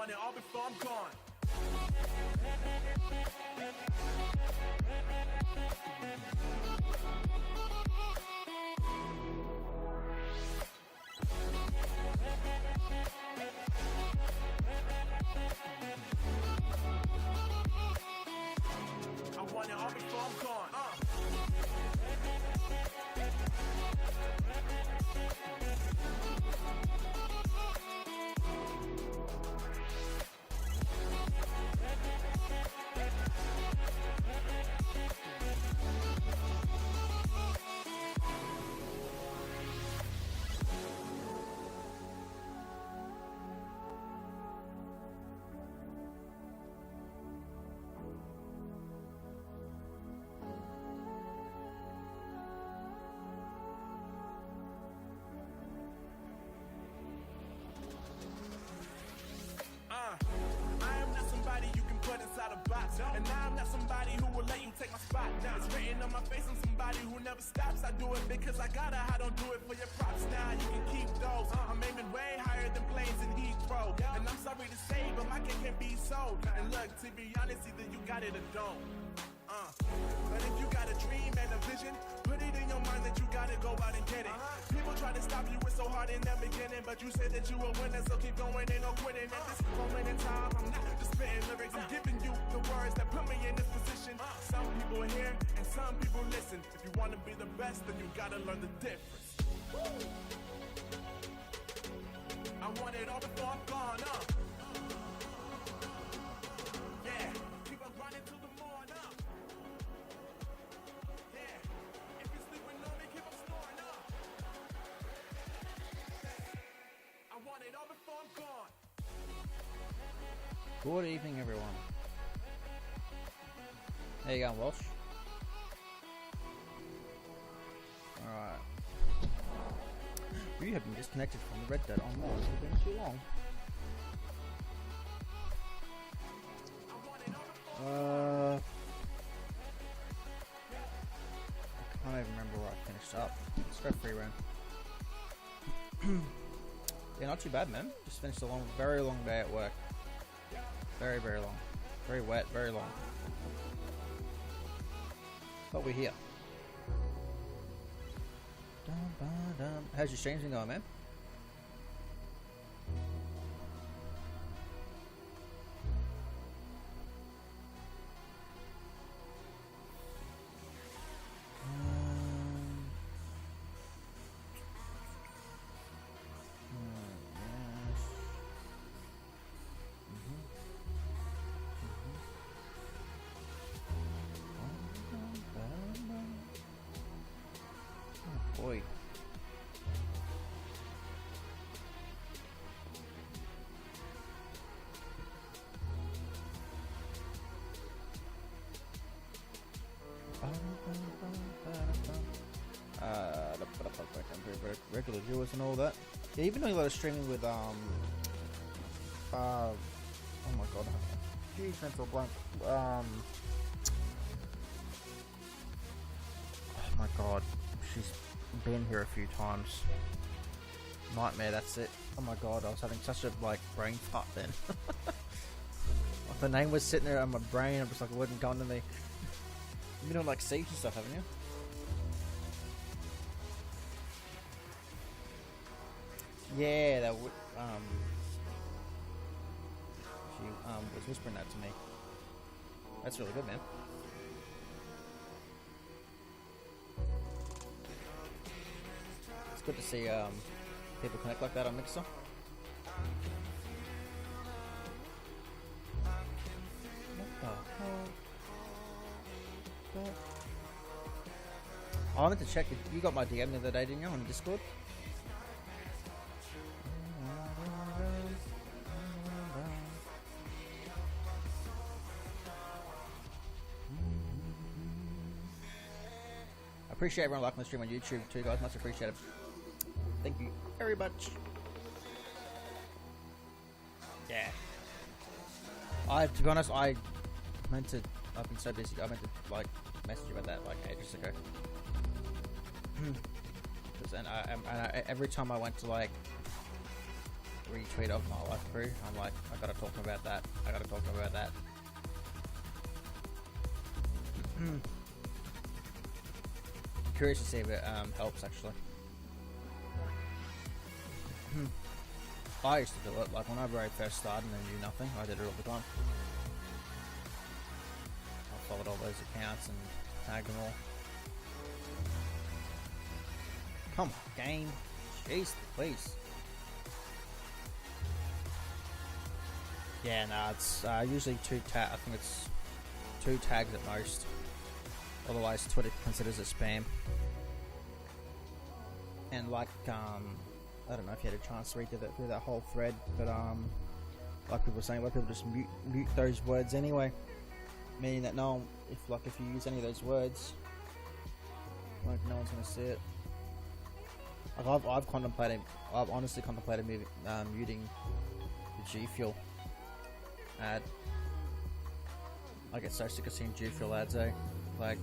want it all before I'm gone. I want it all before I'm gone. I am not somebody you can put inside a box, and I'm not somebody who will let you take my spot. It's written on my face, I'm somebody who never stops. I do it because I gotta, I don't do it for your props. Now you can keep those. I'm aiming way higher than planes in Heathrow, and I'm sorry to say, but my cake can't be sold. And look, to be honest, either you got it or don't. But if you got a dream and a vision, put it in your mind that you gotta go out and get it. People try to stop you, it's so hard in the beginning, but you said that you were winning, so keep going, ain't no quitting. At this moment in time, I'm not just spitting lyrics, I'm giving you the words that put me in this position. Some people hear and some people listen. If you wanna be the best, then you gotta learn the difference. I want it all before I'm gone, yeah, keep on grinding till the morning, Good evening, everyone. How you going, Walsh? Alright. You have been disconnected from the Red Dead Online for been too long. I can't even remember where I finished up. Let's go free round. Yeah, not too bad, man. Just finished a very long day at work. Very, very long. Very wet, very long. But we're here. How's your streams been going, man? Boy. Regular viewers and all that. Yeah, even though you let us streaming with oh my god, geez, mental blank. Oh my god, she's been here a few times. Nightmare, that's it. Oh my god, I was having such a brain fart then. Like, the name was sitting there on my brain, I'm just like, it wasn't going to me. You've been on Siege and stuff, haven't you? Yeah, that would she was whispering that to me. That's really good, man. It's good to see people connect like that on Mixer. What the hell? I wanted to check if you got my DM the other day, didn't you, on Discord? I appreciate everyone liking the stream on YouTube too, guys. Much appreciated. Thank you very much. Yeah. To be honest, I've been so busy. I meant to message you about that ages ago. Every time I went to retweet of my life crew. I'm like, I gotta talk about that. I gotta talk about that. Curious to see if it helps actually. I used to do it, like whenever I first started and knew nothing, I did it all the time. I followed all those accounts and tagged them all. Come on, game. Jeez, please. Yeah, nah, it's usually I think it's 2 tags at most. Otherwise, Twitter considers it spam. And like, I don't know if you had a chance to read through that whole thread, but like people were saying, like people just mute those words anyway, meaning that no, if you use any of those words, like no one's gonna see it. Like I've honestly contemplated muting the G Fuel ad. I get so sick of seeing G Fuel ads, eh? Like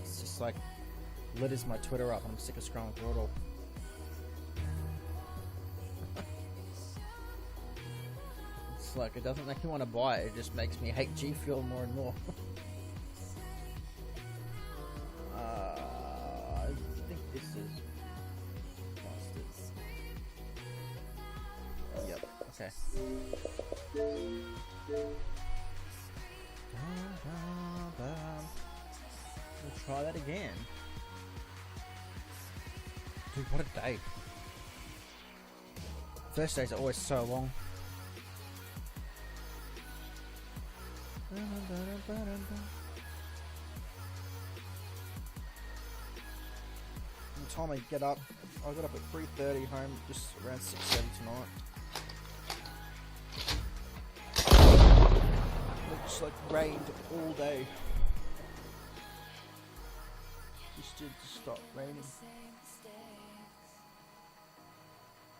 it's just like litters my Twitter up, and I'm sick of scrolling through it all. Like it doesn't make me want to buy it, it just makes me hate G Fuel more and more. I think this is bastards. Yep, okay. We'll try that again. Dude, what a day. First days are always so long. The time I get up, I got up at 3:30, home just around 6:30 tonight. Looks like rained all day. Just did stop raining.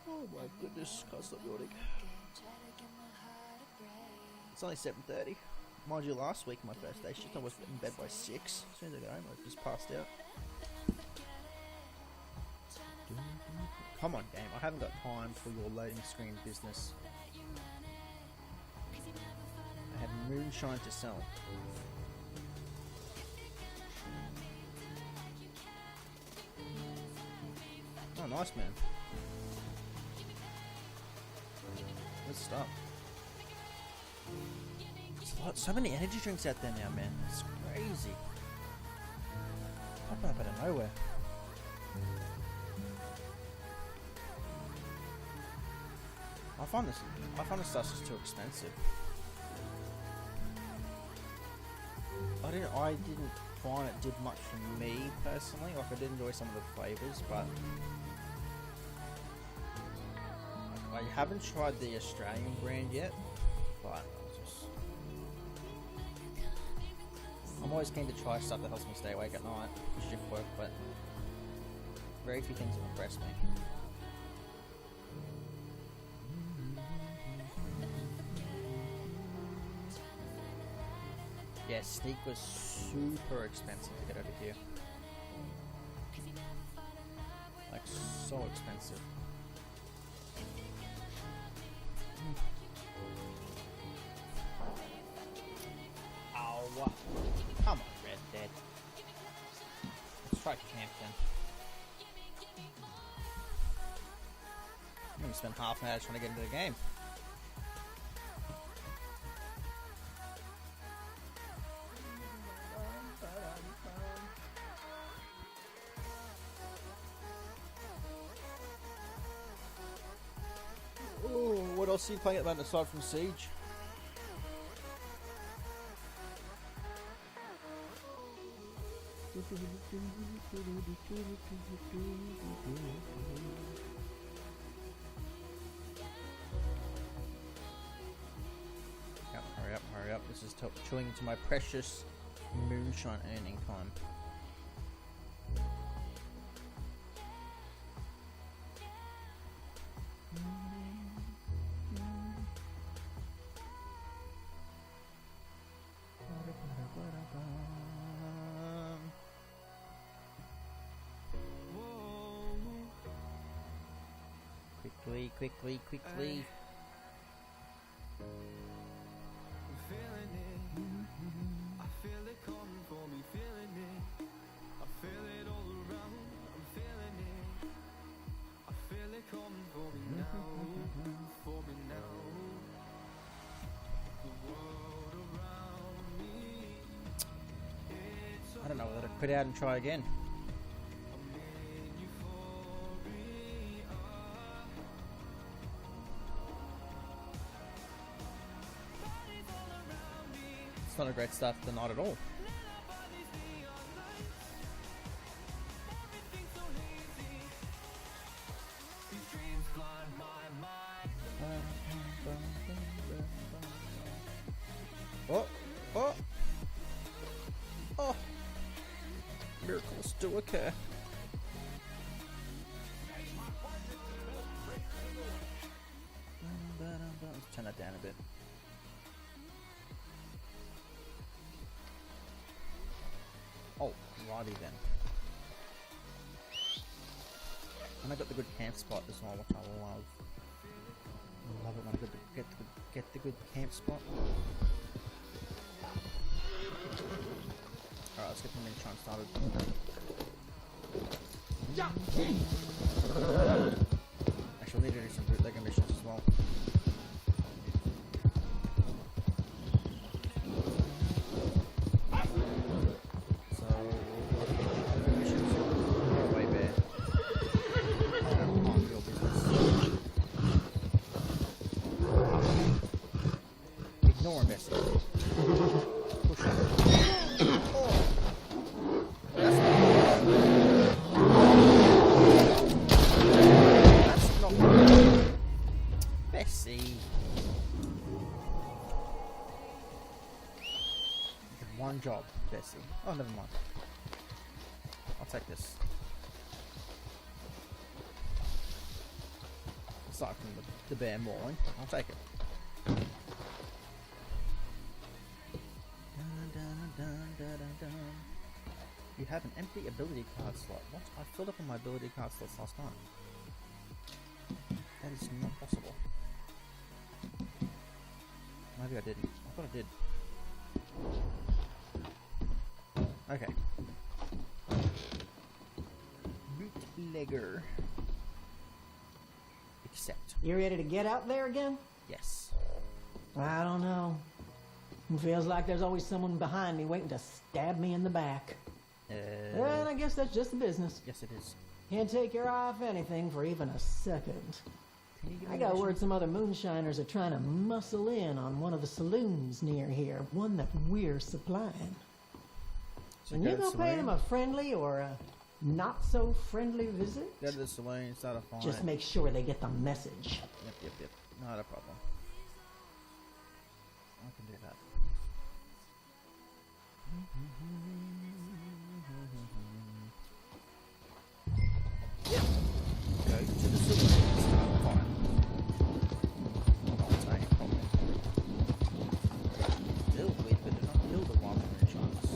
Oh my goodness, can't stop yawning. It's only 7:30. Mind you, last week, my first day shift, I was in bed by 6. As soon as I got home, I just passed out. Come on, game. I haven't got time for your loading screen business. I have moonshine to sell. Oh, nice, man. Good stuff. So many energy drinks out there now, man. It's crazy. Popping up out of nowhere. I find this stuff just too expensive. I didn't find it did much for me personally. Like I did enjoy some of the flavors, but I haven't tried the Australian brand yet. But I'm always keen to try stuff that helps me stay awake at night for shift work, but very few things have impressed me. Yeah, Sneak was super expensive to get over here. Like, so expensive. Oh, come on, Red Dead. Let's try Campton. I'm gonna spend half an hour trying to get into the game. What else are you playing at the moment aside from Siege? Yep, hurry up. This is chewing into my precious moonshine earning time. Quickly. quit out and try again. It's not a great start to the night at all. Oh, oh, oh! Miracles do occur. Let's turn that down a bit. Oh, righty then. And I got the good camp spot as well, which I love. I love it when I get the good camp spot. Alright, let's get the Moonshine started. Actually, we need to do some bootlegger missions as well. So, missions are way there. On your business. Ignore him, Bessie. Push him. Oh. That's not good. Bessie. One job, Bessie. Oh, never mind. I'll take this. Aside from the bear mauling, I'll take it. You have an empty ability card slot. What? I filled up on my ability card slots last night. That is not possible. Maybe I didn't. I thought I did. Okay. Bootlegger. Accept. You ready to get out there again? Yes. I don't know. It feels like there's always someone behind me waiting to stab me in the back. And I guess that's just the business. Yes, it is. Can't take your eye off anything for even a second. I got word some other moonshiners are trying to muscle in on one of the saloons near here, one that we're supplying. So And you gonna pay them a friendly or a not so friendly visit? Go to the saloon, start a fight. Just make sure they get the message. Yep. Not a problem. I can do that. Yep. Go to the saloon, start a fight. Not any problem. Deal with, but do not kill the wild moonshines.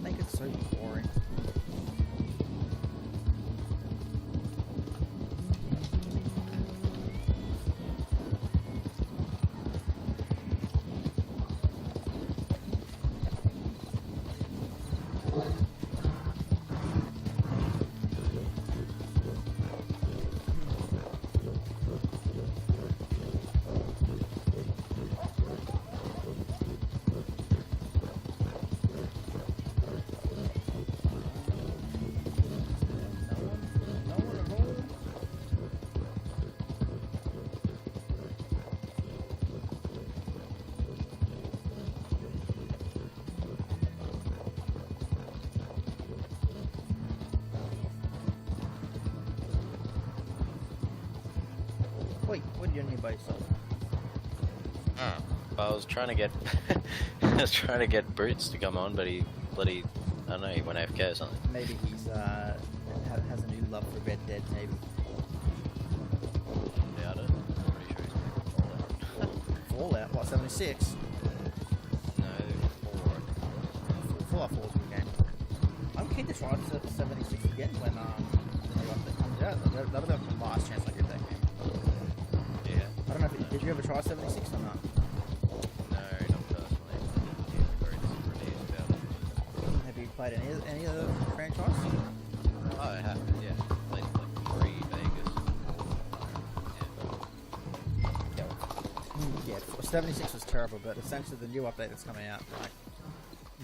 Make it so boring. Wait, what did you need by yourself? I was trying to get I was trying to get Brutes to come on, but he bloody, I don't know, he went AFK or something. Maybe he's has a new love for Red Dead, maybe. Yeah, I don't know. I'm pretty sure he's playing Fallout. Fallout, what, 76? No, 4. Fallout 4 is a good game. I'm keen to try to 76 again when the new update comes out. That'll be the last chance I get that game. Yeah. I don't know if did you ever try 76 or not? No, not personally. Yeah, very released about it. Have you played any other franchise? Oh, I have, yeah. Played like 3 Vegas. Yeah, 76 was terrible, but essentially the new update that's coming out like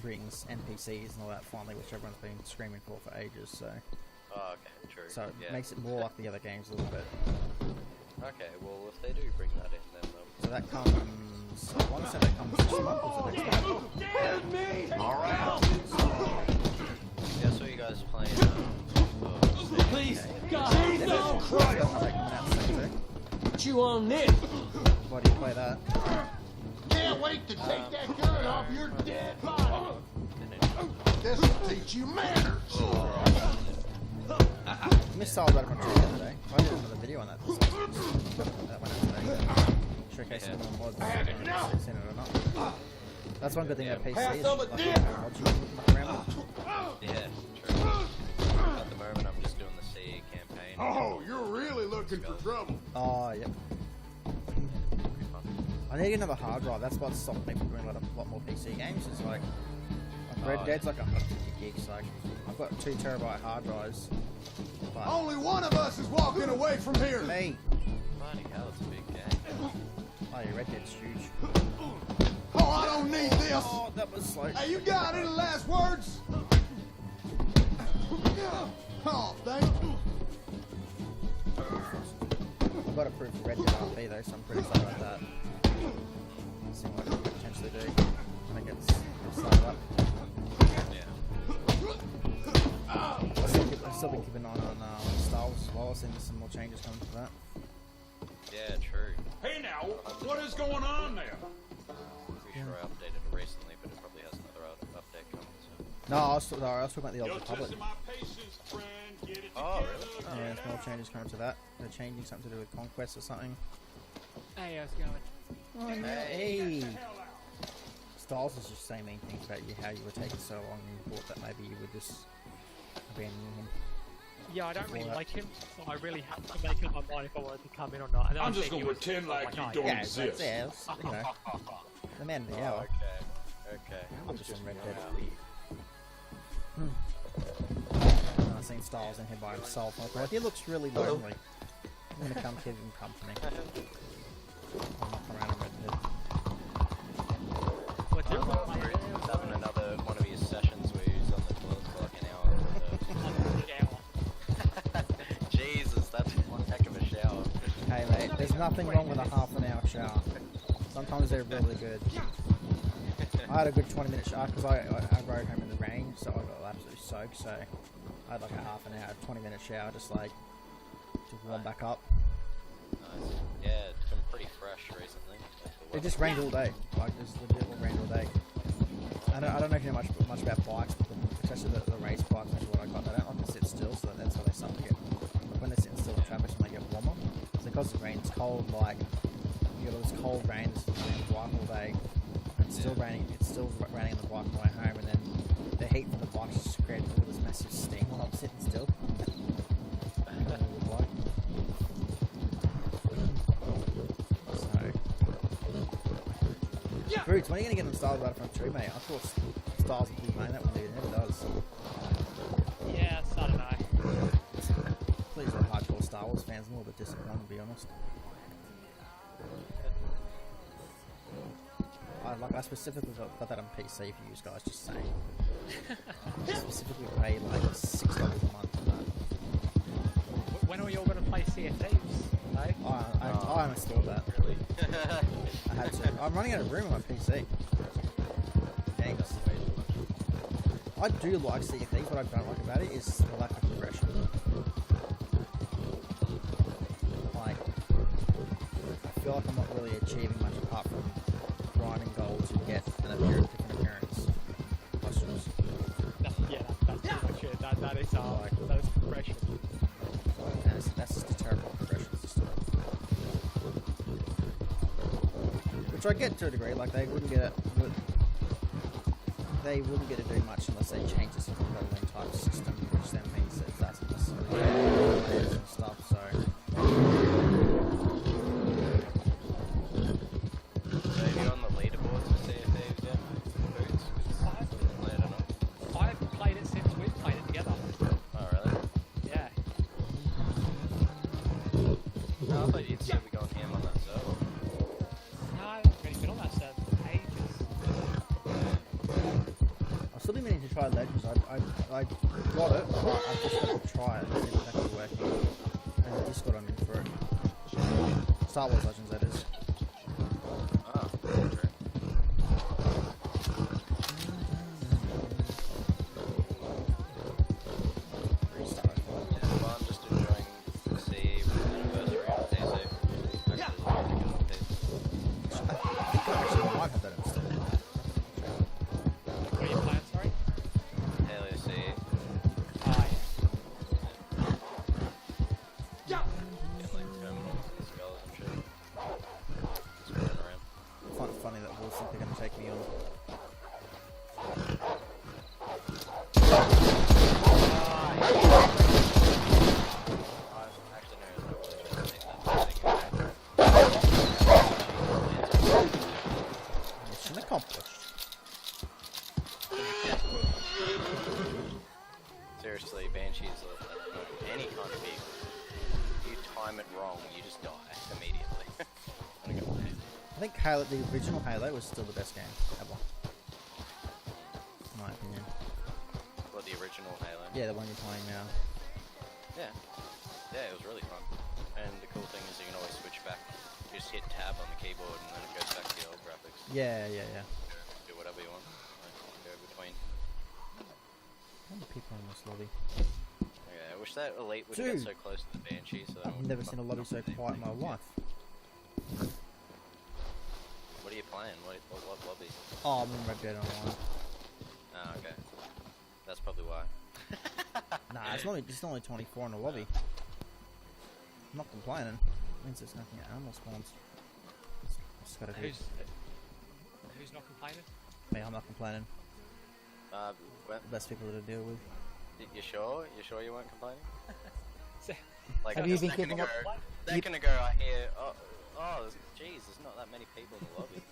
brings NPCs and all that finally, which everyone's been screaming for ages. So. Oh, okay, true. So it yeah. makes it more like the other games a little bit. Okay, well if they do bring that in, then So that comes. I want to say that comes this month or the next month. Alright. yeah, I saw you guys playing. Please, God, Jesus Christ! Put you on this. Why do you play that? Can't wait to take that gun off your dead body. This will teach you manners. I missed all about it on Twitter the other day. I did another video on that. That went out today. Showcasing the mods. If you've seen it or not. That's one good thing about PC is like, mods you can muck around with. Yeah, true. At the moment, I'm just doing the CE campaign. Oh, you're really looking for trouble. Oh, yep. I need another hard drive. That's what's stopped me from doing a lot more PC games. It's like Red Dead's like 150 gigs. Like I've got 2 terabyte hard drives. But Only one of us is walking away from here. hey, Bloody hell, it's a big game. oh yeah, Red Dead's huge. Oh, I don't need this. Oh, that was slow. Hey, you got any last words? Oh, thank you. I've got approved for Red Dead RP though, so I'm pretty excited about that. See what I can potentially do when it gets started up. Yeah. I've still been keeping an eye on Star Wars as well. I've seen some more changes coming to that. Yeah, true. Hey now, what is going on there? Pretty sure I updated it recently, but it probably has another update coming. So. No, I was talking about the Old Republic. my patience, friend. Get it Oh, really? Yeah, there's more changes coming to that. They're changing something to do with Conquest or something. Hey, how's it going? Oh, no. Hey! Styles is just saying mean things about you, how you were taking so long, and you thought that maybe you would just abandon him. Yeah, I don't really Well, like him, so I really had to make up my mind if I wanted to come in or not. And then I'm I just think gonna he was- pretend like oh you my don't God. Yeah, exist. that's, yeah, it's, you know, the man of the hour. Okay. I'm just on Red Dead. I've seen Styles in here by himself, and I thought, he looks really lonely. I'm gonna come give him company. I'm not around in Red Dead. What's your He's having another one of his sessions where he's on the toilet for like an hour. Jesus, that's one heck of a shower. Hey mate, there's nothing wrong with a half an hour shower. Sometimes they're really good. I had a good 20-minute shower because I rode home in the rain, so I got absolutely soaked. So I had like a half an hour, 20-minute shower, just like to warm back up. Nice. Yeah, it's been pretty fresh recently. It just rained all day. Like just legit rained all day. I don't know if you know much about bikes, but especially the race bikes. That's what I got. They don't like to sit still, so that's how they start to get. When they're sitting still in traffic, when they get warmer. So because the rain's cold, like you get all this cold rain, it's raining the bike all day. It's still raining. It's still raining on the bike on the way home, and then the heat from the bike just creates all this massive steam while I'm sitting still. Brutes, when are you going to get them Styles Battlefront 2, mate? I thought Styles would keep playing that one, dude. It never does. Yeah, so did I. Please let hardcore Star Wars fans. I'm a little bit disappointed, to be honest. I specifically got that on PC for you guys, just saying. I specifically paid like $6 a month for that. When are we all going to play Sea of Thieves? No? I uninstalled that. Really? I had to. I'm running out of room on my PC. Dang. I do like Sea of Thieves. What I don't like about it is the lack of progression. Like, I feel like I'm not really achieving much apart from grinding gold to get an different appearance costumes. That's pretty much it. That is progression. And that's just a terrible progression system. Which I get to a degree. Like they wouldn't get to do much unless they change the leveling type system, which then means that that's necessarily players and stuff. So. So are you on the leaderboards for Sea of Thieves yet? Boots? I don't know. I've played it since we've played it together. Oh, really? Yeah. No, I thought you'd still be going ham on that server. No, I haven't really been on that server for ages. I got it, but I just got to try it and see if it's actually working. And the Discord I'm in for it. Star Wars Legends, that is. Ah, true. Restart. Yeah, well, I'm just enjoying the anniversary on PC. Actually, I might have that installed. What are you playing, sorry? Halo C. Oh, Yeah, like terminals and skulls and shit. Just running around. I find it funny that Wolves think they're going to take me on. Mission accomplished. Seriously, Banshees are any kind of vehicle. You time it wrong, you just die immediately. I'm gonna go play it. I think Halo, the original Halo, was still the best game ever. In my opinion. Well, the original Halo. Yeah, the one you're playing now. Yeah. Yeah, it was really fun. And the cool thing is you can always switch back. You just hit tab on the keyboard and then it goes back to the old graphics. Yeah. Do whatever you want. Like, go between. How many people in this lobby? Yeah, I wish that Elite would Dude. get so close to the Banshee so I've never seen a lobby so quiet in my life. What are you playing? What lobby? Oh, I'm in Red Dead Online. Oh, okay. That's probably why. Nah, it's only 24 in the lobby. I'm not complaining. It means there's nothing at animal spawns. Just gotta do. who's not complaining? Me, I'm not complaining. Best people to deal with. You sure? You sure you weren't complaining? Like Have a you been second keeping ago, up? second ago I hear, jeez, there's not that many people in the lobby.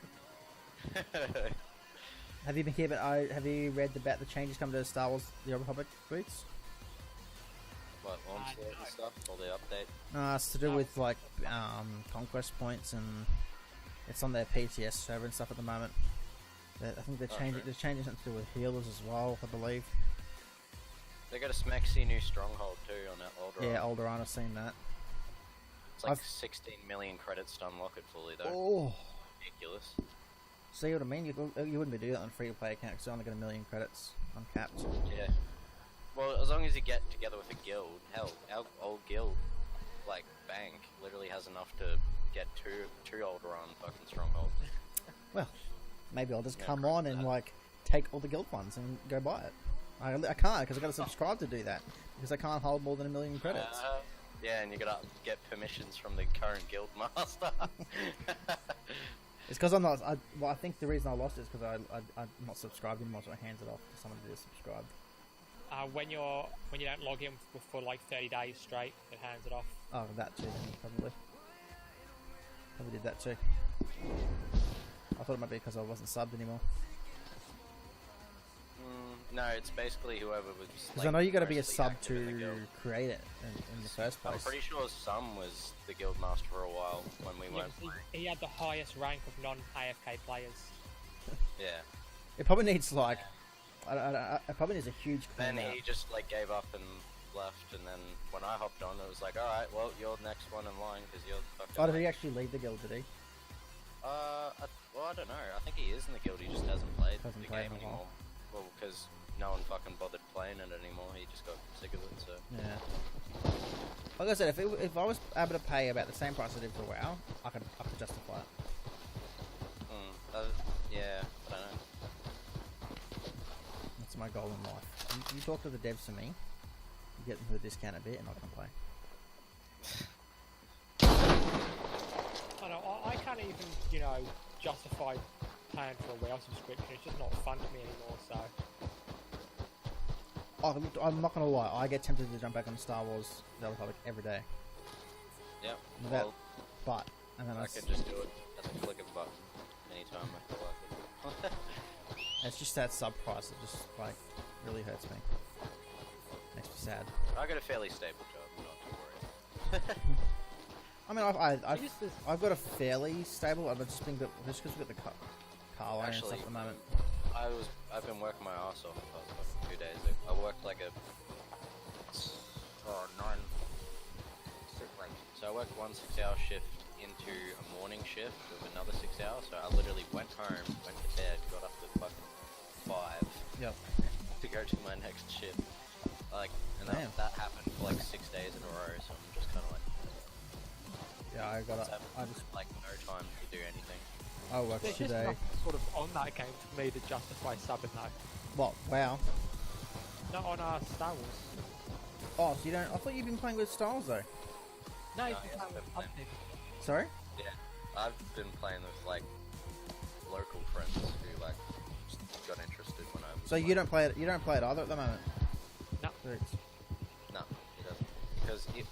Have you been here? But have you read about the changes coming to Star Wars: The Old Republic boots? What, Onslaught and stuff? All the update? It's to do with like conquest points, and it's on their PTS server and stuff at the moment. I think they're changing. Okay. They're changing something to do with healers as well, I believe. They got a smexy new stronghold too on that Alderaan. Yeah, Alderaan, I've seen that. It's like I've- 16 million credits to unlock it fully though. Oh, Ridiculous. see what I mean? You wouldn't be doing that on a free-to-play account because you only get 1 million credits uncapped. Yeah. Well, as long as you get together with a guild, hell, our old guild, like Bank, literally has enough to get two Alderaan fucking strongholds. Well, maybe I'll just Yeah, come correct on and that. like take all the guild funds and go buy it. I can't because I got to subscribe to do that because I can't hold more than 1 million credits. Yeah, and you gotta get permissions from the current guild master. It's because I'm not. I think the reason I lost it is because I'm not subscribed anymore, so I hands it off to someone that is subscribed. When you don't log in for like 30 days straight, it hands it off. Oh, that too, then, probably. Probably did that too. I thought it might be because I wasn't subbed anymore. No, it's basically whoever was. Because I know you got to be a mostly sub active in the to guild. create it in the first I'm place. pretty sure Sum was the guild master for a while when we Yeah, weren't he, playing. he had the highest rank of non-AFK players. Yeah. It probably needs like. It probably needs a huge Then clean out. he just like gave up and left, and then when I hopped on, it was like, all right, well, you're the next one in line because you're fucking. Oh, did he actually leave the guild? Did he? Well, I don't know. I think he is in the guild. He just hasn't played Hasn't the played game in a while. anymore. Well, because no one fucking bothered playing it anymore. He just got sick of it. So. Yeah. Like I said, if I was able to pay about the same price I did for WoW, I could justify it. Yeah, I don't know. That's my goal in life. You talk to the devs to me, you get them for the discount a bit, and I can play. I know, I can't even, justify paying for a WoW subscription. It's just not fun to me anymore, so... Oh, I'm not gonna lie, I get tempted to jump back on Star Wars: The Old Republic every day. Yep. Without, and then I could just do it at the click of a button anytime I feel like it. it's just that sub price that just like really hurts me. Makes me sad. I got a fairly stable job, not to worry. I mean, I've got a fairly stable. I've just because we've got the car loan and stuff Actually, at the moment. I've been working my ass off the past 2 days. I worked like a so I worked one 6-hour shift into a morning shift of another 6 hours. So I literally went home, went to bed, got up at fucking 5 Yep. to go to my next shift. Like, and Damn. that happened for like 6 days in a row. So I'm just kind of like, Yeah, I just like no time to do anything. I worked There's just today. nothing sort of on that game for me to justify subbing though. What? Wow. Not on Star Wars. Oh, so you don't? I thought you've been playing with Styles though. No, you No, can yes, play I've with been other playing. people. Sorry. Yeah, I've been playing with like local friends who like just got interested when I was So you don't play it? You don't play it either at the moment? No. Thanks. No, he doesn't.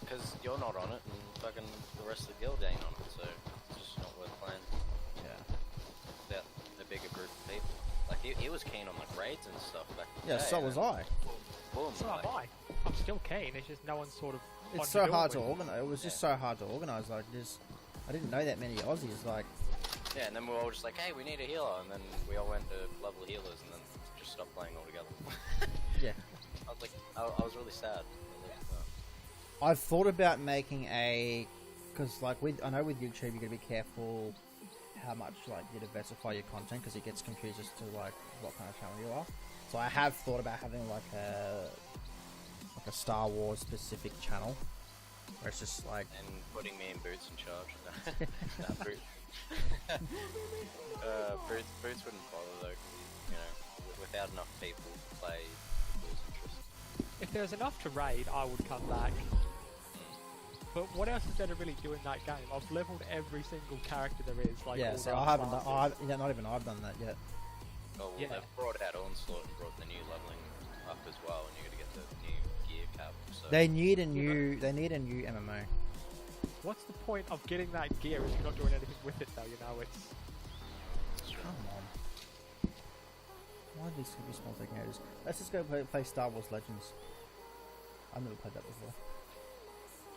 Because you're not on it, and fucking the rest of the guild ain't on it, so it's just not worth playing. Yeah. Without a bigger group of people. Like, he was keen on like raids and stuff back in the Yeah. day, So and was then I. Boom, So am I. I'm still keen. It's just no one's sort of. It's on so the hard to with. organize. It was just so hard to organize. Like, I didn't know that many Aussies. Like, Yeah, and then we were all just like, hey, we need a healer, and then we all went to level healers, and then just stopped playing altogether. yeah. I was like, I was really sad. I was like, oh. I've thought about making because like I know with YouTube you gotta be careful how much like you diversify your content because it gets confused as to like what kind of channel you are. So I have thought about having like a Star Wars specific channel where it's just like And putting me in Boots in charge. Nah, Boots. Boots wouldn't bother though, 'cause, you know, without enough people to play, you lose interest. If there's enough to raid, I would come back. But what else is there to really do in that game? I've leveled every single character there is. Like yeah. all So the I haven't. classes. Yeah, not even I've done that yet. Oh, well, Yeah. they've brought out Onslaught and brought the new leveling up as well, and you're gonna get the new gear cap. So They need a new. They need a new MMO. What's the point of getting that gear if you're not doing anything with it though? You know, it's. Come on. Why are these gonna be small technologies? Let's just go play Star Wars Legends. I've never played that before.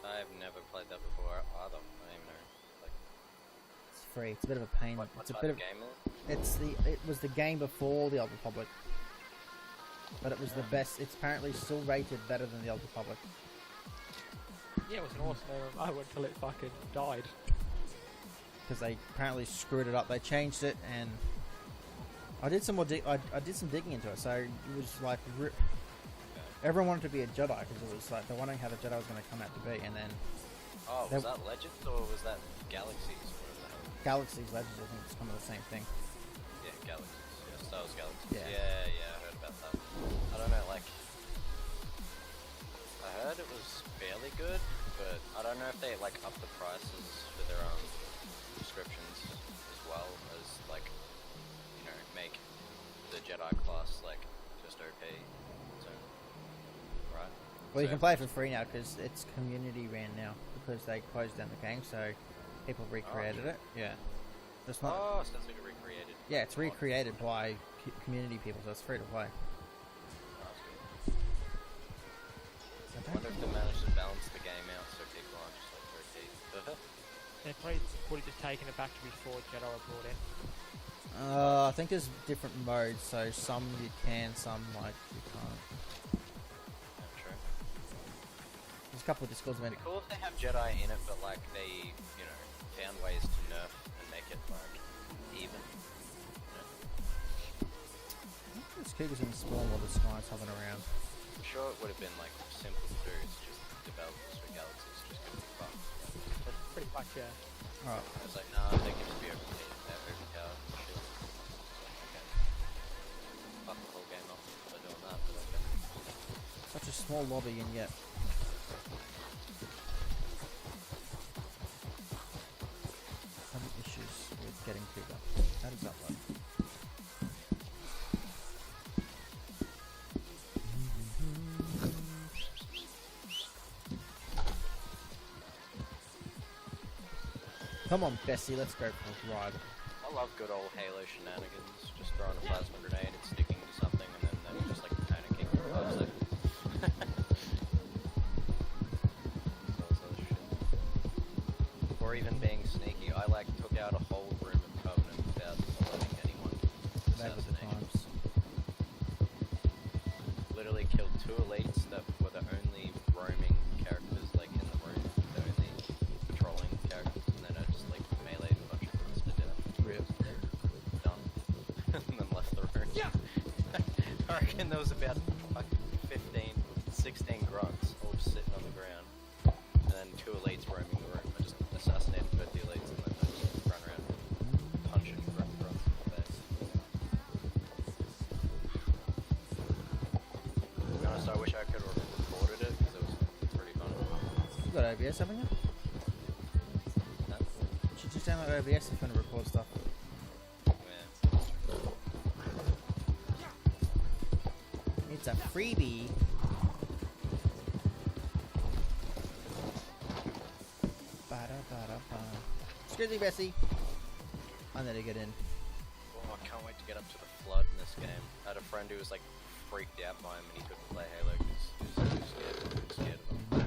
I've never played that before either. I don't even know. Like, It's free. It's a bit of a pain. what It's a type bit of of. game is it? It was the game before the Old Republic, but it was the best. It's apparently still rated better than the Old Republic. Yeah, it was an awesome MMO until it fucking died. Because they apparently screwed it up. They changed it, and I did some more. I did some digging into it. So it was like everyone wanted to be a Jedi because it was like they're wondering how the Jedi was going to come out to be, and then Oh, was that Legends or was that Galaxies? Whatever the hell. Galaxy's Legends. I think it's kind of the same thing. Yeah, Galaxies. Yeah, Star Wars Galaxies. Yeah. Yeah, I heard about that. I don't know, like, I heard it was fairly good, but I don't know if they like up the prices for their subscriptions as well as like, you know, make the Jedi class like just OP. So, right? Well, you So- can play it for free now because it's community ran now because they closed down the game, so people recreated it. Yeah, it's not. Oh, so it's like a recreated. Yeah, it's recreated by community people, so it's free to play. Oh, that's good. I wonder if they managed to balance the game out so people aren't just like OP. They probably would have just taken it back to before Jedi were brought in. I think there's different modes, so some you can, some like you can't. Yeah, true. There's a couple of discords It'd about be cool if they have Jedi in it, but like they, you know, found ways to nerf and make it like even. This Cougar's in spawn while the sky's hovering around. I'm sure it would have been like simple to do. It's just developers for Galaxies just couldn't be fucked. Pretty much, yeah. Alright, I was like, nah, they can just be overpowered and shit. Okay. Fuck the whole game off by doing that, but okay. such a small lobby and yet. Having issues with getting Cougar. How does that work? Come on, Bessie, let's go for a ride. I love good old Halo shenanigans. Just throwing a plasma grenade and sticking to something and then them just like panicking. I was like... That was other shit. Or even being sneaky. I like took out a whole room of Covenant without alerting anyone. That was the Assassination. times. two elites that were the only roaming characters like in the room, the only patrolling characters, and then I just like meleeed a bunch of grunts to death. Real. Done. And then left the room. Yeah. I reckon there was about like 15, 16 grunts all just sitting on the ground, and then two elites roaming the room. I just assassinated both the elites and then I just run around punching grunts in the face. To be honest, I wish I could have recorded it because it was pretty fun. You got OBS, haven't you? No? You should just download OBS if you want to record stuff. Yeah. It's a freebie. Ba-da-ba-da-ba. Excuse me, Bessie. I need to get in. Oh, I can't wait to get up to the flood in this game. I had a friend who was like freaked out by him and he couldn't play Halo because he was scared of him.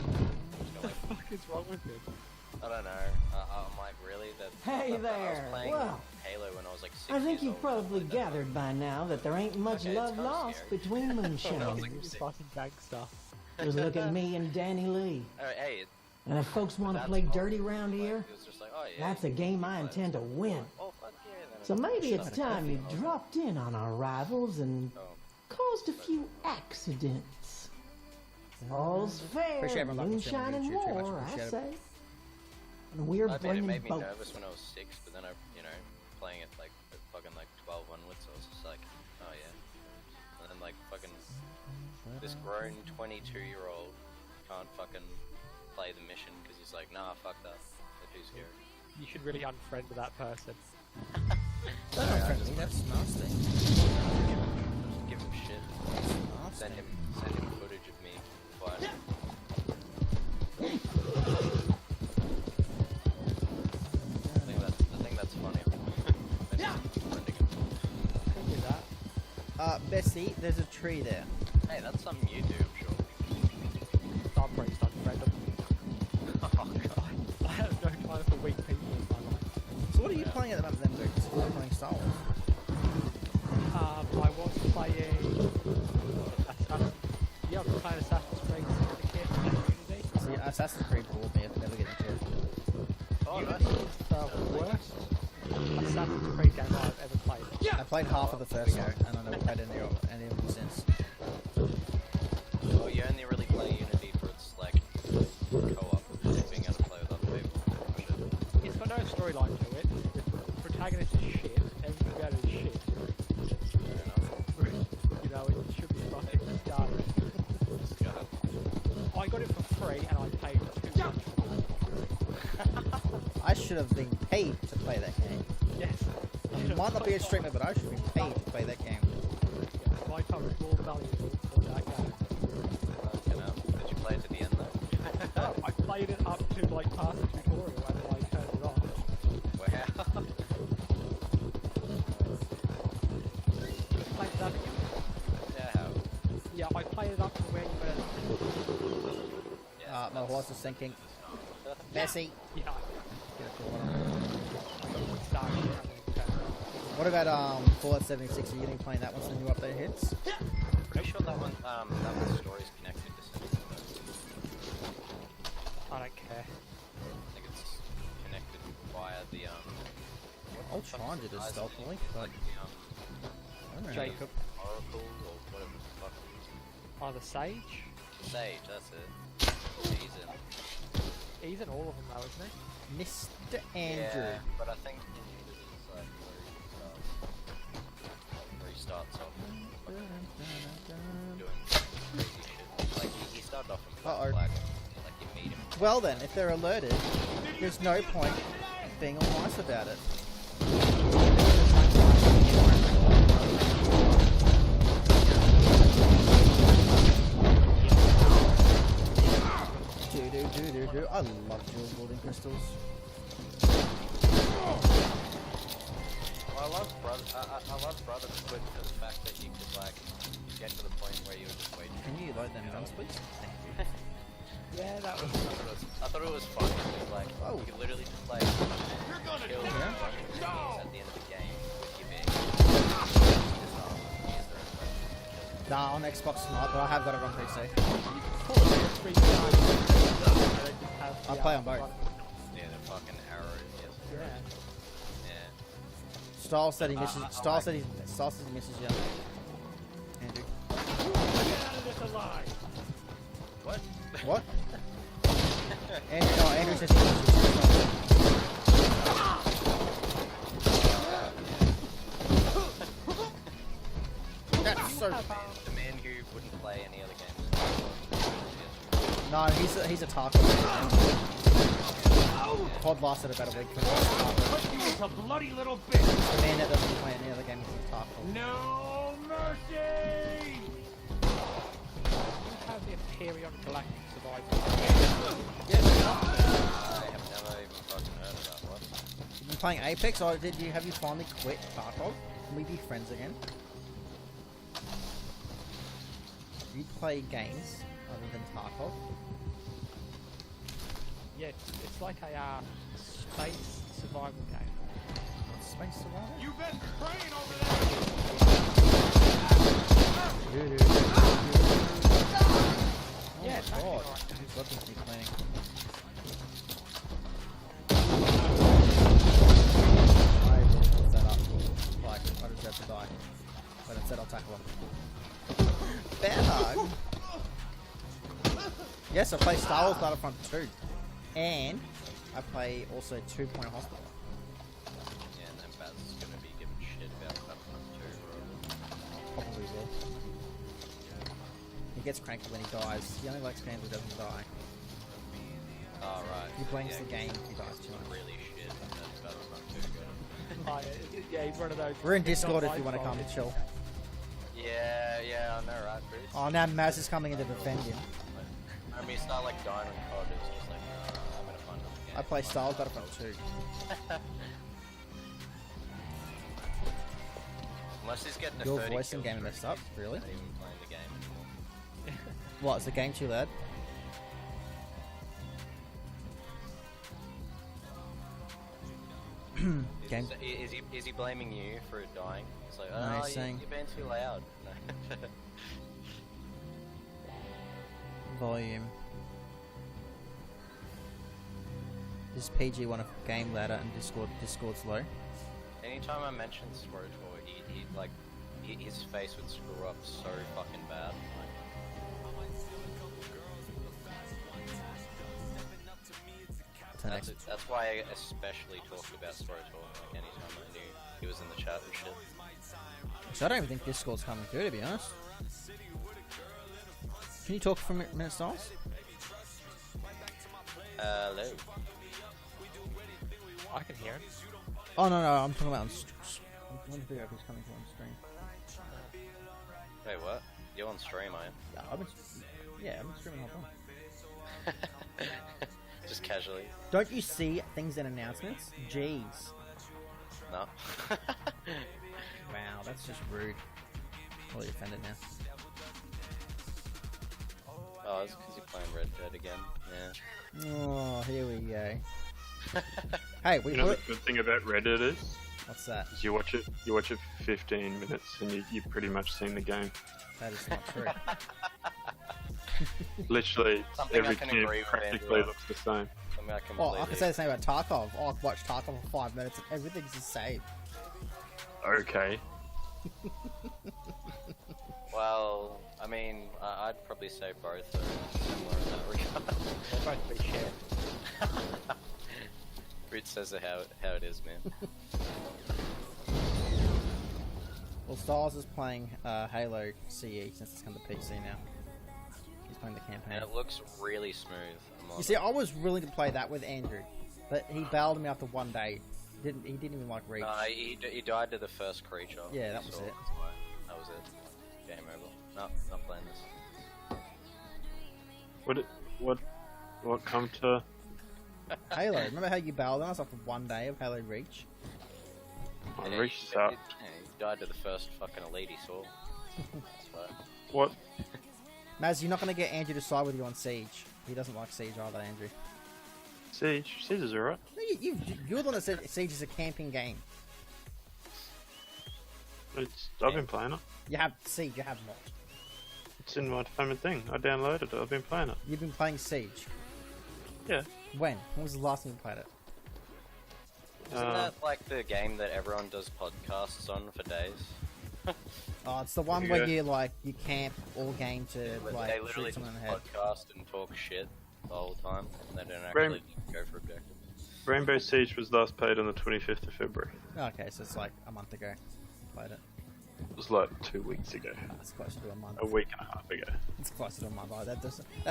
What the fuck is wrong with him? I don't know. I'm like, really? Hey I was there. playing Well, Halo when I was like 6 I think years you've old. probably gathered by now that there ain't much Okay, it's love kinda lost scary. between I was Moonshine. like, He's fucking gangster. Just look at me and Danny Lee. Oh, hey, And if folks want to that's play all. dirty round here, It was just like, oh yeah. that's a game I intend to win. Oh, fuck yeah. Then So maybe it's Shut time you dropped in on our rivals and Oh, caused a few accidents. All's fair, Appreciate everyone watching moonshine and on YouTube, too much war, I appreciated. say. And we're I mean, it bringing made me both. nervous when I was 6, but then I, playing it like at fucking like 12 onwards, so I was just like, oh yeah. And then like fucking this grown 22-year-old can't fucking play the mission because he's like, nah, fuck that. They're too scary. You should really unfriend that person. Don't unfriend me, that's nasty. Just give him shit. Send him footage of me fighting. I think that's funny. Yeah. Could do that. Bessie, there's a tree there. Hey, that's something you do, I'm sure. Starbrace unfriend him. Oh god. I have no time for weak people in my life. So what are you playing at the moment then, Luke? You're playing Star Wars. I was playing I was playing Assassin's Creed Syndicate Unity. See, Assassin's Creed bored me, I've never get into it. Oh, nice. It's the worst Assassin's Creed game I've ever played. I played half of the first one, and I never played any of them since. Well, you only really play Unity for its like co-op, being able to play with other people. It's got no storyline to it. The protagonist is shit. Everything about it is shit. Fair enough. You know, it should be fucking done. God. I got it for free and I paid too much. I should have been paid to play that game. Yes. I might not be a streamer, but I should have been paid to play that game. My time is more valuable for that game. Did you play it to the end though? I played it up to like past the tutorial and then I turned it off. Wow. Played that again? Yeah. Yeah, I played it up to where you were. Yeah. My horse is sinking. Bessie. Yeah. Get a call on. Start it and then turn it off. What about Fallout 76? Are you going to be playing that once the new update hits? Pretty sure that one's story's connected to Syndicate. I don't care. I think it's connected via the I'll try and do this stealthily, but like the I don't know. Jacob. Oracle or whatever the fuck it is. Oh, the Sage? Sage, that's it. He's in. He's in all of them though, isn't he? Mr. Andrew. Yeah, but I think this is like where he starts off doing crazy shit. Like he started off in Uh-oh. Black, like you meet him. Well then, if they're alerted, there's no point being all nice about it. Do. I love dual golden crystals. Well, I love Brotherhood for the fact that you could like get to the point where you were just waiting. Can you load them guns, please? Yeah, that was. I thought it was fun. Because, like, Oh. you could literally just like kill Yeah. at the end of the game with your big. Nah, on Xbox not, but I have got it on PC. I play on both. Yeah, the fucking arrows. Yes. Yeah. Yeah. Style said he misses. Style said he misses you. Andrew. What? What? Andrew says he misses you. That's so. The man who wouldn't play any other games. No, he's a Tarkov. Pod lasted about a week. He's a bloody little bitch. The man that doesn't play any other game is Tarkov. No mercy. You have the Imperial Galactic Survival. I have never even fucking heard of that. What? You've been playing Apex, or have you finally quit Tarkov? Can we be friends again? Do you play games other than Tarkov? Yeah, it's like a space survival game. Space survival? You've been praying over Yeah, Oh it's my actually god. alright. Who's looking to be cleaning? I will put that up. Like, I deserve to die. But instead I'll tackle him. Bear hug! Yes, I play Star Wars Battlefront 2. And I play also 2 Point Hospital. Yeah, and then Baz is gonna be giving shit about Battlefront 2, bro. Probably will. He gets cranky when he dies. He only likes games that doesn't die. Oh, right. He blanks Yeah, the game, he dies too much. really shit at Battlefront 2, bro. Yeah, he's one of those. We're in not Discord if my you want to fault. come and chill. Yeah, I know, right, Bruce? Oh, now Maz is coming in to defend him. When we start like dying on COD, it's just like, I'm gonna find another game. I play Star Wars Battlefront 2. Unless he's getting a Your 30 voice in kill game messed streak, up? Really? he's not even playing the game anymore. What, is the game too loud? Game. Is he blaming you for dying? It's like, No, oh, he's saying- you're being too loud. No. Volume. This PG one of game ladder and Discord's low. Anytime I mention Sporotor, his face would screw up so fucking bad. That's why I especially talked about Sporotor. Like anytime I knew he was in the chat and shit. So I don't even think Discord's coming through, to be honest. Can you talk for a minute, Styles? Hello. I can hear him. Oh no, I'm talking about on I'm trying to figure out if he's coming through on stream. Wait, what? You're on stream, are you? Yeah, I've been streaming the whole time. Just casually. Don't you see things in announcements? Jeez. No. Wow, that's just rude. Really offended now. Oh, it's because you're playing Red Dead again. Yeah. Oh, here we go. Hey, we You know the put. good thing about Reddit is What's that? you watch it for 15 minutes and you've pretty much seen the game. That is not true. Literally Something I every can camp agree with practically Andrew. looks the same. Something I Oh, completely... I can say the same about Tarkov. Oh, I watched Tarkov for 5 minutes and everything's the same. Okay. Well, I mean, I'd probably say both are similar in that regard. They're both pretty shit. Root says it how it is, man. Well, Styles is playing Halo CE since it's come to PC now. He's playing the campaign. And it looks really smooth. You see, I was willing to play that with Andrew, but he bailed me after one day. He didn't even like Reach. No, he died to the first creature. Yeah, that he was saw. it. That was it. Game over. No, not playing this. What come to? Halo, remember how you bailed on us after one day of Halo Reach? Oh, Yeah, Reach he sucked. died to the first fucking elite he saw. That's right. What? Maz, you're not going to get Andrew to side with you on Siege. He doesn't like Siege either, Andrew. Siege is alright. No, you're the one that said Siege is a camping game. I've been playing it. You have Siege, you have not. It's in my phone thing. I downloaded it. I've been playing it. You've been playing Siege. Yeah. When? When was the last time you played it? Isn't that like the game that everyone does podcasts on for days? Oh, it's the one where you like you camp all game to like They literally shoot someone just in the head. podcast and talk shit the whole time, and they don't Rain- actually go for objectives. Rainbow Siege was last played on the 25th of February. Okay, so it's like a month ago. Played it. It was like 2 weeks ago. It's closer to a month. A week and a half ago. It's closer to a month. Oh, that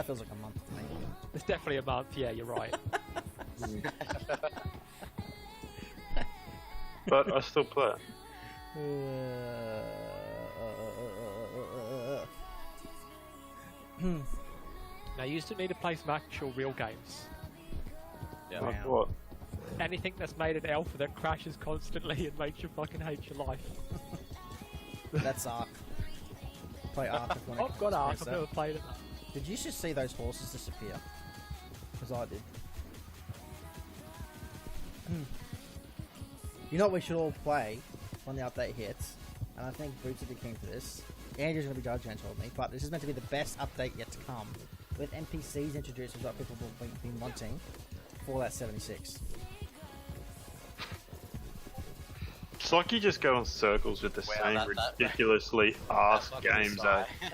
feels like a month to me. It's definitely a month. Yeah, you're right. But I still play it. Now, you used to need to play some actual real games. Yeah. Like Wow. what? Anything that's made an alpha that crashes constantly and makes you fucking hate your life. That's Ark. Play Ark if you want I've got Ark, to I've never played it. Did you just see those horses disappear? Because I did. You know what we should all play when the update hits? And I think Boots will be keen for this. Andrew's going to be judgmental of me, but this is meant to be the best update yet to come. With NPCs introduced, which people have been wanting, Fallout 76. It's like you just go in circles with the Wow, same that- ridiculously arse That fucking games, sigh. eh?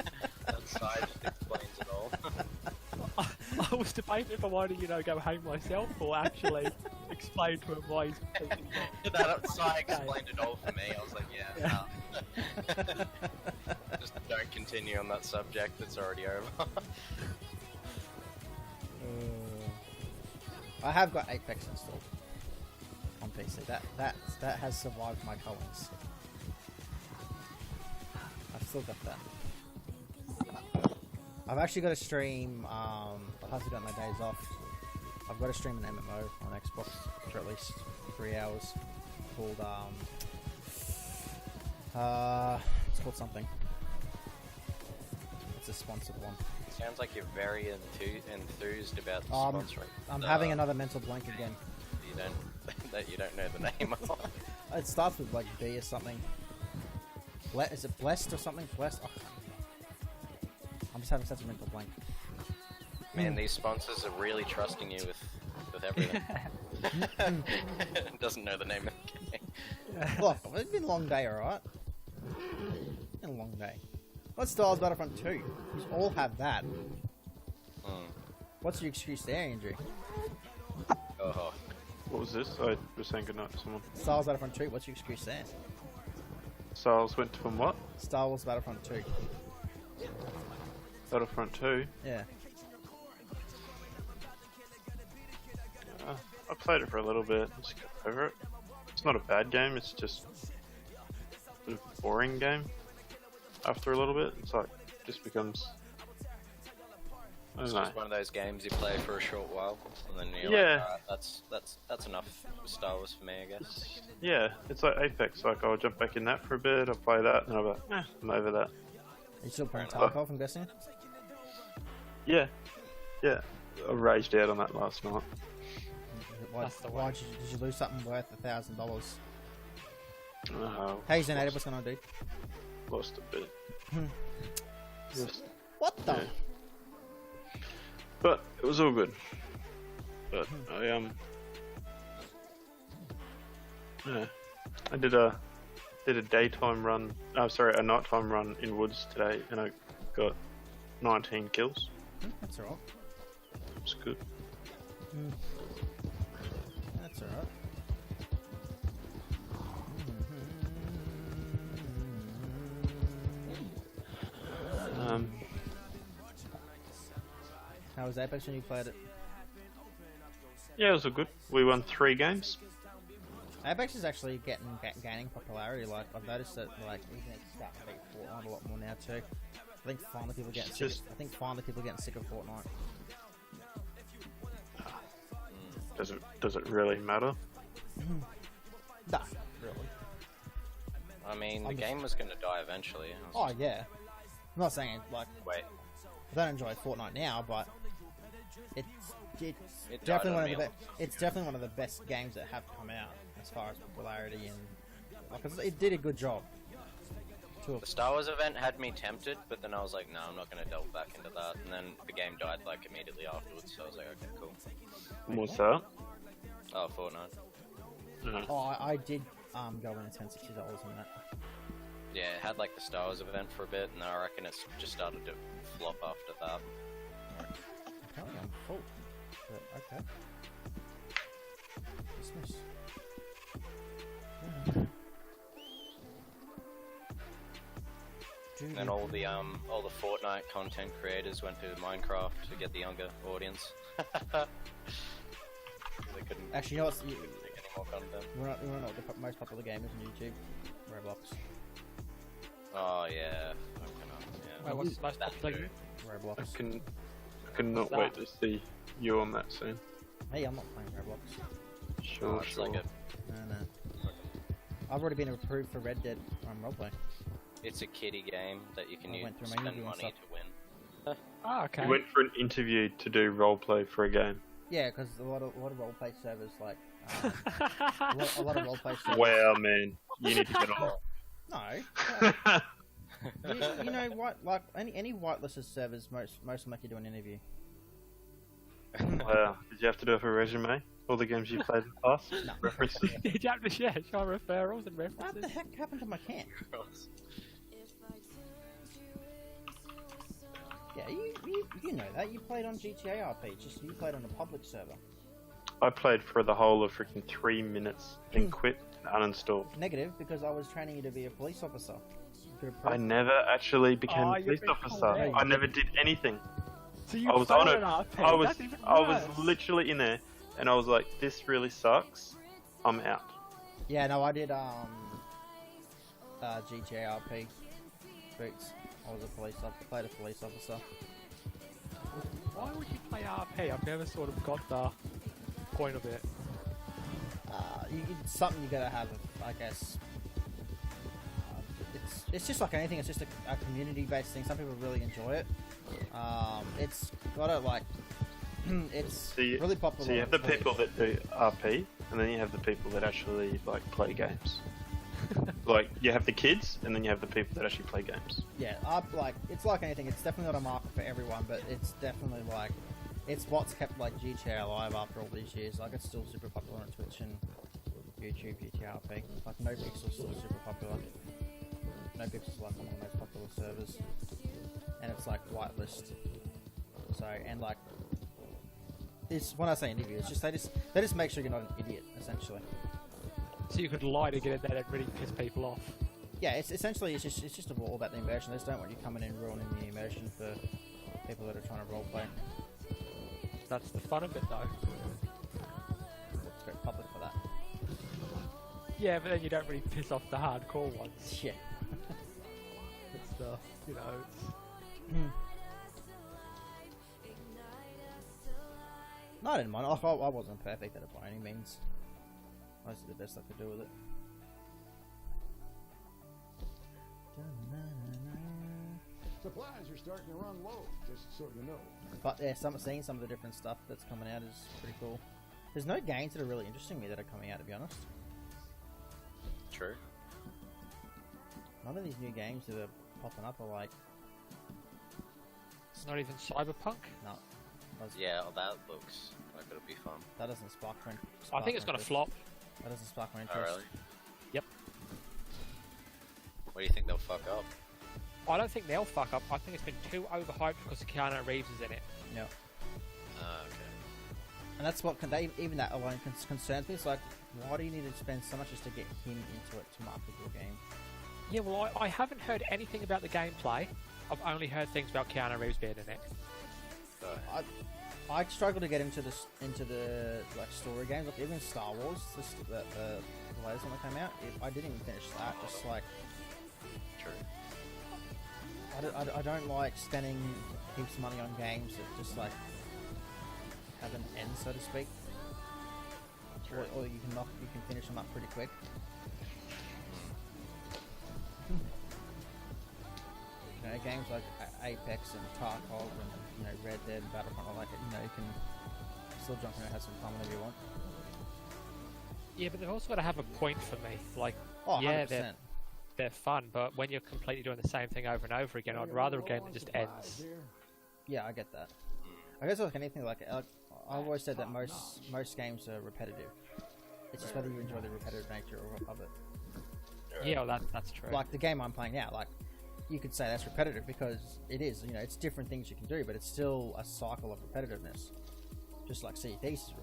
That sigh just explains it all. I was debating if I wanted to, go hang myself or actually explain to him why he's completely wrong. That sigh explained it all for me. I was like, yeah, no. Just don't continue on that subject. It's already over. I have got Apex installed on PC. That has survived my cullings. I've still got that. I've actually got to stream. I'll have to do it on my days off. I've got to stream an MMO on Xbox for at least 3 hours. Called it's called something. It's a sponsored one. Sounds like you're very enthused about Um, sponsoring. I'm having another mental blank again. You don't that you don't know the name of. It starts with like B or something. Is it Blessed or something? Blessed? Oh, I'm just having such a mental blank. Man, these sponsors are really trusting you with everything. Doesn't know the name of the game. Look, it's been a long day, alright? It's been a long day. What's Star Wars Battlefront 2? You all have that. What's your excuse there, Andrew? Oh, What was this? I was saying goodnight to someone. Star Wars Battlefront 2, what's your excuse there? Sales went from what? Star Wars Battlefront 2. Battlefront 2. Yeah. I played it for a little bit. Just got over it. It's not a bad game. It's just a bit of a boring game. After a little bit, it's like just becomes. I it's don't know. just one of those games you play for a short while, and then you're Yeah. like, alright, that's enough for Star Wars for me, I guess. Yeah, it's like Apex. Like I'll jump back in that for a bit. I'll play that, and I'll be like, I'm over that. Are you still playing Fair enough. Tarkov, I'm guessing? Yeah, yeah. I raged out on that last night. That's the Why did you lose something worth $1,000? Oh, Hey Zenator, what's going on, dude? lost a bit. Just, What the? yeah. But it was all good. But I yeah, I did a daytime run. Oh, sorry, a nighttime run in woods today, and I got 19 kills. That's alright. It was good. That's alright. How was Apex when you played it? Yeah, it was all good. We won 3 games. Apex is actually gaining popularity. Like I've noticed that, like even it's starting to beat Fortnite a lot more now too. I think finally people are getting sick. Just- I think finally people are getting sick of Fortnite. Does it really matter? Nah, really. I mean, the I'm just- game was going to die eventually. Oh yeah. I'm not saying like Wait, I don't enjoy Fortnite now, but it's It definitely died one on of the me it's definitely one of the best games that have come out as far as popularity and like it did a good job Sure. The Star Wars event had me tempted, but then I was like, no, I'm not going to delve back into that. And then the game died like immediately afterwards, so I was like, okay, cool. What's that? Oh, Fortnite. Mhm. Oh, I did go in and spend $60 on that. Yeah, it had like the Star Wars event for a bit, and I reckon it's just started to flop after that. Apparently I'm full. But okay. Dismiss. And then all the Fortnite content creators went to Minecraft to get the younger audience. They couldn't Actually, you know what's... make any more content. You wanna know what the most popular game is on YouTube? Roblox. Oh yeah. Fucking hell, yeah. Wait, what's the most That popular too. game? Roblox. I cannot wait to see you on that soon. Hey, I'm not playing Roblox. Sure, Oh, it's sure. like No. I've already been approved for Red Dead roleplay. it's a kiddie game that you can I use went through my spend interview and money stuff. to win. Oh, okay. You went for an interview to do roleplay for a game. Yeah, because a lot of roleplay servers like a lot of roleplay servers. Wow, man, you need to get on. No. you know what? Like any whitelisted servers, most make you do an interview. Wow, did you have to do it for a resume? All the games you played in the past? No. References? Did you have to share referrals and What references? the heck happened to my can? Yeah, you know that. You played on GTA RP, just you played on a public server. I played for the whole of freaking 3 minutes, then quit and uninstalled. Negative, because I was training you to be a police officer. I never actually became Oh, a police you're being officer. correct. I never did anything. So you I was failed on it. an RP. I was That's even I was worse. literally in there, and I was like, "This really sucks. I'm out." Yeah, no, I did GTA RP. Boots. I was a police officer. Played a police officer. Why would you play RP? I've never sort of got the point of it. It's something you gotta have, I guess. It's just like anything. It's just a community-based thing. Some people really enjoy it. It's gotta like. It's really popular. So you have the people that do RP, and then you have the people that actually like play games. Like you have the kids, and then you have the people that actually play games. Yeah, it's like anything. It's definitely not a market for everyone, but it's definitely like it's what's kept like GTA alive after all these years. Like it's still super popular on Twitch and YouTube. GTA RP. Like No Pixel's still super popular. No Pixel's like one of the most popular servers, and it's like whitelist. So and like this when I say interview, it's just they just make sure you're not an idiot essentially. So you could lie to get in there and really piss people off. Yeah, it's essentially it's just all about the immersion. They just don't want you coming in ruining the immersion for people that are trying to roleplay. That's the fun of it, though. It's very public for that. Yeah, but then you don't really piss off the hardcore ones. Yeah. It's you know, it's... No, I didn't mind. I wasn't perfect at it by any means. I did the best I could do with it. Supplies are starting to run low, just so you know. But yeah, seeing some of the different stuff that's coming out is pretty cool. There's no games that are really interesting me that are coming out, to be honest. True. None of these new games that are popping up are like, It's not even Cyberpunk. no. Yeah, well, that looks like it'll be fun. That doesn't spark my I think it's gonna flop. That doesn't spark my Oh, interest. really? Yep. What do you think they'll fuck up? I don't think they'll fuck up. I think it's been too overhyped because Keanu Reeves is in it. Yeah. Okay. And that's what even that alone concerns me. It's like, why do you need to spend so much just to get him into it to market your game? Yeah, well, I haven't heard anything about the gameplay. I've only heard things about Keanu Reeves being in it. I struggle to get into the like story games. Like even Star Wars, the latest one that came out, I didn't even finish that. Just like True. I don't like spending heaps of money on games that just like have an end, so to speak. Or you can finish them up pretty quick. You know, games like Apex and Tarkov and Red Dead and Battlefront, I like it. You can still jump in and have some fun whenever you want. Yeah, but they've also got to have a point for me. Like, Oh, yeah, 100%. they're fun, but when you're completely doing the same thing over and over again, I'd rather a game that just ends. Yeah, I get that. I guess like anything, like I've always said that most games are repetitive. It's just whether you enjoy the repetitive nature of it. Yeah, well, that's true. Like the game I'm playing now, like you could say that's repetitive because it is. You know, it's different things you can do, but it's still a cycle of repetitiveness. Just like Sea of Thieves is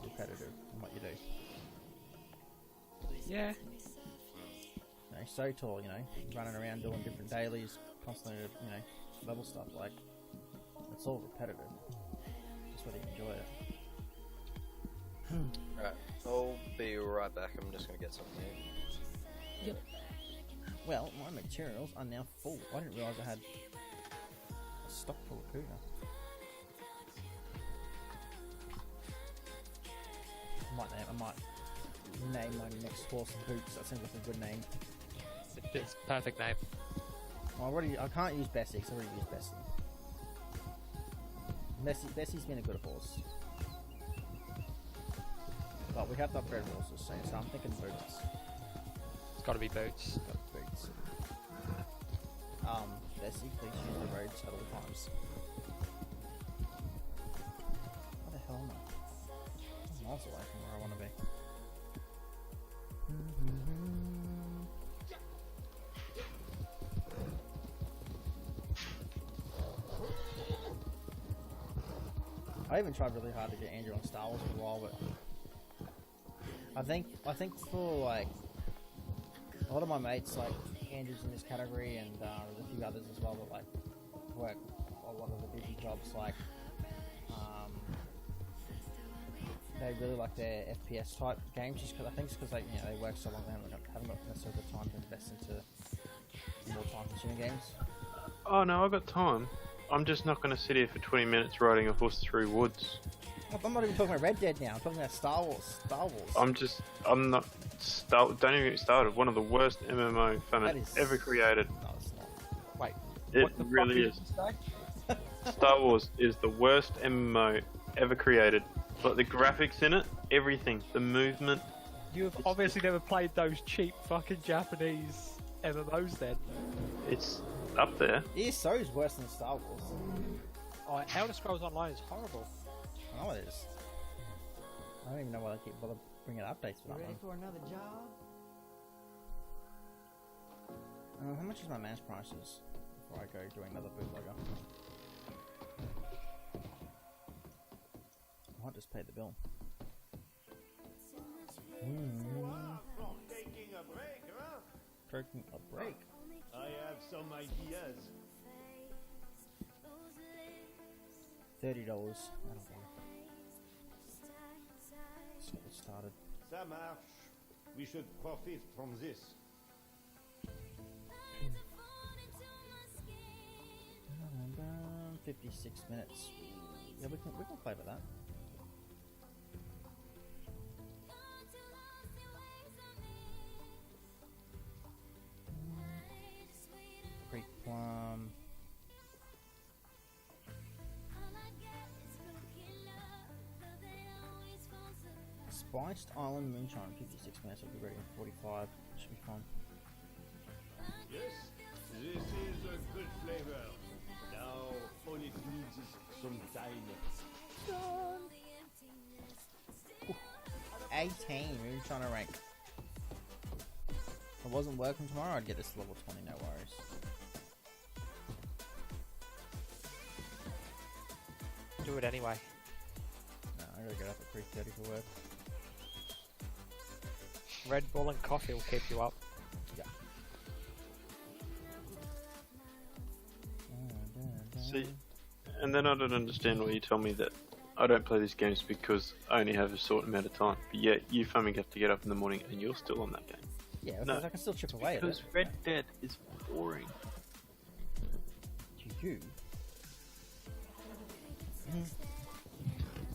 repetitive in what you do. Yeah. You know, so tall, you know, running around doing different dailies, constantly, you know, level stuff. Like it's all repetitive. Just whether you enjoy it. Right, I'll be right back. I'm just gonna get something to eat. Yep. Well, my materials are now full. I didn't realise I had a stock full of tuna. I might name my next horse Boots. That seems like a good name. It's a perfect name. I can't use Bessie because I already used Bessie. Bessie's been a good horse. But we have to upgrade horses soon, so I'm thinking Boots. It's got to be Boots. Boots. Bessie, please use the roads at all times. What the hell am I? I'm miles away from where I want to be. I even tried really hard to get Andrew on Star Wars for a while, but I think for like a lot of my mates, like Andrew's in this category, and there's a few others as well that like work a lot of the busy jobs. Like they really like their FPS type games, just because I think it's because they work so long they haven't got necessarily the time to invest into more time-consuming games. Oh no, I've got time. I'm just not going to sit here for 20 minutes riding a horse through woods. I'm not even talking about Red Dead now. I'm talking about Star Wars. I'm not. Don't even get started. One of the worst MMO fans ever created. No, it's not. Wait, It really is. Star Wars is the worst MMO ever created. Like the graphics in it, everything, the movement. You have obviously never played those cheap fucking Japanese MMOs then. It's up there. ESO is worse than Star Wars. Oh, Elder Scrolls Online is horrible. I know it is. I don't even know why they keep bringing updates for that Ready one. for another job? How much is my man's prices before I go doing another bootlegger? I might just pay the bill. Taking a break, huh? Taking a break. I have some ideas. $30. That'll do. Let's get it started. Ça marche. We should profit from this. 56 minutes. Yeah, we can play with that. Creek Plum. Spiced Island Moonshine, 56 minutes. I'll be ready in 45. Should be fun. Yes, this is a good flavor. Now, all it needs is some time. 18. Moonshine rank. If it wasn't working tomorrow, I'd get this to level 20. No worries. Do it anyway. No, I gotta get up at 3:30 for work. Red Bull and coffee will keep you up. Yeah. See, and then I don't understand why you tell me that I don't play these games because I only have a certain amount of time. But yet, you fucking have to get up in the morning and you're still on that game. Yeah, No, because I can still chip away at because it. Red Dead is boring. You.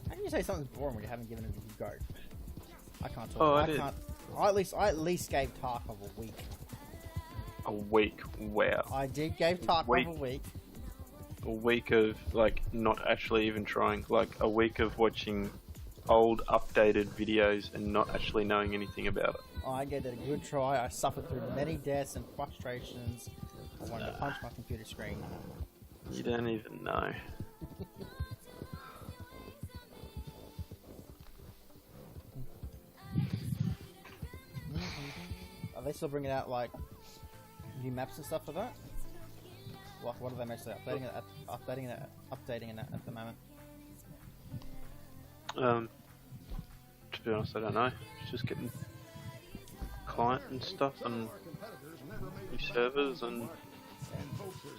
How can you say something's boring when you haven't given it a go? I can't talk. Oh, I I did. can't. I at least gave Tarkov a week. A week, wow. I did give Tarkov Week. a week. A week of, like, not actually even trying. Like, a week of watching old, updated videos and not actually knowing anything about it. I gave it a good try. I suffered through many deaths and frustrations. I wanted to punch my computer screen. You don't even know. Are they still bringing out like new maps and stuff for that? What are they mostly updating it at the moment? To be honest, I don't know. It's just getting client and stuff and new servers and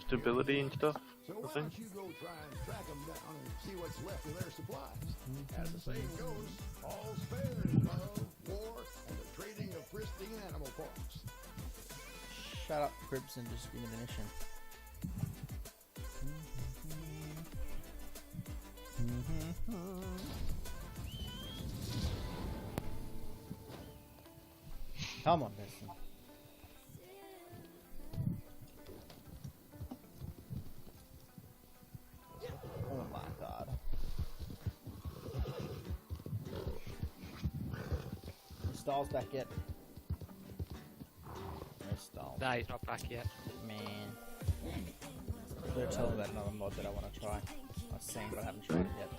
stability and stuff, So I why think. don't you go try and track them down and see what's left of their supplies? As the saying goes, all spares love, war, and the trading of pristine animal parts. Shut up, Cribs, and just give me the mission. Come on, Destiny. Oh my god. The Styles back yet? No Styles. No, he's not back yet. Man. They're telling about another mod that I want to try. I've seen, but I haven't tried it yet.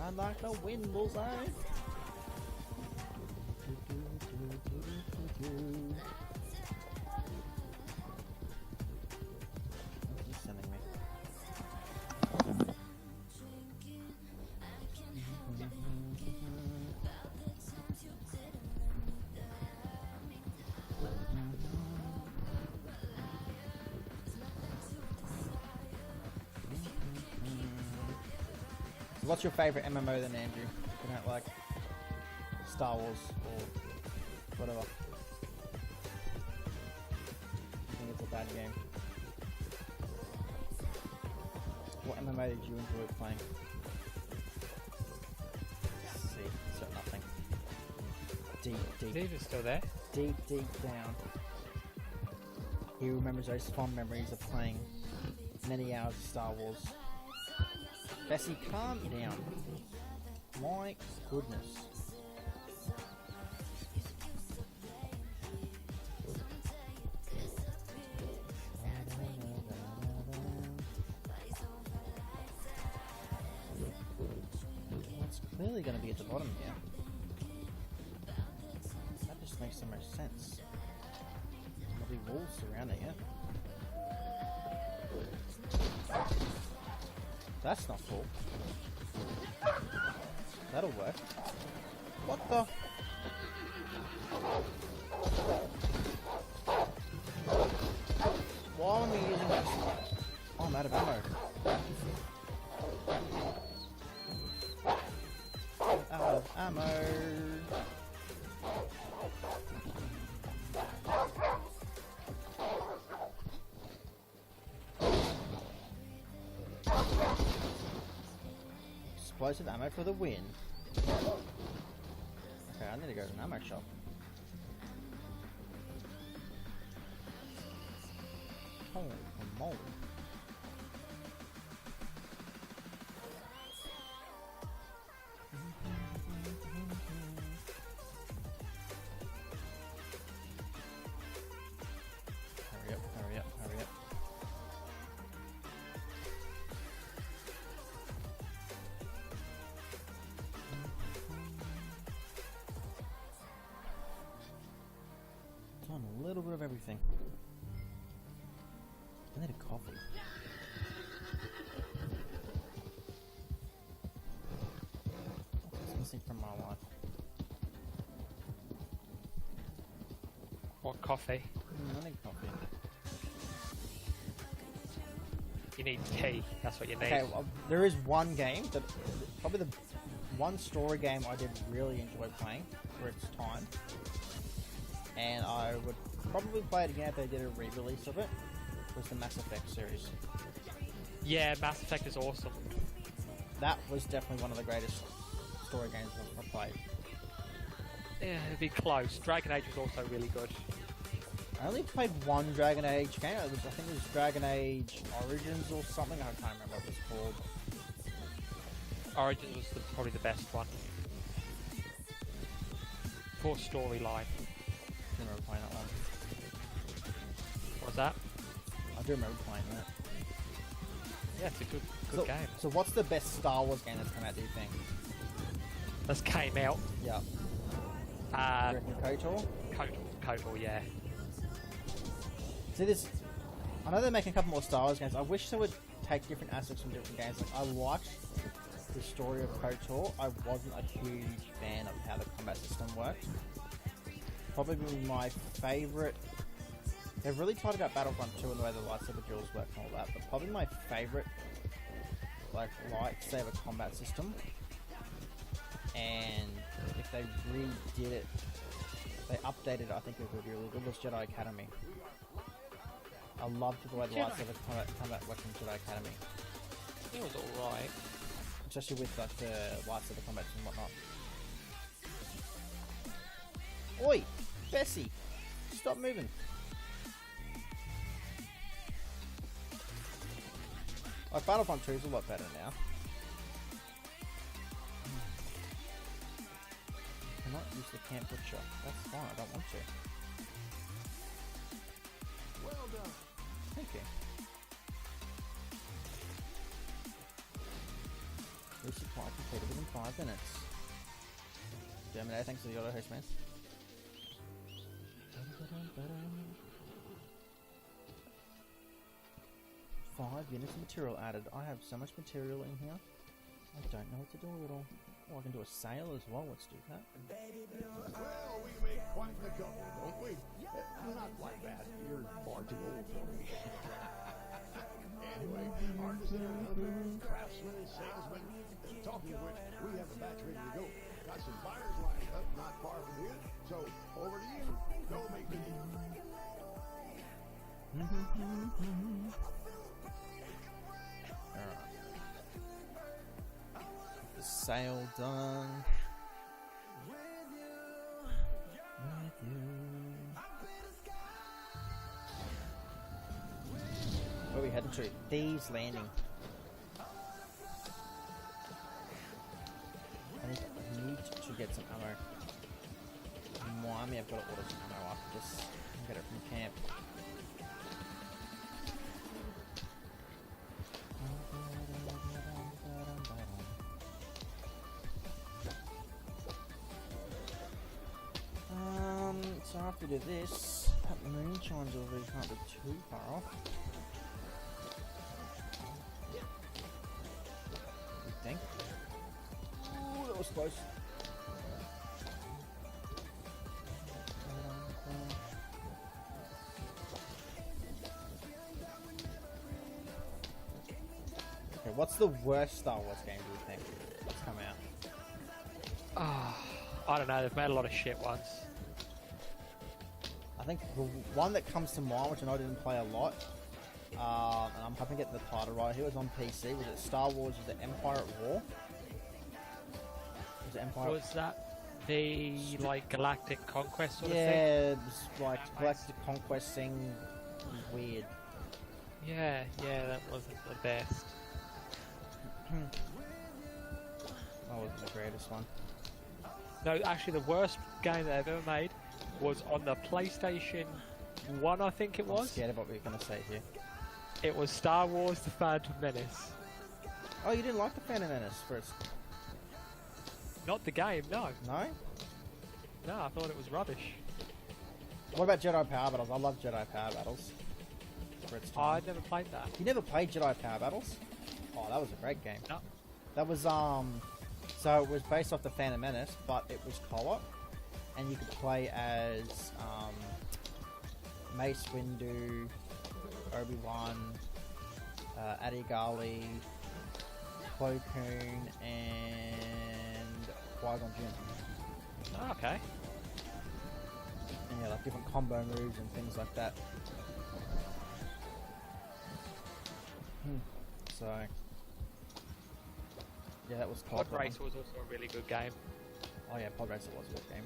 I like the wind bullseye. What's he sending me? So what's your favourite MMO then, Andrew? You don't like Star Wars or whatever? I think it's a bad game. What MMO did you enjoy playing? Let's see, so nothing. Steve is still there. Deep down. He remembers those fond memories of playing many hours of Star Wars. Bessie, calm down. My goodness. It's clearly going to be at the bottom here. That just makes the most sense. There'll be walls surrounding it. That's not full. That'll work. What the? Why am I using this? Oh, I'm out of ammo. Out of ammo. Explosive ammo for the win. Okay, I need to go to an ammo shop. Holy moly. Hurry up, hurry up, hurry up. Done a little bit of everything. I need a coffee. What's missing from my life? What coffee? I need coffee. You need tea. That's what you need. Okay, well, there is one game that probably the one story game I did really enjoy playing for its time, and I would probably play it again if they did a re-release of it. Was the Mass Effect series. Yeah, Mass Effect is awesome. That was definitely one of the greatest story games I've played. Yeah, it'd be close. Dragon Age was also really good. I only played one Dragon Age game. I think it was Dragon Age Origins or something. I can't remember what it was called. Origins was probably the best one. For storyline. I do remember playing that one. What was that? I do remember playing that. Yeah, it's a good game. So what's the best Star Wars game that's come out, do you think? This came out. Yeah. Uh, You reckon KOTOR? KOTOR, yeah. See this... I know they're making a couple more Star Wars games. I wish they would take different aspects from different games. Like, I liked the story of KOTOR. I wasn't a huge fan of how the combat system worked. Probably my favourite... They've really tried about Battlefront 2 and the way the lightsaber duels work and all that, but probably my favourite like lightsaber combat system. And if they redid it, they updated it, I think it would be really good, was Jedi Academy. I loved the way the lightsaber combat worked in Jedi Academy. It was alright. Especially with like the lightsaber combats and whatnot. Oi! Bessie! Stop moving! Like Battlefront 2 is a lot better now. Cannot use the camp butcher. That's fine, I don't want to. Well done. Thank you. Resupply completed within 5 minutes. Germinator, thanks for the auto host, man. 5 units of material added. I have so much material in here. I don't know what to do with it all. Oh, I can do a sale as well. Let's do that. Well, we make quite the couple, don't we? Not like that. You're far too old for me. Anyway, artisan, craftsman, salesman. Talking of which, we have a batch ready to go. Got some buyers lined up not far from here. So, over to you. Go make the deal. The sale done. With you. Where are we heading to? Thieves Landing. I need to get some ammo. Miami, I've got to order some ammo after this. I'll get it from camp. So after do this, that Moonshine's already can't be too far off. You think? Ooh, that was close. Okay, what's the worst Star Wars game do you think that's come out? I don't know, they've made a lot of shit ones. I think the one that comes to mind, which I know I didn't play a lot, and I'm hoping to get the title right, it was on PC, was it Star Wars, was it Empire at War? Was it Empire? Was that the, like, Galactic Conquest sort of Yeah, thing? it was like Galactic Conquest thing, weird. Yeah, that wasn't the best. That wasn't the greatest one. No, actually the worst game that I've ever made was on the PlayStation 1, I think it I'm was. scared of what we're going to say here. It was Star Wars The Phantom Menace. Oh, you didn't like the Phantom Menace for its... Not the game, no. No? No, I thought it was rubbish. What about Jedi Power Battles? I love Jedi Power Battles. For its time. I never played that. You never played Jedi Power Battles? Oh, that was a great game. No. That was, so it was based off the Phantom Menace, but it was co-op. And you could play as, Mace Windu, Obi-Wan, Adigali, Plo Koon, and Qui-Gon Jinn. Oh, okay. And yeah, like different combo moves and things like that. So, yeah, that was Pod co-op. Racer was also a really good game. Oh yeah, Pod Racer was a good game.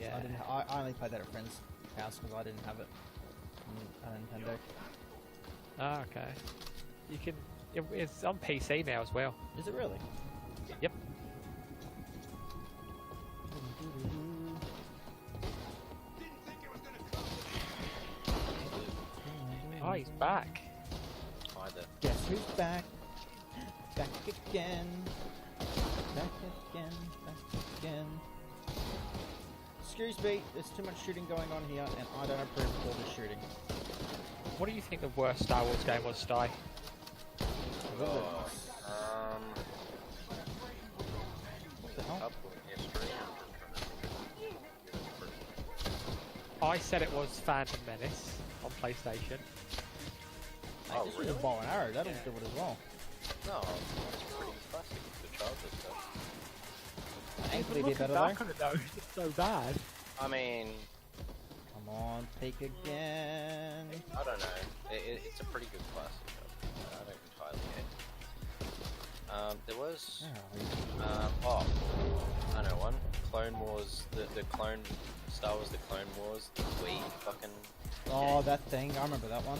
Yeah. I only played that at friends. house because I didn't have it on Nintendo. Oh, okay. You can. It's on PC now as well. Is it really? Yep. Oh, he's back. Hi there. Guess who's back? Back again. Back again. Back again. Excuse me, there's too much shooting going on here, and I don't approve of all the shooting. What do you think the worst Star Wars game was, Sty? Oh, What the hell? couple history. I said it was Phantom Menace on PlayStation. Oh, This was really? a bow and arrow, that'll do it as well. No, it's pretty classic for childhood stuff. Thankfully, Look be better back though. on it though. It's so bad. I mean, Come on, peek again. I don't know. It's a pretty good classic. I don't entirely hate it. There was. Oh, I know one. Clone Wars. The Clone Star Wars. The Clone Wars. The Wii fucking. Oh, game. that thing, I remember that one.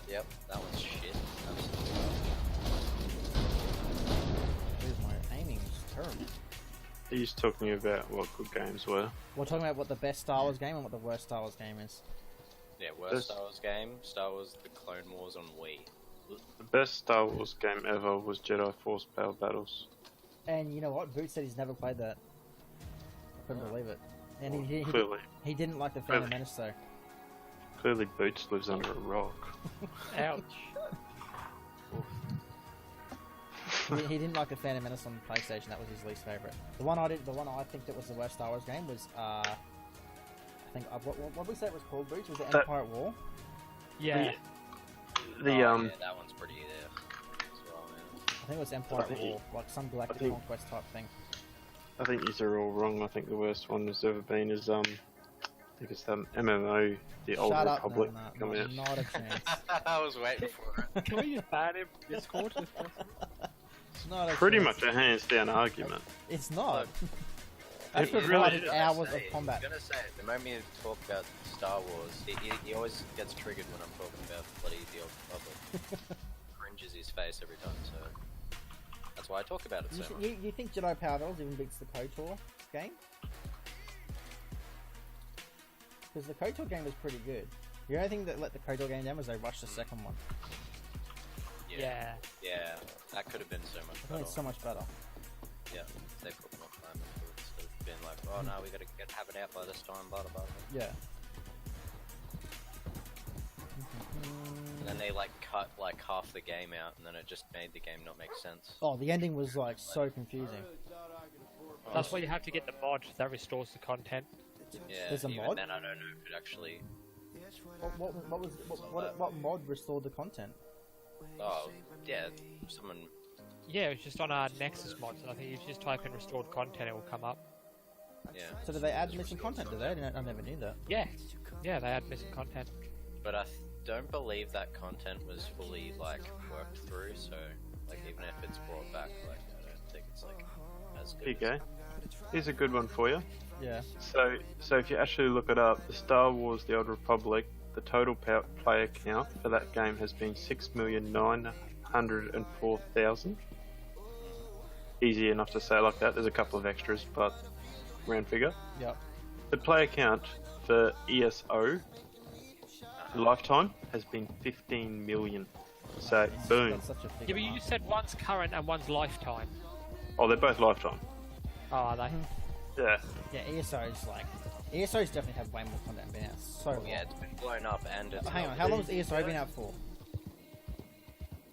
Yep, that one's shit. Absolutely. Dude, my aiming is terrible. He's talking about what good games were. We're talking about what the best Star Wars game and what the worst Star Wars game is. Yeah, worst This- Star Wars game. Star Wars: The Clone Wars on Wii. The best Star Wars game ever was Jedi Force Power Battles. And you know what? Boot said he's never played that. I couldn't believe it. And Clearly, he didn't like the Phantom Really? Menace though. clearly Boots lives under a rock. Ouch. He didn't like the Phantom Menace on PlayStation. That was his least favorite. The one I think that was the worst Star Wars game was I think what we say it was called, Boots? Was it Empire at War? Yeah. Yeah, that one's pretty there as well, man. I think it was Empire at think War, like some Galactic think- Conquest type thing. I think these are all wrong. I think the worst one that's ever been is I think it's the MMO, the Old Shut up! Republic No, coming out. not a chance. I was waiting for it. Can we just ban him from Discord if possible? It's not a Pretty chance. much a hands down argument. It's not. Look, That's it what really provided is. hours Say of it. combat. I'm gonna say it. The moment you talk about Star Wars, he always gets triggered when I'm talking about bloody the Old Republic. Cringes his face every time, so that's why I talk about it so much. You think Jedi Power Battles even beats the KOTOR game? Because the KOTOR game was pretty good. The only thing that let the KOTOR game down was they rushed the second one. Yeah. Yeah, that could have been so much I think better. it's so much better. Yeah, they put more time into it instead of being like, oh no, we gotta have it out by this time, blah blah blah. Yeah. And then they like cut like half the game out, and then it just made the game not make sense. Oh, the ending was like so confusing. That's why you have to get the mod that restores the content. Yeah, There's a even mod? then I don't know if it actually. What mod restored the content? Oh, yeah, someone. Yeah, it was just on our Nexus mods, and I think you just type in restored content, it will come up. Yeah. So did they add missing content? Did they? I never knew that. Yeah. Yeah, they had missing content. But I don't believe that content was fully like worked through. So like even if it's brought back, like I don't think it's like as Here you good. go. Here's a good one for you. Yeah. So if you actually look it up, the Star Wars: The Old Republic, the total player count for that game has been 6,904,000. Easy enough to say like that. There's a couple of extras, but round figure. Yep. The player count for ESO lifetime has been 15 million. So boom. That's such a big Yeah, but you just said one's current and one's lifetime. Oh, they're both lifetime. Oh, are they? Yeah. Yeah, ESO's definitely have way more content been out so long. Yeah, it's been blown up and it's. Hang on, how long has ESO been out for?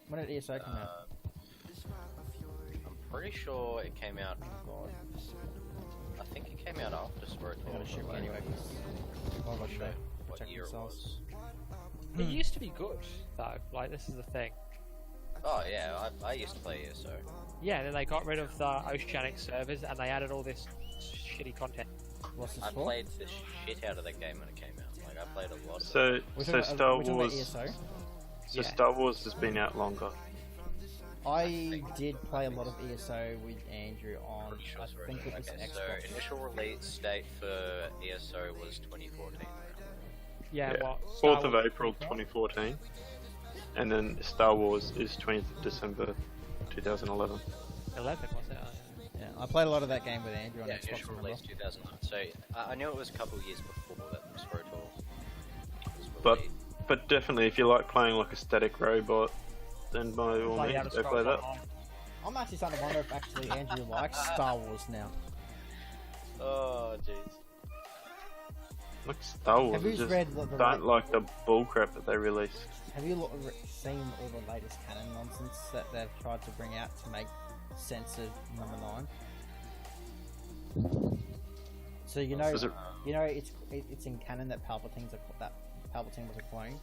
When did ESO come out? I'm pretty sure it came out. God, I think it came out after Spirit I gotta shoot me anyway because why would they What protect year it themselves? was? It used to be good, though. Like, this is the thing. Oh yeah, I used to play ESO. Yeah, then they got rid of the Oceanic servers and they added all this shitty content. What's this I for? played the shit out of that game when it came out. Like I played a lot of it. So We're so talking Star we're talking about Wars. ESO. So Yeah. Star Wars has been out longer. I did play a lot of ESO with Andrew on, Pretty sure I it's think it already. was Okay, Xbox. so initial release date for ESO was 2014. Yeah, what? 4th of April 2014, and then Star Wars is 20th of December 2011. 11 was it? Yeah, I played a lot of that game with Andrew on Yeah, Xbox. initial remember? release 2011. So I knew it was a couple years before that Spiritual was But released. but definitely, if you like playing like a static robot, then by all Play means, Elder go Scrolls play that. Online. I'm actually starting to wonder if actually Andrew likes Star Wars now. Oh, jeez. Like Star Wars, Have you I just read the don't like the bullcrap that they release. Have you seen all the latest canon nonsense that they've tried to bring out to make sense of number 9? So you know, Is it- it's in canon that Palpatine was a clone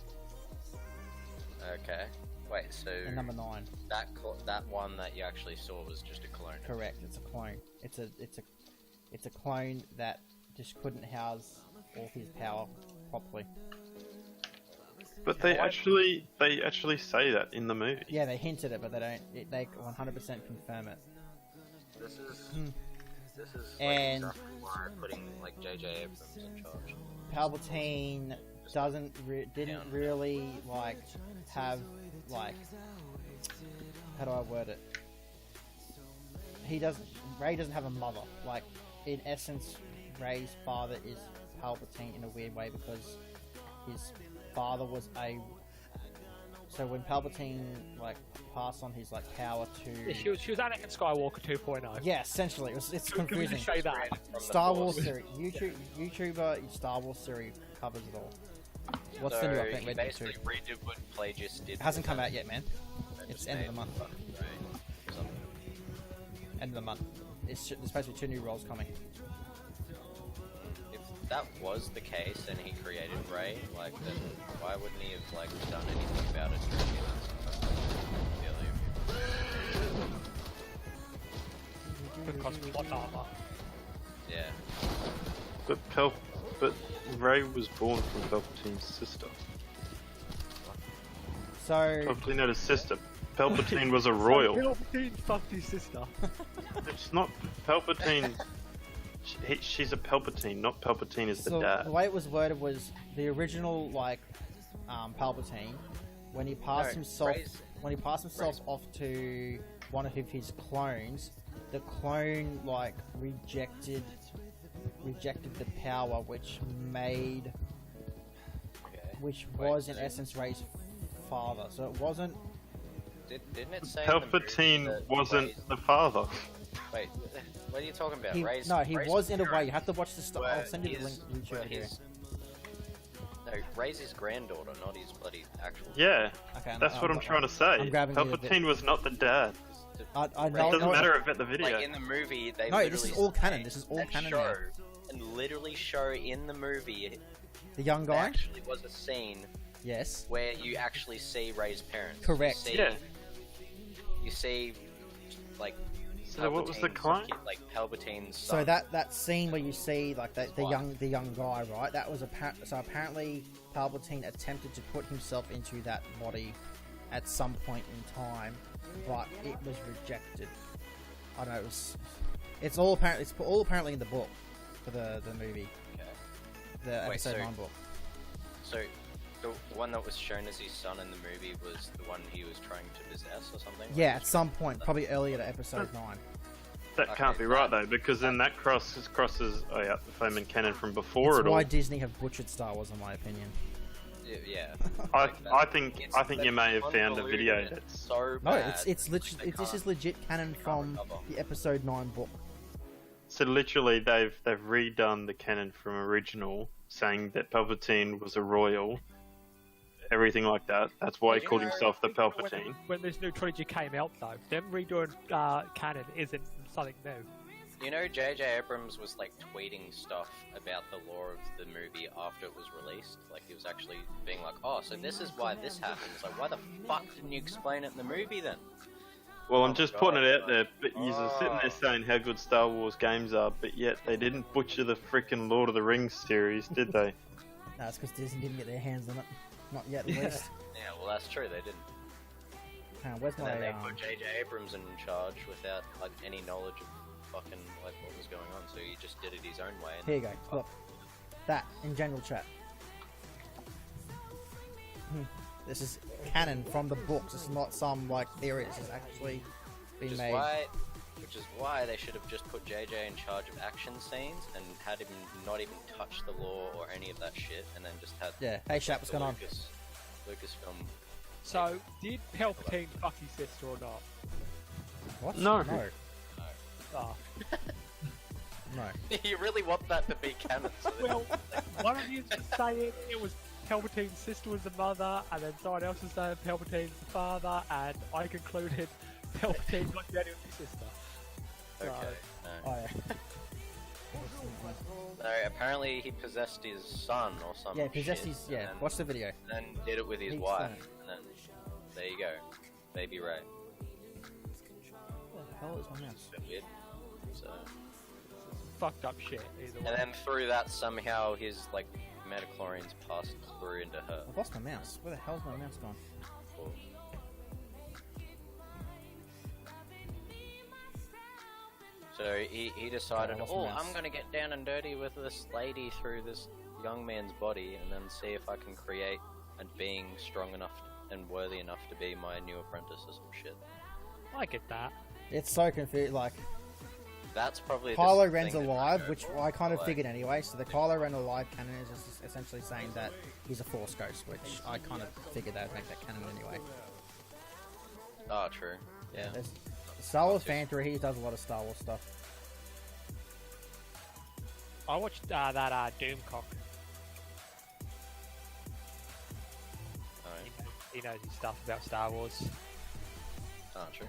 Okay. Wait, so in number 9. that one that you actually saw was just a clone. Correct, it's a clone. It's a clone that just couldn't house all his power properly. But they actually say that in the movie. Yeah, they hinted it, but they don't. They 100% confirm it. This is And- exactly why putting like J.J. Abrams in charge. Palpatine didn't really like have like, how do I word it? Rey doesn't have a mother. Like, in essence, Rey's father is Palpatine in a weird way because his father was so when Palpatine like passed on his like power to Yeah, she was Anakin Skywalker 2.0. yeah, essentially it's Can we confusing. just say that? Star Wars series, YouTuber Star Wars series covers it all. What's the new So update? he Red Dead 2? basically redid what Plagius did. It hasn't come with out yet, man. that. It's Just end of the made month. something. End of the month. There's supposed to be 2 new roles coming. If that was the case and he created Rey, like, then why wouldn't he have like done anything about it? Because plot armor. Yeah. But Rey was born from Palpatine's sister. So Palpatine had a sister. Palpatine was a royal. Palpatine fucked his sister. It's not Palpatine. She's a Palpatine, not Palpatine is the dad. the way it was worded was the original like Palpatine when he passed himself off to one of his clones, the clone like rejected the power which was in essence Rey's father. So it wasn't. Didn't it say in the movie Palpatine that wasn't Rey's- the father. Wait, what are you talking about? He Rey's was in a way. parents You have to watch the stuff. I'll were send you the his- link to were YouTube here. No, Rey's his granddaughter, not his bloody actual. Yeah, Okay, that's what I'm trying to say. I'm grabbing you a bit. Palpatine was not the dad. I It know. doesn't matter about the video. Like in the movie, they No, literally this is all say canon. This is all and canon show, now. and literally show in the movie The young there guy. actually was a scene Yes. where you actually see Rey's parents. Correct. You see, Yeah. You see, like. So what was the Palpatine's clone? kid, like Palpatine's So son. that scene where you see like the What? young guy, right? That was so apparently Palpatine attempted to put himself into that body at some point in time, but it was rejected. I don't know. It's all apparently in the book for the movie, Okay. the Wait, episode so- 9 book. So, the one that was shown as his son in the movie was the one he was trying to possess or something? Yeah, at some point, probably earlier to episode 9. That Okay, can't be right though, because then that crosses the Feynman canon from before It's it all. why Disney have butchered Star Wars, in my opinion. Yeah. I think you may have found a video convoluted, that's so No, bad, it's literally they this is can't- legit canon from recover. the episode 9 book. so literally they've redone the canon from original, saying that Palpatine was a royal, everything like that. That's why he Did you called know- himself the Palpatine. When this new trilogy came out, though, them redoing canon isn't something new. You know, J.J. Abrams was like tweeting stuff about the lore of the movie after it was released. Like he was actually being like, "Oh, so this is why this happens." Like, why the fuck didn't you explain it in the movie then? Well, I'm just putting it out there, but you're sitting Oh. there saying how good Star Wars games are, but yet they didn't butcher the freaking Lord of the Rings series, did they? No, it's because Disney didn't get their hands on it. Not yet, at least. Yeah, well, that's true. They didn't. Where's And then my they put J.J. Abrams in charge without like any knowledge of fucking like what was going on. So he just did it his own way. And Here you go. Look, that in general chat. This is canon from the books. It's not some like theory. This is actually Which been is made. why they should have just put JJ in charge of action scenes and had him not even touch the law or any of that shit, and then just had Yeah. Hey, Shap, what's going on? Lucasfilm. So, did Palpatine fuck his sister or not? What? No. No. Oh. No. You really want that to be canon? So that- Well, one of you was saying it was Palpatine's sister was the mother, and then someone else was saying Palpatine's the father, and I concluded Palpatine was the sister. So, okay. No. Oh, yeah. So apparently he possessed his son or something. Yeah, possessed his. Yeah. Watch the video. And then did it with his He wife, explained and then there you go, baby Ray. What the hell is my mouse? Bit weird. So, fucked up shit, either way. and then through that somehow his like metachlorians passed through into her. I've lost my mouse. Where the hell's my mouse gone? So he decided, I lost my oh, mouse. I'm gonna get down and dirty with this lady through this young man's body, and then see if I can create a being strong enough and worthy enough to be my new apprentice or some shit. I get that. It's so confused. Like That's probably Kylo the Ren's thing that alive, I which heard I kind of like, figured anyway. So the Kylo Ren alive canon is just essentially saying that he's a Force ghost, which I kind of figured that would make that canon anyway. Oh, true. Yeah. There's Star Wars fan theory. He does a lot of Star Wars stuff. I watched that Doomcock. Alright. He knows his stuff about Star Wars. Oh, true.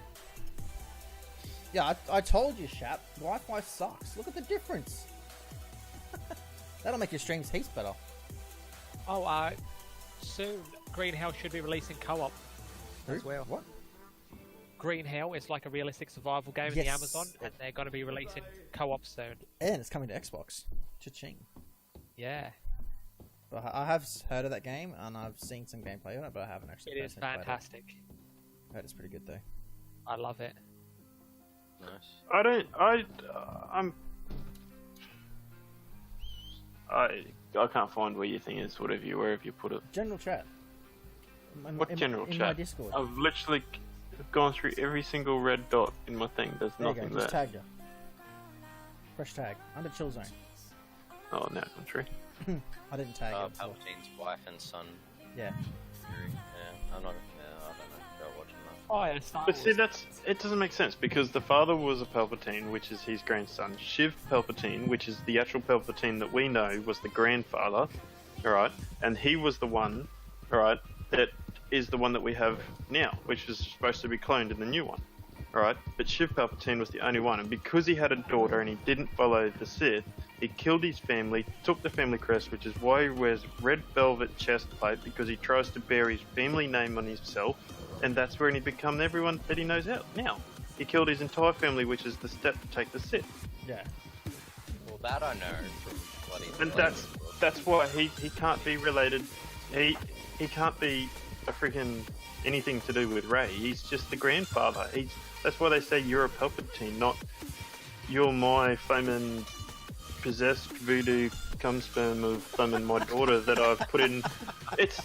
Yeah, I told you, Shap. Wi-Fi sucks. Look at the difference. That'll make your streams heaps better. Oh, soon Green Hell should be releasing co-op as well. What? Green Hell is like a realistic survival game in the Yes. Amazon, and they're going to be releasing co-op soon. And it's coming to Xbox. Cha-ching. Yeah, But I have heard of that game, and I've seen some gameplay of it, but I haven't actually. it is personally played fantastic. I heard it's pretty good though. I love it. Nice. I can't find where your thing is, wherever you put it. General chat. What general in chat? my Discord. I've literally gone through every single red dot in my thing. There's There you go. nothing Just there. tagged you. Fresh tag under chill zone. Oh, now I'm true. I didn't tag him. So. Palpatine's wife and son. Yeah. Yeah, I'm not. Yeah, I don't know. Go watching that. Oh yeah, Star But Wars. see, it doesn't make sense because the father was a Palpatine, which is his grandson. Shiv Palpatine, which is the actual Palpatine that we know, was the grandfather, alright? And he was the one, alright, that is the one that we have now, which is supposed to be cloned in the new one, alright? But Shiv Palpatine was the only one, and because he had a daughter and he didn't follow the Sith, he killed his family, took the family crest, which is why he wears red velvet chest plate, because he tries to bear his family name on himself, and that's where he become everyone that he knows out now. He killed his entire family, which is the step to take the Sith. Yeah. Well, that I know from bloody. And that's why he can't be related. He can't be a freaking anything to do with Rey. He's just the grandfather. That's why they say you're a Palpatine, not you're my foeman possessed voodoo cum sperm of foeman my daughter that I've put in. It's.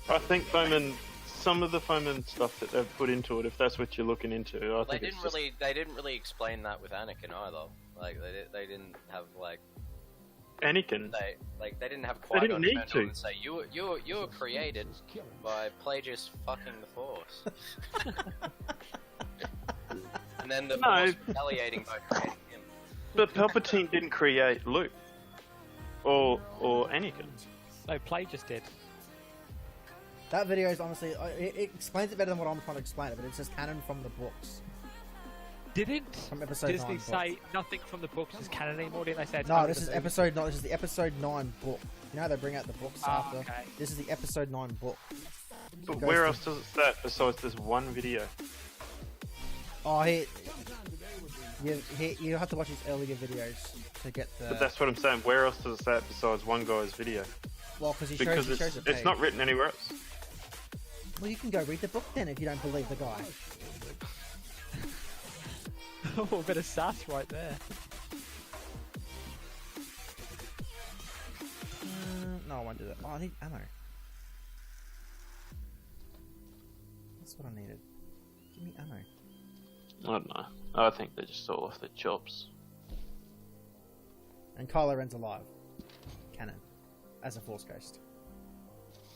I think foeman. Some of the foeman stuff that they've put into it, if that's what you're looking into, I They think didn't it's just, really. They didn't really explain that with Anakin either. Like they didn't have like Anakin. they didn't have They Qui-Gon didn't need turn on to. and say you were created by Plagueis fucking the Force. And then the No. Force retaliating by creating him. But Palpatine didn't create Luke or Anakin. No, Play just did. That video is honestly, it explains it better than what I'm trying to explain it, but it's just canon from the books. Didn't From episode Disney 9 say book. nothing from the books is canon anymore? Didn't they say it's No, only this the is movie? episode 9. This is the episode 9 book. You know how they bring out the books Ah, after? okay. This is the episode 9 book. But goes where to- else does it start besides this one video? Oh, you have to watch his earlier videos to get the. But that's what I'm saying. Where else does it start besides one guy's video? well, because he Because shows the it's page. not written anywhere else. Well, you can go read the book then if you don't believe the guy. Oh, a bit of sass right there. No, No, I won't do that. Oh, I need ammo. That's what I needed. Give me ammo. I don't know. I think they're just all off their chops. And Kylo Ren's alive. Canon. As a Force Ghost.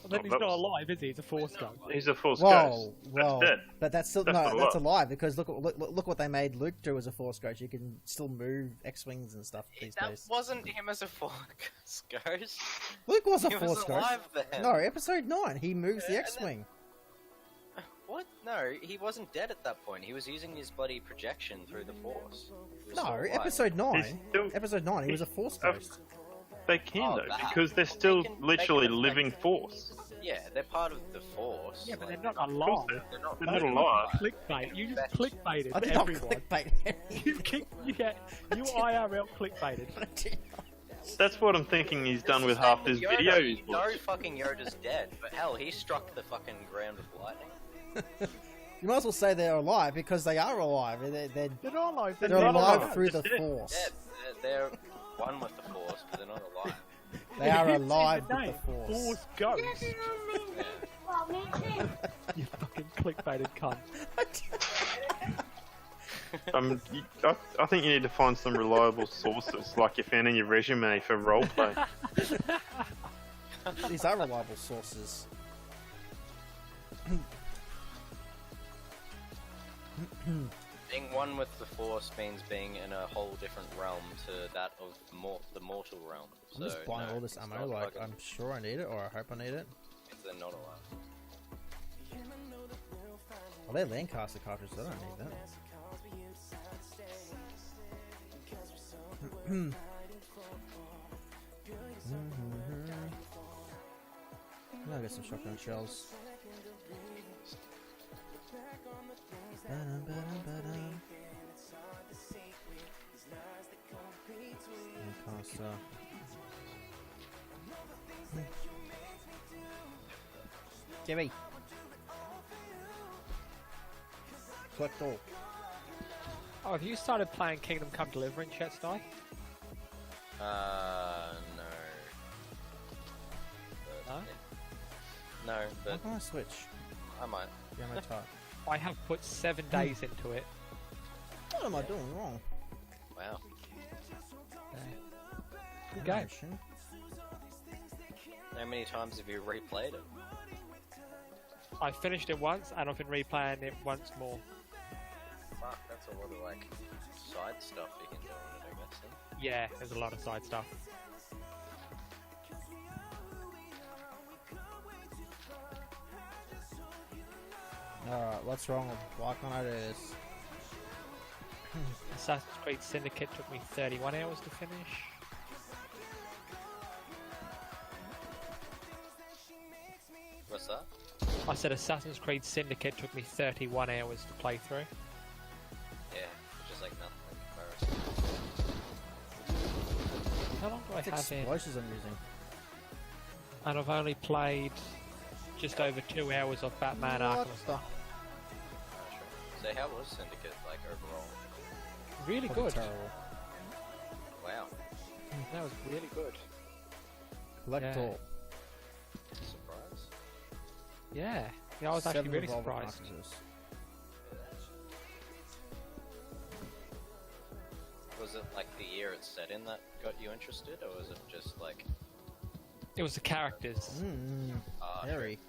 Well, then Oh, he's that not was- alive, is he? He's a Force ghost. He's a Force Whoa, Ghost. whoa. That's dead. But that's still That's no, not that's alive. alive because look what they made Luke do as a Force Ghost. You can still move X-wings and stuff these That days. wasn't him as a Force Ghost. Luke was a He Force was Ghost. alive then. No, Episode 9. He moves the Yeah, and X-wing. What? No, he wasn't dead at that point. He was using his bloody projection through the Force. He was still No, alive. Episode 9. He's still- Episode 9. He was a Force Uh, Ghost. They can Oh, though, that. because they're still They can literally make it living Force. Yeah, they're part of the Force. Yeah, but like, they're not Of course alive. they're not. They're not alive. Clickbait. You just clickbaited I did not everyone. clickbait You IRL clickbaited. That's what I'm thinking he's done with half his Yoda, videos. You know fucking Yoda's dead, but hell, he struck the fucking ground with lightning. You might as well say they're alive because they are alive. They're They're not alive. they're not alive alive, through the just dead. Force. Yeah, they're one with the Force, but they're not alive. They are It's in alive the with name, the Force. Force Ghost. Yeah. You fucking clickbaited cunt. I think you need to find some reliable sources, like you found in your resume for roleplay. These are reliable sources. Being one with the Force means being in a whole different realm to that of the mortal realm. I'm just So, buying no, all this it's ammo, not like, fucking- I'm sure I need it, or I hope I need it. means they're not alive. Well, they're Lancaster cartridges, I don't need that. I'll get some shotgun shells. Lancaster. Jimmy! Collect all. Oh, have you started playing Kingdom Come Deliverance yet, Sty? No. No? No, How but can I switch? I might. Yeah, my type. I have put 7 days into it. What am I doing wrong? Wow. Good game. Motion. How many times have you replayed it? I finished it once, and I've been replaying it once more. Fuck, that's a lot of like side stuff you can do on it, I guess. Huh? Yeah, there's a lot of side stuff. Alright, what's wrong? Why can't I do this? Assassin's Creed Syndicate took me 31 hours to finish. What's that? I said Assassin's Creed Syndicate took me 31 hours to play through. Yeah, which is like nothing in comparison. How long do I What have in? explosives I'm using? And I've only played just over 2 hours of Batman What Arkham. the? Oh, sure. So how was Syndicate like overall? Really Probably good. terrible. Wow. That was really good. Collect Yeah. all. Surprise. Yeah. Yeah, I was actually 7 really revolver surprised. cartridges. Was it like the year it's set in that got you interested, or was it just like It was the characters. Harry.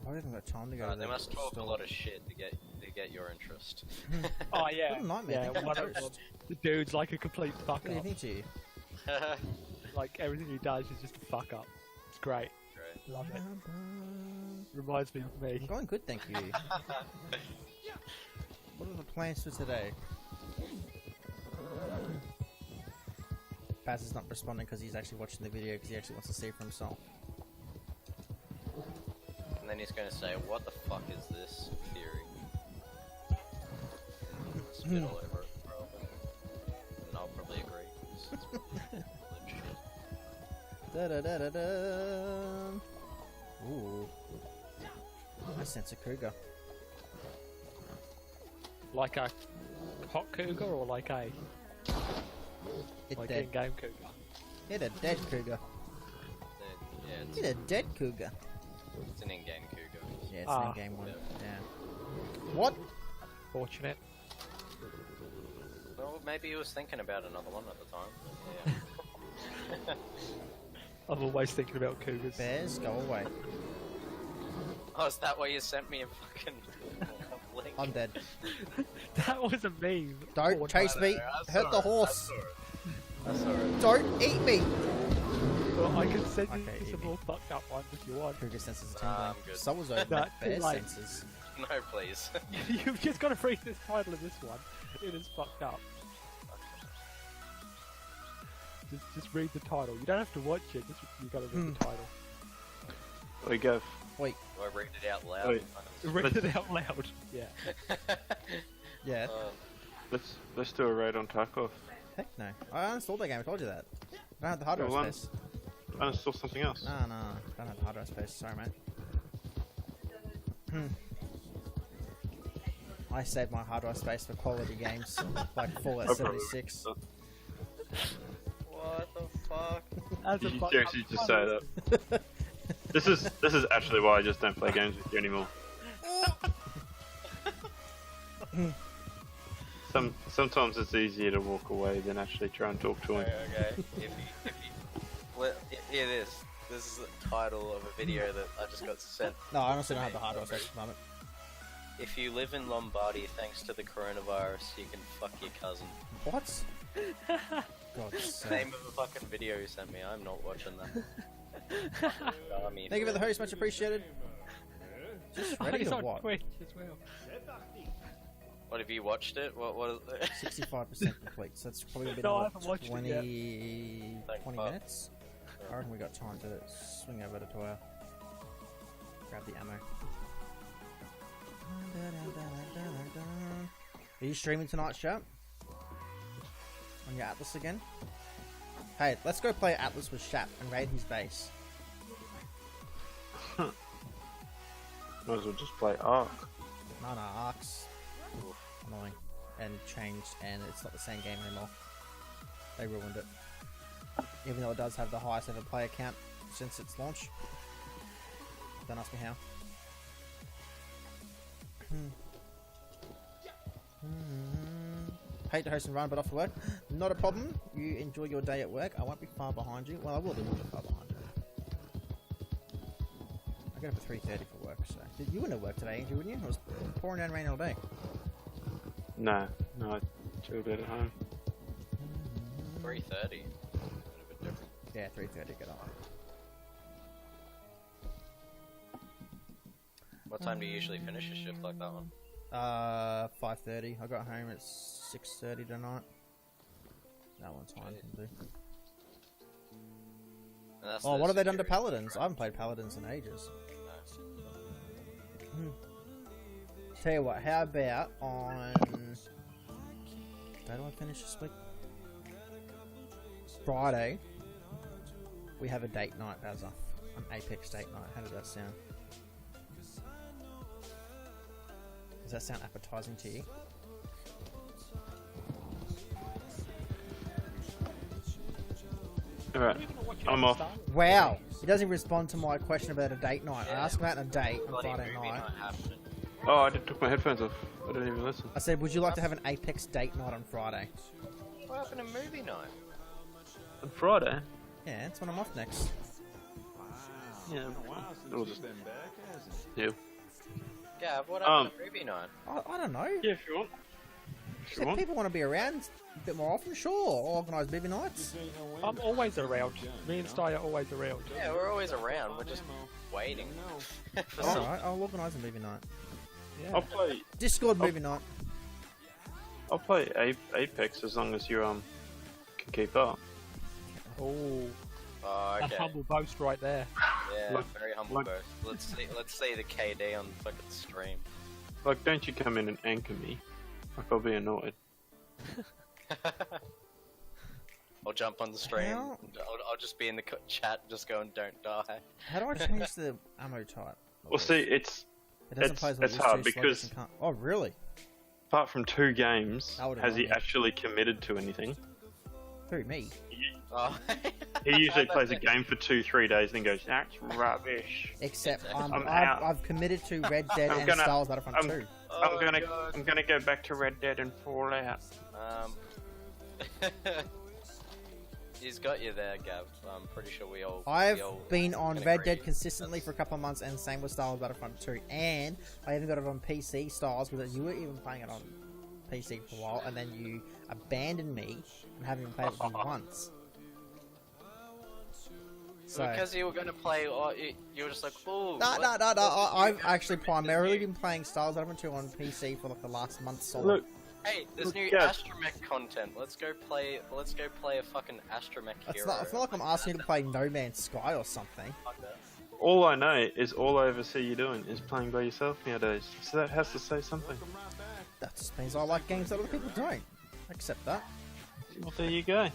I haven't even got time to go to they the must talk a store. lot of shit to get your interest. Oh yeah. What a nightmare. Yeah, Think one of of Ghost. the dude's like a complete fuck What do you up. think to you? Like everything he does is just a fuck up. It's great. Great. Love it. Reminds me of I'm me. going good, thank you. What are the plans for today? Baz is not responding because he's actually watching the video because he actually wants to see it for himself. And then he's gonna say, "What the fuck is this theory?" And spit all over it, probably. And I'll probably agree. 'cause it's legit. Da da da da da. Ooh. I sense a cougar. Like a hot cougar or like a It like dead. in-game cougar? Hit a dead cougar. It's a dead cougar. It's an in-game cougar. Yeah, it's an in-game one. Yeah. What? Fortunate. Well, maybe he was thinking about another one at the time. Yeah. I'm always thinking about cougars. Bears, go away. Oh, is that why you sent me a fucking link? I'm dead. That was a meme. Don't chase me. I Hurt saw the it, horse. I saw it. Don't eat me. Well, I can send you Okay, some Evie. more fucked up ones if you want. Cougar senses are Nah, tingling. I'm good. So was over Nah, bear too late. senses. No, please. You've just got to read this title of this one. It is fucked up. Just read the title. You don't have to watch it. Just you got to read the title. There you go. Wait. Do I read it out loud? Wait. Read it out loud. Yeah. Yeah. Let's do a raid on Tarkov. Heck no. I uninstalled that game. I told you that. I don't have the hard drive Well, space. Uninstall something else. No, don't have the hard drive space. Sorry, mate. I saved my hard drive space for quality games, like Fallout I probably 76. What the fuck? As a Did you fucked seriously up just title. say that? This is actually why I just don't play games with you anymore. Sometimes it's easier to walk away than actually try and talk to him. Okay. Well, here it is. This is the title of a video that I just got sent. No, I honestly don't have the hard drive space at the moment. If you live in Lombardy, thanks to the coronavirus, you can fuck your cousin. What? God's sake. Name of a fucking video you sent me. I'm not watching that. I mean, Thank you for the host, much appreciated. Just ready He's or on what? Twitch as well. what have you watched it? What is it? 65% complete, so it's probably been No, I about haven't watched it 20 Thank fuck. minutes. I reckon we got time to swing over to Toya. Grab the ammo. Are you streaming tonight, Sharp? On your Atlas again? Hey, let's go play Atlas with Shap and raid his base. Might as well just play Ark. No, Ark's annoying and changed, and it's not the same game anymore. They ruined it. Even though it does have the highest ever player count since its launch. Don't ask me how. Hate to host and run, but off to work. Not a problem. You enjoy your day at work. I won't be far behind you. Well, I will be a little bit far behind you. I get up at 3:30 for work, so... You wouldn't have worked today, Andrew, wouldn't you? It was pouring down rain all day. No, I chilled out at home. 3:30. Yeah, 3:30, get on. What time do you usually finish a shift like that one? 5:30. I got home at 6:30 tonight. That one's fine. Can do. And that's Oh, the what have they done to security Paladins? I haven't played Paladins in ages. Tell you what, how about on... How do I finish this week? Friday, we have a date night as an Apex date night. How does that sound? Does that sound appetizing to you? Alright, I'm off. Wow! He doesn't even respond to my question about a date night. I Yeah. asked about a date on Bloody Friday movie night. happened. Oh, I took my headphones off. I didn't even listen. I said, would you like to have an Apex date night on Friday? What happened to movie night? On Friday? Yeah, it's when I'm off next. Yeah, it'll just... Yeah. Gav, what happened to movie night? I don't know. Yeah, if you want. If you If want. people want to be around a bit more often, sure. Organise movie nights. I'm always around. Me and Sty are always around. Yeah, we're always around. We're just waiting for some. Alright, I'll organise a movie night. Yeah. I'll play Discord movie night. Apex as long as you can keep up. Oh, Oh, a okay. humble boast right there. Yeah, Like- very humble like- boast. Let's see the KD on the fucking stream. Like, don't you come in and anchor me. Like, I'll be annoyed. I'll jump on the stream. How? I'll just be in the chat, just going, "Don't die." How do I change the ammo type? Well, see, it's It doesn't it's- play as well it's as hard used to, so I because- guess I can't- Oh, really? apart from 2 games, That would've has he annoyed me. actually committed to anything? Who, me? Oh. He usually plays a game for 2-3 days and then goes, "That's rubbish." Except I'm I've, out. I've committed to Red Dead and gonna- Star Wars Battlefront I'm- 2. I'm gonna go back to Red Dead and Fallout. He's got you there, Gav. I'm pretty sure we all. I've been on can Red agree Dead consistently for a couple of months, and same with Star Wars Battlefront 2. And I even got it on PC, Star Wars, because you were even playing it on PC for a while, and then you abandoned me and haven't even played it with me once. So, Because you were gonna play, or you were just like, oh. no. I've actually primarily been playing Star Wars Battlefront 2 on PC for like the last month solid. Look, Hey, there's new Gav. astromech content. Let's go play a fucking astromech It's hero. not like I'm asking you to play No Man's Sky or something. Fuck that. all I know is all I ever see you doing is playing by yourself nowadays. So that has to say something. That just means I like games that other people don't. I accept that. Well, there you go.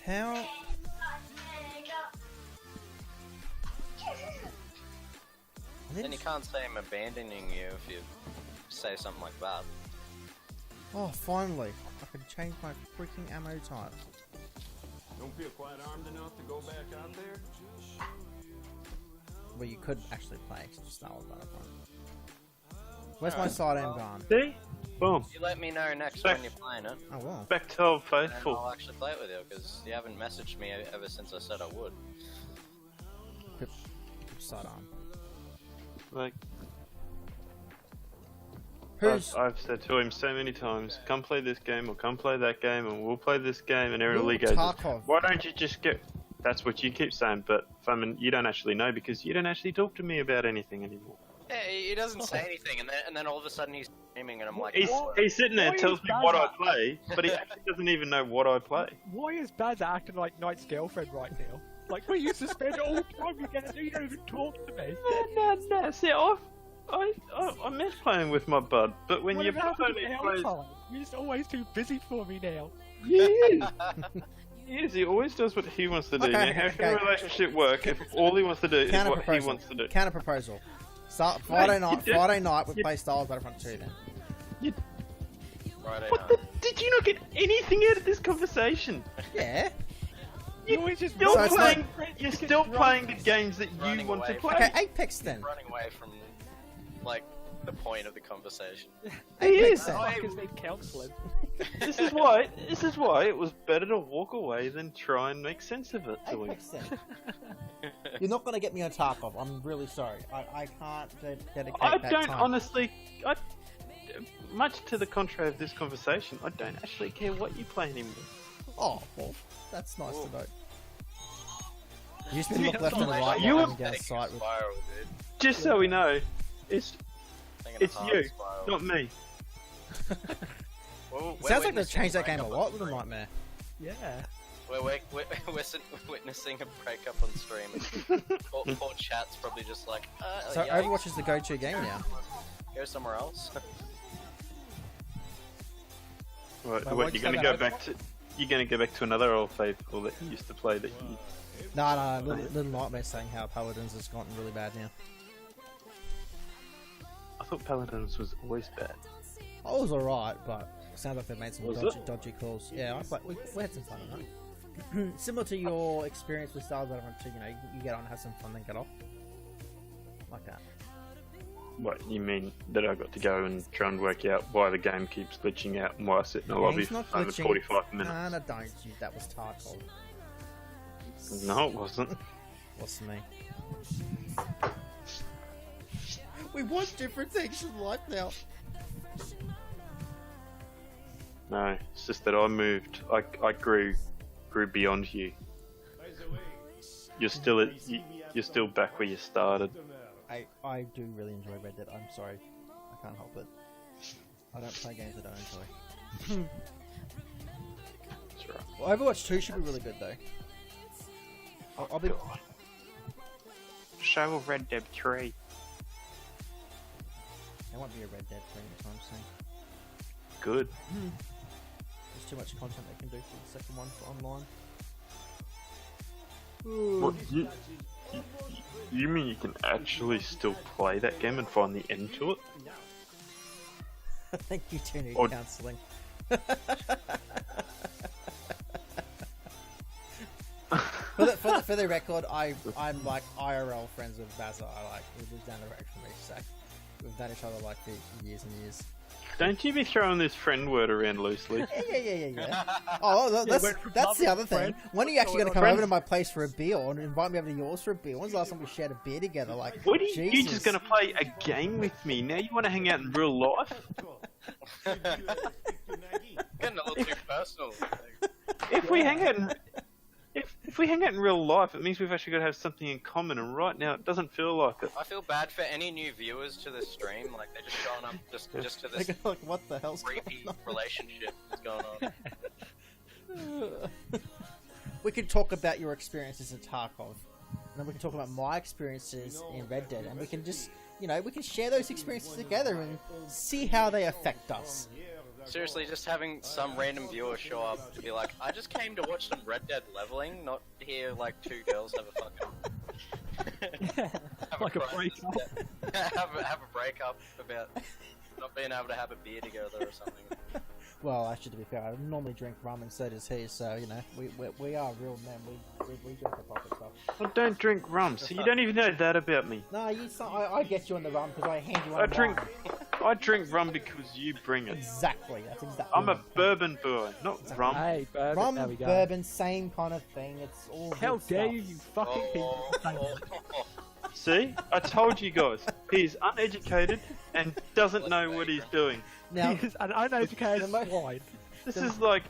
How? Then you can't say I'm abandoning you if you say something like that. Oh, finally. I can change my freaking ammo type. Don't feel quite armed enough to go back out there? Well, you could actually play Star Wars Battlefront. Where's my sidearm gone? See? Boom. You let me know next Back- when you're playing it, Oh, well. Back to Old and Faithful. I'll actually play it with you, because you haven't messaged me ever since I said I would. Which sidearm? Like, Who's... I've said to him so many times, come play this game or come play that game and we'll play this game, and everybody goes, Tarkov. why don't you just get... That's what you keep saying, but Furman, you don't actually know because you don't actually talk to me about anything anymore. Yeah, he doesn't say anything, and then all of a sudden he's streaming, and I'm like, He's sitting there and why tells is me that what I that- play, but he actually doesn't even know what I play. Why is Baz acting like Knight's girlfriend right now? Like, we used to spend all the time together, you don't even talk to me. No, see, I miss playing with my bud, but when What you about only the play... time? You're just always too busy for me now. Yeah. Yes, he always does what he wants to do. Okay, Now, how can a okay. relationship work if all he wants to do is Counter what he proposal. wants to do? Counter proposal. Friday night. you Friday night we you- play Star Wars Battlefront 2 then. Friday What night. did you not get anything out of this conversation? Yeah. You always just You're So it's not- you're still playing the games that you Running want to away play. Okay, Apex then. Running away from, like, the point of the conversation. He Apex is. then. fuckers need counselling. This is why it was better to walk away than try and make sense of it to him. Apex then. You're not going to get me on Tarkov. I'm really sorry. I can't dedicate I that don't time. honestly. Much to the contrary of this conversation, I don't actually care what you play anymore. Oh, well, that's nice to know. You just been look left and You right You while were- I'm down sight with... Spiral, dude. Just so we know, it's Taking a It's hard you, spiral. not me. We're Sounds like they've witnessing changed that game a breakup lot on with the stream. Nightmare. Yeah. We're witnessing a breakup on stream. Poor chat's probably just like, So yikes. Overwatch is the go-to game now. Go somewhere else. Right, Well, what, why'd you're you gonna say go that? back to you're gonna go back to another old faithful that you used to play that you No, Little Nightmare saying how Paladins has gotten really bad now. I thought Paladins was always bad. I was alright, but it sounds like they've made some Was dodgy calls. Yeah, we had some fun on that. Similar to your experience with Star Wars Battlefront 2, you know, you get on, have some fun, then get off. Like that. What, you mean that I got to go and try and work out why the game keeps glitching out and why I sit in the lobby Game's for not over glitching. 45 minutes? No, don't you. That was Tarkov. No, it wasn't. What's me? We want different things in life now. No, it's just that I moved. I grew beyond you. You're still you're still back where you started. I do really enjoy Red Dead. I'm sorry. I can't help it. I don't play games I don't enjoy. That's right. Well, Overwatch 2 should be really good though. I'll be... Show of Red Dead 3. There won't be a Red Dead 3 anytime soon. Good. There's too much content they can do for the second one for online. What, you mean you can actually still play that game and find the end to it? I think you do need Or- counselling. For the record, I'm like IRL friends with Bazza. We live down the road from me, so we've known each other like for years and years. Don't you be throwing this friend word around loosely. Yeah. Oh, that's the other thing. When are you actually going to come over to my place for a beer or invite me over to yours for a beer? When's the last time we shared a beer together? Like, What are you Jesus. just going to play a game with me? Now you want to hang out in real life? Getting a little too personal. If we hang out in... If we hang out in real life, it means we've actually got to have something in common, and right now it doesn't feel like it. I feel bad for any new viewers to this stream, like they're just showing up just to this Like, what the hell's going creepy on? relationship that's going on. We could talk about your experiences in Tarkov, and then we can talk about my experiences in Red Dead, and we can just, we can share those experiences together and see how they affect us. Seriously, just having some random viewer show up to be like, I just came to watch some Red Dead leveling, not hear like two girls have a fucking... have Like a crisis. breakup. have a breakup about not being able to have a beer together or something. Well, actually, to be fair, I normally drink rum and so does he, so, we are real men. We drink the proper stuff. I don't drink rum, so you don't even know that about me. No, I get you on the rum because I hand you on the I drink rum because you bring it. Exactly, that's exactly. I'm a bourbon boy, not rum. Hey, bourbon. Rum, There we go. bourbon, same kind of thing. It's all. How good dare stuff. you fucking people! Say that. See? I told you guys. He's uneducated and doesn't know what he's doing. Now, He is an uneducated the mo- swine. This is like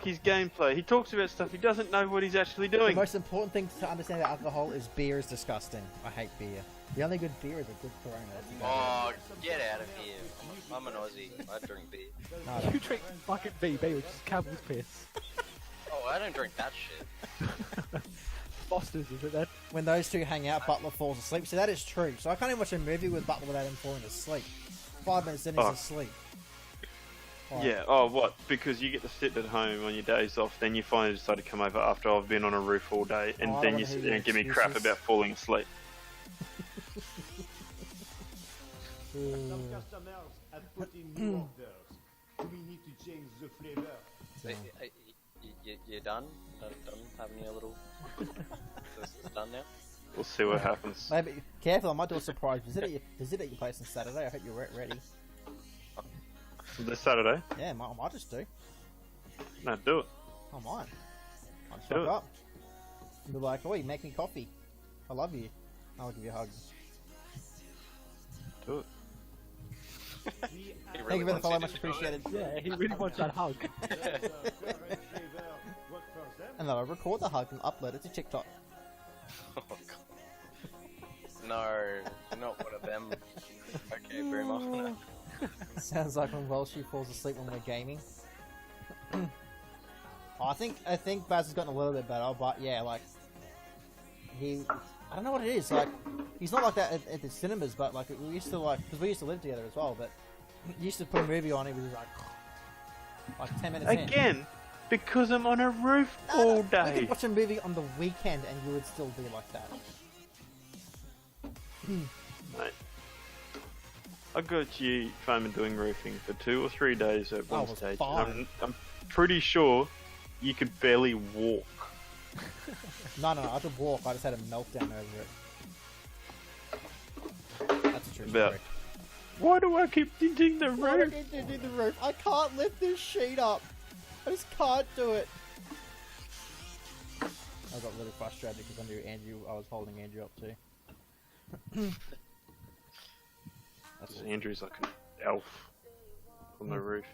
his gameplay. He talks about stuff, he doesn't know what he's actually the doing. most important thing to understand about alcohol is beer is disgusting. I hate beer. The only good beer is a good Corona. That's about it. Oh, get out of here. I'm an Aussie. I drink beer. No, no. You drink fucking BB, which is camel's piss. Oh, I don't drink that shit. Foster's, is it then? When those two hang out, Butler falls asleep. So that is true. So I can't even watch a movie with Butler without him falling asleep. 5 minutes in, he's Oh. asleep. Like, Yeah, oh what? Because you get to sit at home on your days off, then you finally decide to come over after I've been on a roof all day, and Oh, I then don't you wanna sit hear there your and give me crap excuses. about falling asleep. Some customers have put in new orders. We need to change the flavor. You done? Done having your little... It's done now? We'll see what happens. Maybe careful. I might do a surprise visit at your place on Saturday. I hope you're ready. This Saturday? Yeah, I might just do. No, do it. I might. I'll just Do rock it. up. And be like, oh, you make me coffee. I love you. I'll give you a hug. Do it. He Thank really you for the wants follow, you much to do it. appreciated. Yeah, he really wants that hug. Flavor work for them. And then I'll record the hug and upload it to TikTok. Oh, God. No, not one of them. Okay, Boomer. Sounds like when Welshie falls asleep when we're gaming. I think Baz has gotten a little bit better, but yeah, like I don't know what it is. Like he's not like that at the cinemas, but like we used to because we used to live together as well. But he used to put a movie on, he was like 10 minutes in. Again, because I'm on a roof No, all We day. could watch a movie on the weekend and you would still be like that. Mate, I got you fame and doing roofing for 2 or 3 days at one it was stage. fine. I'm pretty sure you could barely walk. No, I could walk. I just had a meltdown over it. That's a true About- story. Why do I keep hitting the Why roof? did you do the roof? I can't lift this sheet up. I just can't do it. I got really frustrated because I was holding Andrew up too. That's all. Andrew's like an elf on the roof.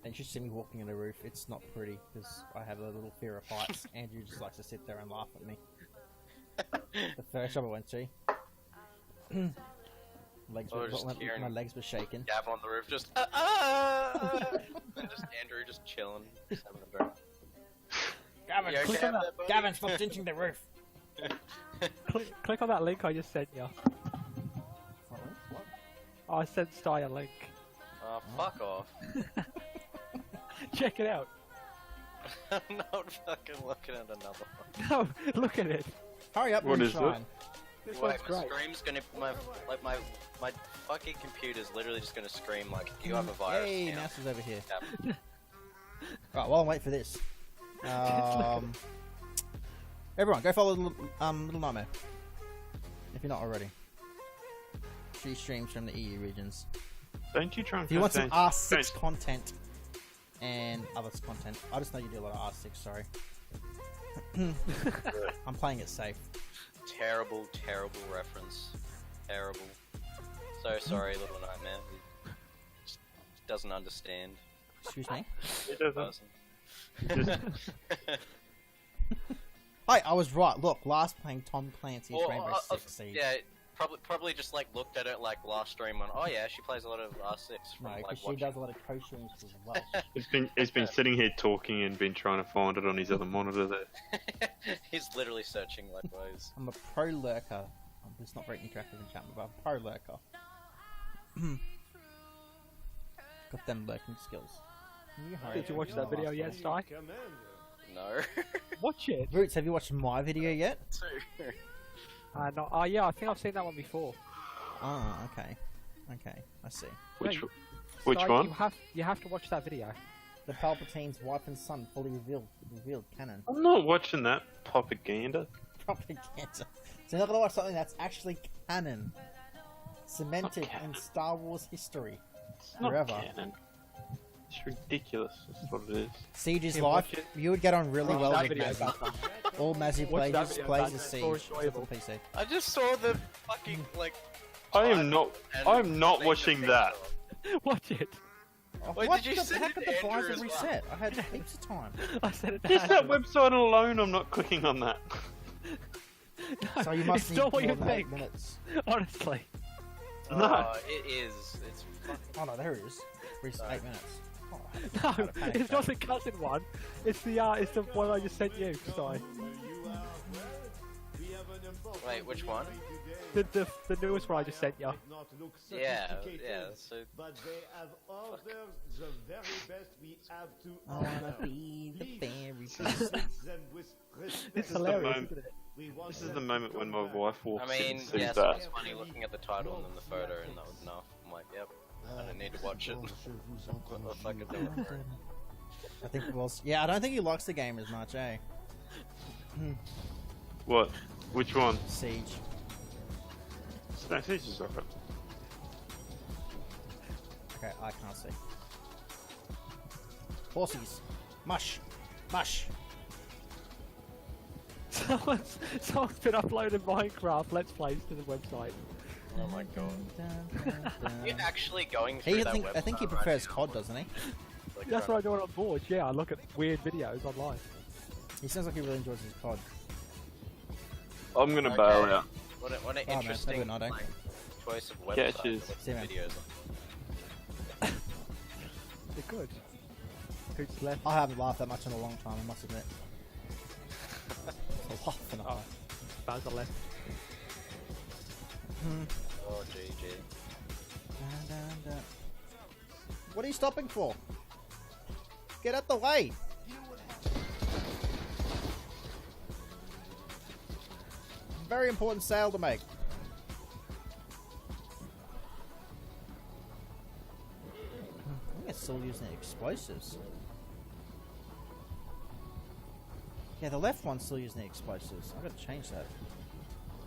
And you should see me walking on the roof. It's not pretty because I have a little fear of heights. Andrew just likes to sit there and laugh at me. The first job I went to, my legs were shaking. Gav on the roof, just and just Andrew just chilling, just having a drink. Gavin, You okay click on with that. that, buddy? Gavin, stop cinching the roof. Click on that link I just sent you. I sent Sty a link. Oh, fuck off. Check it out. I'm not fucking looking at another one. No, look at it. Hurry up, What is Moonshine. This Wait, one's my great. scream's gonna my fucking computer's literally just gonna scream like you have a virus. Hey, now. Mouse is over here. Yep. Right, while I wait for this, everyone go follow Little Nightmare if you're not already. She streams from the EU regions. Don't you try and If you want some R6 don't- content and other content, I just know you do a lot of R6. Sorry, I'm playing it safe. Terrible, terrible reference. Terrible. So sorry, Little Nightmare. He just doesn't understand. Excuse me. It doesn't. Person. Hey, I was right. Look, last playing Tom Clancy's Or, Rainbow Six Siege. Yeah, probably just like looked at it like last stream on. Oh yeah, she plays a lot of R6 from No, like because she watching. does a lot of co-streams as well. He's been sitting here talking and been trying to find it on his other monitor there. He's literally searching likewise. I'm a pro lurker. I'm just not very interactive in chat, but I'm a pro lurker. Got them lurking skills. Did you watch that video yet, Sty? No. Watch it. Roots, have you watched my video yet? No, oh yeah, I think I've seen that one before. Ah, okay. Okay, I see. Which Sty, one? You have to watch that video. The Palpatine's wife and son fully revealed canon. I'm not watching that propaganda. Propaganda. So you're not gonna watch something that's actually canon. Cemented in Star Wars history. It's not Forever. canon. It's ridiculous. That's what it is. Siege's Yeah, life, watch it. you would get on really Watch well that with video, Mazzy. All Mazzy Watch that plays, video, plays man, is it's Siege. so Except enjoyable. for PC. I just saw the fucking like. I am not. and I'm not make watching the that. picture. Watch it. Oh, Wait, what did you the send heck it did to the Andrew browser as well? reset? I had heaps of time. I said it. Just that website alone, I'm not clicking on that. So you must it's need not what more you than 8 think. minutes. Honestly. No. It is. It's fucking. Oh no, there it is. 8 minutes. Oh, No, I had a panic it's not attack. the cousin one. It's the one I just sent you, Sty. Wait, which one? The newest one I just sent you. Yeah. So But they have ordered the very best we have to I wanna offer. be the fairy Please prince. treat them with respect. It's is the hilarious, moment- isn't it? We want This is them the to moment when my come back. wife walks I in mean, and sees yes, that. it's funny looking at the title and then the photo, and that was enough. I'm like, yep, I don't need to watch it. What the fuck is that? I think it was. Yeah, I don't think he likes the game as much, eh? What? Which one? Siege. No, Siege is alright. Okay, I can't see. Horsies. Mush. Mush. Someone's been uploading Minecraft Let's Plays to the website. Oh my god. You're actually going through He, that I think he website prefers right now? COD, doesn't he? Like, That's what I do it on board. Yeah, I look at weird videos online. He sounds like he really enjoys his COD. I'm gonna Okay. bail out. What an man, interesting have a good night, eh? like, choice of website Yeah, to cheers. look See you, at man. videos on. They're good. Who's left? I haven't laughed that much in a long time, I must admit. It's a laugh and a Oh. half. Bowser left. Oh, GG. What are you stopping for? Get out the way! Very important sale to make. I think it's still using explosives. Yeah, the left one's still using the explosives. I've got to change that.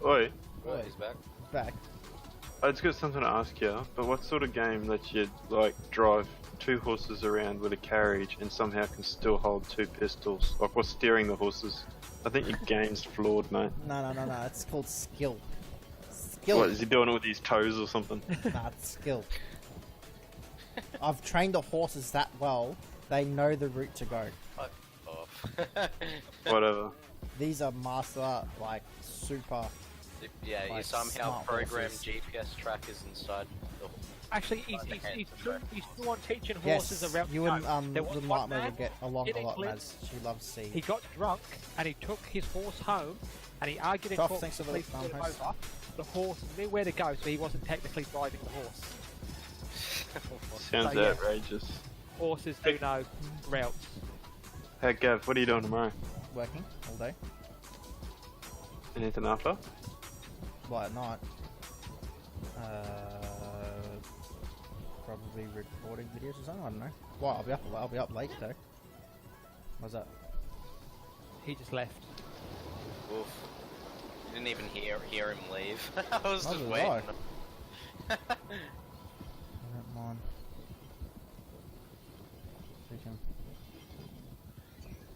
Oi, Oh, he's back. Back. I just got something to ask you, but what sort of game lets you, like, drive 2 horses around with a carriage and somehow can still hold 2 pistols? Like, what's steering the horses? I think your game's flawed, mate. No. It's called skill. Skill. What, is he doing it with his toes or something? Nah, it's skill. I've trained the horses that well, they know the route to go. Fuck off. Whatever. These are master, like, super... Yeah, you Like somehow smart program horses. GPS trackers inside the Actually, he's still on teaching horses Yes, around. you and There the was one Nightmare man would get along in a lot, England. Maz. She loves Siege. He got drunk and he took his horse home and he argued in Tough, court thanks with for the the police thumb pulled him over. The horse knew where to go, so he wasn't technically driving the horse. Sounds So, yeah. outrageous. Horses do know routes. Hey, Gav, what are you doing tomorrow? Working all day. Anything after? Well, at night. Probably recording videos or something, I don't know. Well, I'll be up late though. What's that? He just left. Oof. Didn't even hear him leave. I was Neither just did waiting. I don't mind. Freaking-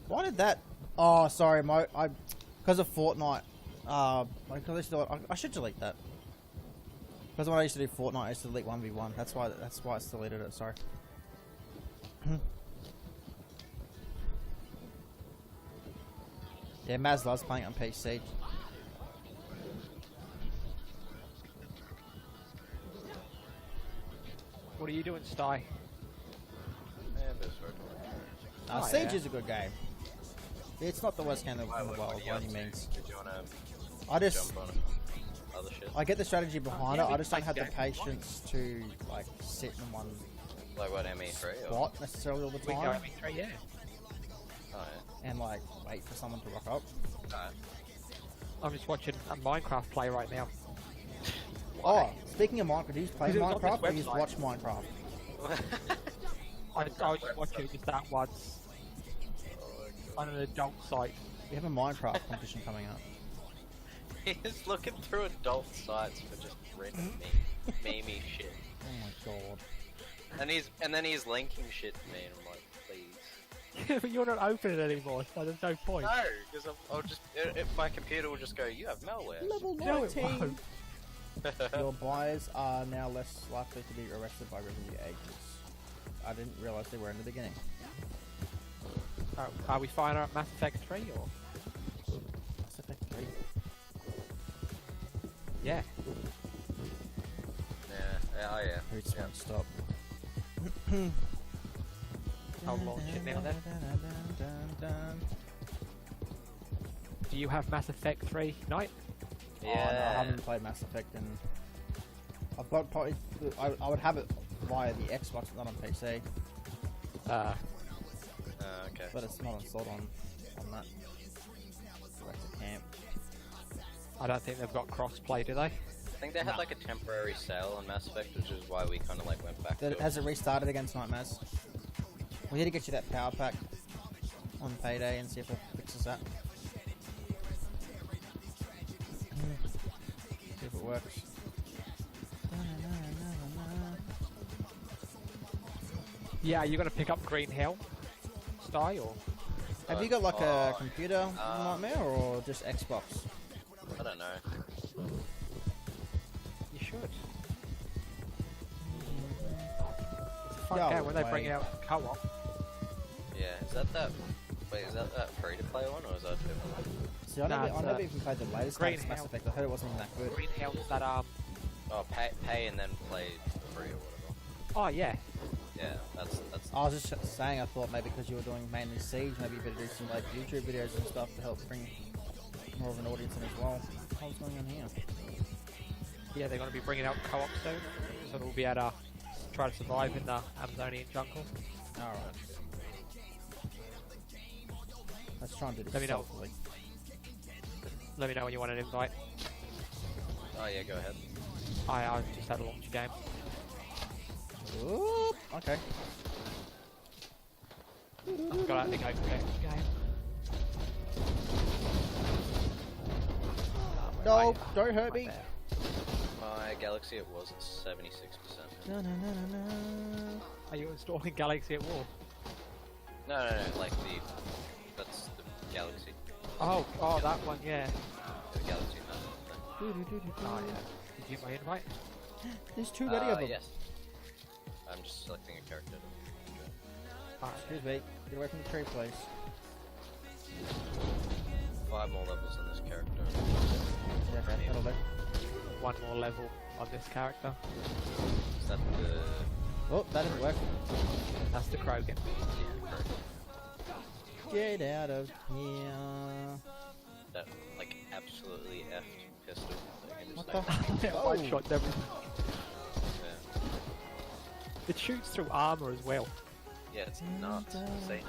Why did that? Oh, sorry, because of Fortnite. I should delete that. Because when I used to do Fortnite, I used to delete 1v1. That's why I deleted it. Sorry. Yeah, Maz loves playing on PC. What are you doing, Sty? Yeah, that's right. Oh, Siege yeah. is a good game. It's not the worst game in the world by any means. Did you wanna I just jump on other shit? I get the strategy behind Yeah, it. we I just don't play have the game. patience to like sit in one Like what, ME3 or? spot necessarily all the We go time ME3, yeah. Oh, yeah. and like wait for someone to rock up. Alright. I'm just watching a Minecraft play right now. Oh, speaking of Minecraft, do you play Because it was on this Minecraft or you just website. watch Minecraft? I was just watching just that once on an adult site. We have a Minecraft competition coming up. He's looking through adult sites for just random memey shit. Oh my god. And then he's linking shit to me, and I'm like, please. But you're not opening it anymore, so there's no point. No, because I'll just my computer will just go, you have malware. Level No, it 19! won't. Your buyers are now less likely to be arrested by revenue agents. I didn't realise they were in the beginning. Oh, are we firing up Mass Effect 3 or? Mass Effect 3. Yeah. Oh yeah. Hoots won't stop. I'll launch it now then. Do you have Mass Effect 3 Night? Oh, no, I haven't played Mass Effect and I've got probably I would have it via the Xbox, not on PC, Okay. but it's not installed on that. Direct to camp. I don't think they've got cross-play, do they? I think they had like a temporary sale on Mass Effect, which is why we kind of like went back to it. Has it restarted again tonight, Maz? We need to get you that power pack on payday and see if it fixes that. See if it works. Yeah, are you going to pick up Green Hell? Sty or? Have you got like a computer nightmare or just Xbox? I don't know. You should. It's a fun Go game when they away. bring out co-op. Yeah, is that wait, is that free to play one or is that a different one? See, I Nah, never, it's, I never even played the latest Green Mass Hell. Effect. I heard it wasn't even that good. Green Hell's that Oh, pay and then play free or whatever. Oh yeah. Yeah, that's I was just saying, I thought maybe because you were doing mainly Siege, maybe you better do some like YouTube videos and stuff to help bring more of an audience in as well. What's going on here? Yeah, they're going to be bringing out co-op soon, so we'll be able to try to survive in the Amazonian jungle. Alright. Let's try and do this Let me know. stealthily. Let me know when you want an invite. oh yeah, go ahead. I just had a launch game. Oop, okay. I've got out to go for the next game. No, don't hurt me. My Galaxy it was at 76%. Na, na, na, na, na. Are you installing Galaxy at War? No, like that's the Galaxy. Oh, that one, yeah. The Galaxy Oh yeah. Did you get my invite? There's too many of them. Yes. I'm just selecting a character. Excuse me. Get away from the tree, please. 5 more levels on this character. Yeah, okay, that'll do. One more level on this character. Is that the... Oh, that didn't work. That's the Krogan. Yeah, correct. Get out of here. That, like, absolutely effed pistol. That I can just, What like, the? Yeah, Oh. one shot everything. Yeah. It shoots through armor as well. Yeah, it's nuts. Insane.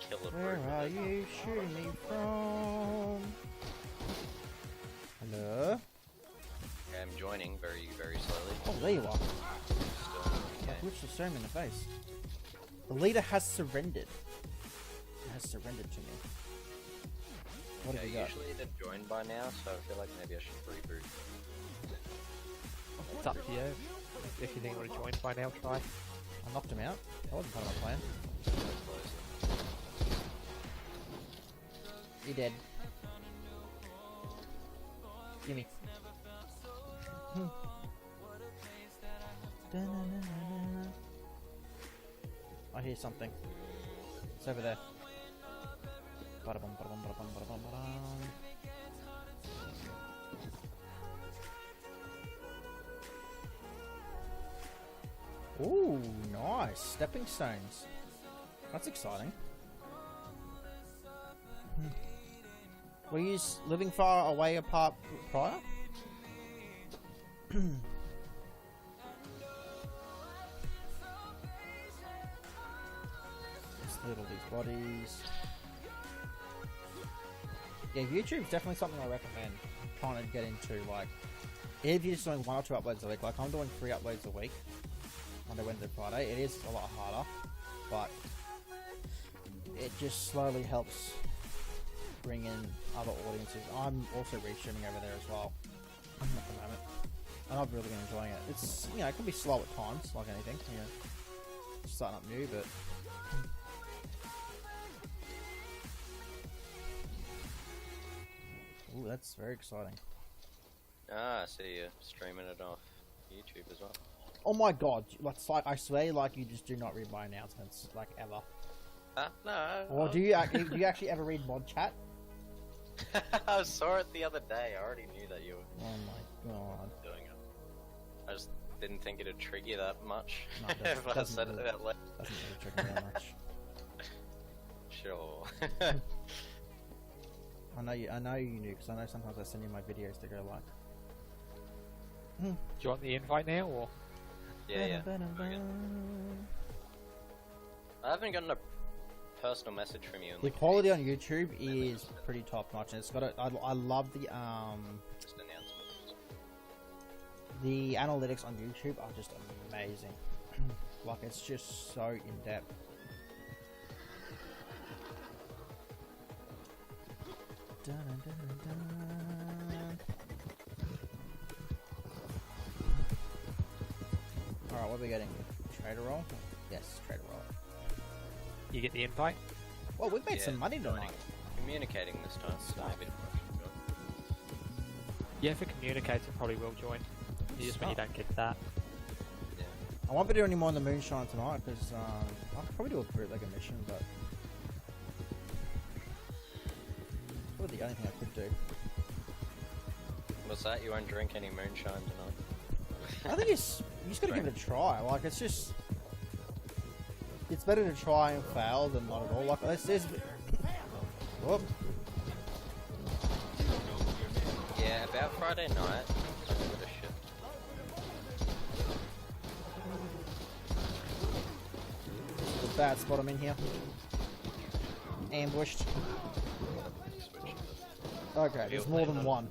Kill a Where bird. are you shooting me from? Hello? Okay, I'm joining very, very slowly. Oh, there you are. Still, okay. Which is staring me in the face. The leader has surrendered. has surrendered to me. What have we got? Usually they're joined by now, so I feel like maybe I should reboot. It's up to you. If you think you want to join by now, try. I knocked him out. That wasn't part of my plan. He dead. Gimme. I hear something. It's over there. Ba-da-bum, ba-da-bum, ba-da-bum, ba-da-bum, ba-dum. Ooh, nice. Stepping stones. That's exciting. Were you living far away apart prior? Let's loot all these bodies. Yeah, YouTube's definitely something I recommend trying to get into. Like, if you're just doing 1 or 2 uploads a week, like I'm doing 3 uploads a week, Monday, Wednesday, Friday, it is a lot harder, but it just slowly helps bring in other audiences. I'm also restreaming over there as well at the moment, and I've really been enjoying it. It's, you know, it can be slow at times, like anything, you know, starting up new, but ooh, that's very exciting. Ah, I see you streaming it off YouTube as well. Oh my god, it's like, I swear, like, you just do not read my announcements, like, ever. No. Or do you actually ever read mod chat? I saw it the other day. I already knew that you were Oh my god. doing it. I just didn't think it'd trigger you that much. No, it if I doesn't said really- it that late. Doesn't really trigger me that much. Sure. I know you knew, because I know sometimes I send you my videos to go like. Do you want the invite now, or? Yeah. I haven't gotten a personal message from you. In The like quality on ages. YouTube is pretty top notch, and it's got I love the Just announcements. the analytics on YouTube are just amazing. Like, it's just so in depth. Alright, what are we getting? Trader roll? Yes, trader roll. You get the invite? Well, we've made Yeah, some money tonight. Communicating this time, so maybe. Yeah, if it communicates, it probably will join. You just when you don't get that. Yeah. I won't be doing any more on the Moonshine tonight, because I'll probably do a bootleg mission, but it's probably the only thing I could do. What's that? You won't drink any moonshine tonight? I think you just gotta give it a try. Like, it's just, it's better to try and fail than not at all. Like, there's whoop. Yeah, about Friday night, I give it a shit. It's a bad spot I'm in here. Ambushed. Okay, there's more than one.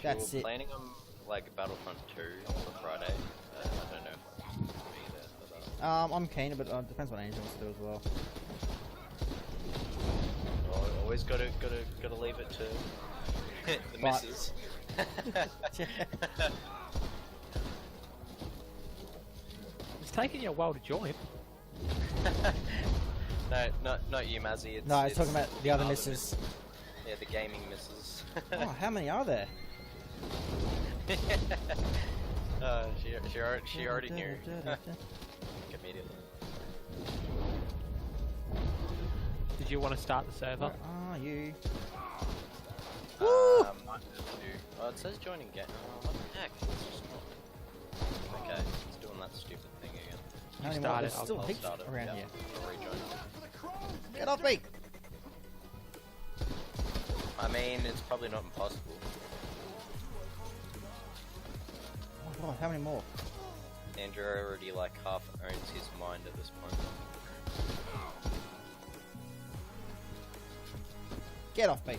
That's We're it. planning on like Battlefront 2 for Friday. I don't know if I'll be there for that. I'm keen, but it depends what Angel wants to do as well. Well, always gotta leave it to the missus. It's taking you a while to join. No, not you, Mazzy. It's, No, I was talking about the other other missus. Yeah, the gaming missus. Oh, how many are there? She already knew. Immediately. Did you want to start the server? Where are you? Might have to do. Oh, it says joining game. Oh, what the heck? It's just not. Okay, it's doing that stupid thing again. How many more? start There's it, still I'll heaps start it. around Yeah, here. I'll rejoin. Get off me! I mean, it's probably not impossible. Oh god, how many more? Andrew already like half owns his mind at this point. Get off me!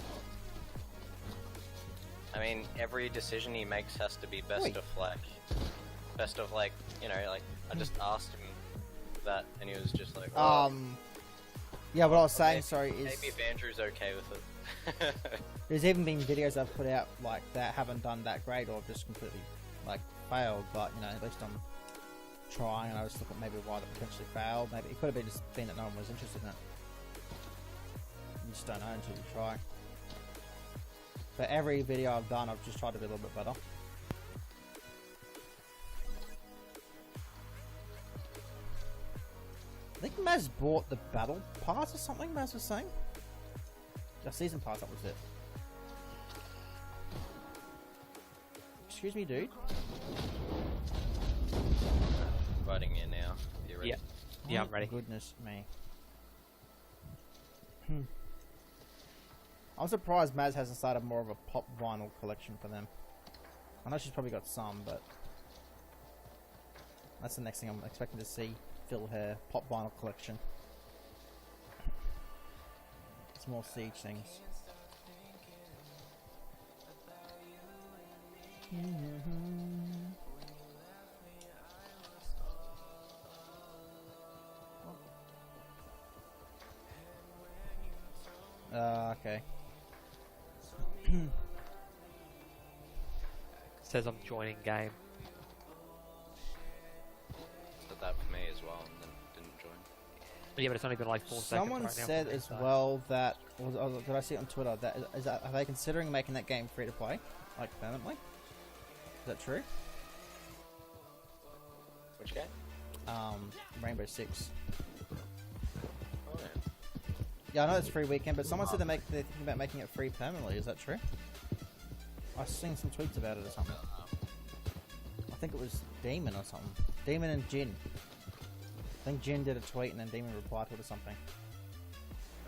I mean, every decision he makes has to be best Wait. of like, you know, like I just asked him that, and he was just like, oh, Yeah, what I was saying, Maybe- sorry, is Maybe if Andrew's okay with it. there's even been videos I've put out like that haven't done that great or just completely like failed, but you know, at least I'm trying, and I was looking at maybe why they potentially failed. Maybe it could have been just been that no one was interested in it. You just don't know until you try. But every video I've done, I've just tried to be a little bit better. I think Maz bought the battle pass or something, Maz was saying. The season pass, that was it. Excuse me, dude. Inviting you now. You ready? Yeah. Yeah, I'm Oh, ready. Goodness me. I'm surprised Maz hasn't started more of a pop vinyl collection for them. I know she's probably got some, but that's the next thing I'm expecting to see. Fill her pop vinyl collection. It's more Siege things. Okay. Says I'm joining game. Said that for me as well, and then didn't join. Yeah, but it's only been like 4 seconds Someone right now. said for me, as so- well that, did I see it on Twitter, that, are they considering making that game free to play? Like permanently? Is that true? Which game? Rainbow Six. Oh yeah. Yeah, I know it's free weekend, but someone said they're thinking about making it free permanently. Is that true? I've seen some tweets about it or something. I think it was Demon or something. Demon and Jin. I think Jin did a tweet and then Demon replied to it or something.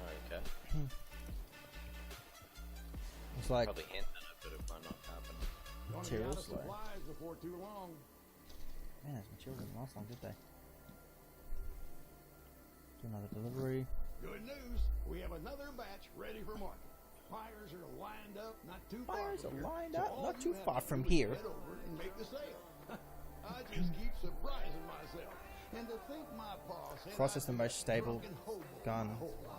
Oh, okay. It's like, Probably hint at it, but it might not happen. Gonna be out of Materials, though. supplies before too long. man, those materials didn't last long, did they? Do another delivery. Good news, we have another batch ready for market. Buyers are lined up, not too far Buyers from are here. lined So up, all not you too have far to from do is here. Head over and make the sale. I just keep surprising myself. And to think my boss said Frost I'd is the be most a stable drunken hobo gun. my whole life.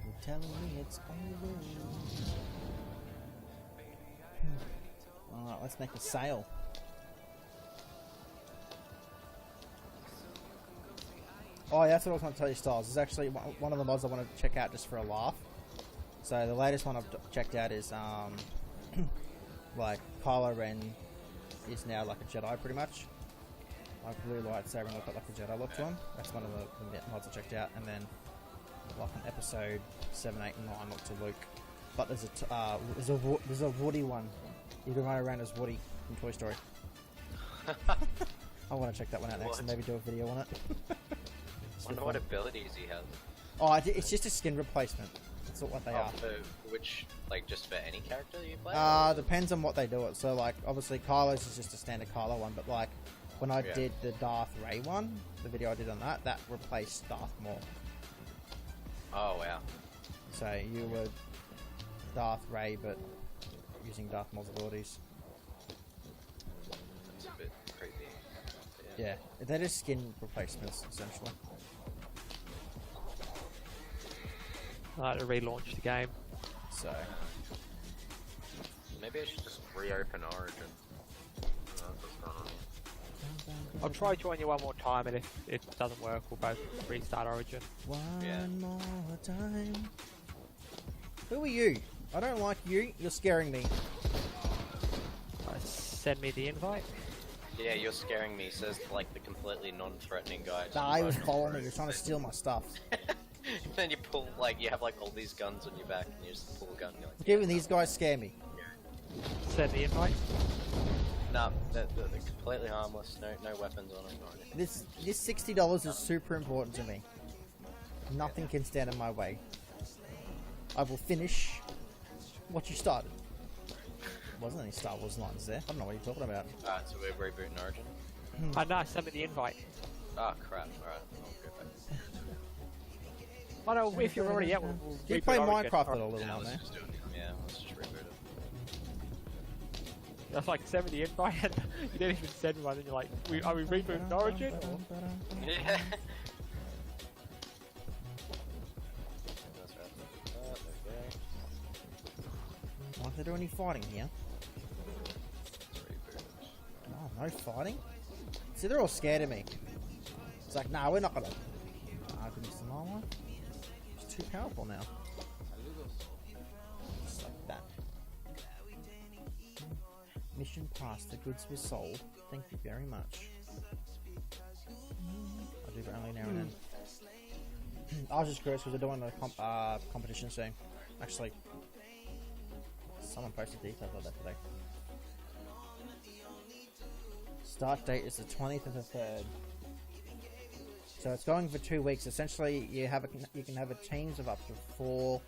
You're telling me it's over. Alright, let's make a sale. Oh yeah, that's what I was going to tell you, Styles. It's actually one of the mods I want to check out just for a laugh. So the latest one I've checked out is like Kylo Ren is now like a Jedi pretty much. Like blue lightsaber and look like a Jedi look to him. That's one of the mods I checked out. And then like an episode 7, 8, and 9 look to Luke. But there's a Woody one. You can run around as Woody from Toy Story. I want to check that one out next and maybe do a video on it. I wonder what abilities he has. Oh, it's just a skin replacement. That's what they are. For which, like, just for any character you play? Depends on what they do it. So, like, obviously Kylo's is just a standard Kylo one, but like, when I Yeah. did the Darth Ray one, the video I did on that replaced Darth Maul. Oh, wow. So you were Darth Ray, but using Darth Maul's abilities. That's a bit creepy. Yeah, they're just skin replacements, essentially. I had to relaunch the game. So, Maybe I should just reopen Origin. What's going on here? I'll try join you one more time, and if it doesn't work, we'll both restart Origin. one Yeah. more time. Who are you? I don't like you. You're scaring me. Send me the invite. Yeah, you're scaring me, says like the completely non-threatening guy. Nah, he was following me. He was trying to steal my stuff. Then you pull, like, you have like all these guns on your back, and you just pull a gun and you're like, Even these guys scare me. Send the invite. nah, they're completely harmless, no weapons on them or anything. This $60 is super important to me. Nothing can stand in my way. I will finish what you started. Wasn't any Star Wars lines there. I don't know what you're talking about. Alright, so we're rebooting Origin? No, send me the invite. Oh crap, alright, I'll go back. Oh no, if you're already out, we'll Do you reboot play Origin. Minecraft at all, little Yeah, one let's there? just do it. Yeah, let's just reboot it. That's like 70 invite. You didn't even send one, and you're like, are we rebooting Origin? Or? Yeah. Why don't they do any fighting here? Oh, no fighting? See, they're all scared of me. It's like, nah, we're not gonna. Ah, goodness, the one. It's too powerful now. Just like that. Mission passed. The goods were sold. Thank you very much. I'll do that only now and then. I was just curious because they're doing a competition soon. Actually, someone posted details of that today. Start date is the 20th of the 3rd. So it's going for 2 weeks. Essentially, you can have a teams of up to 4,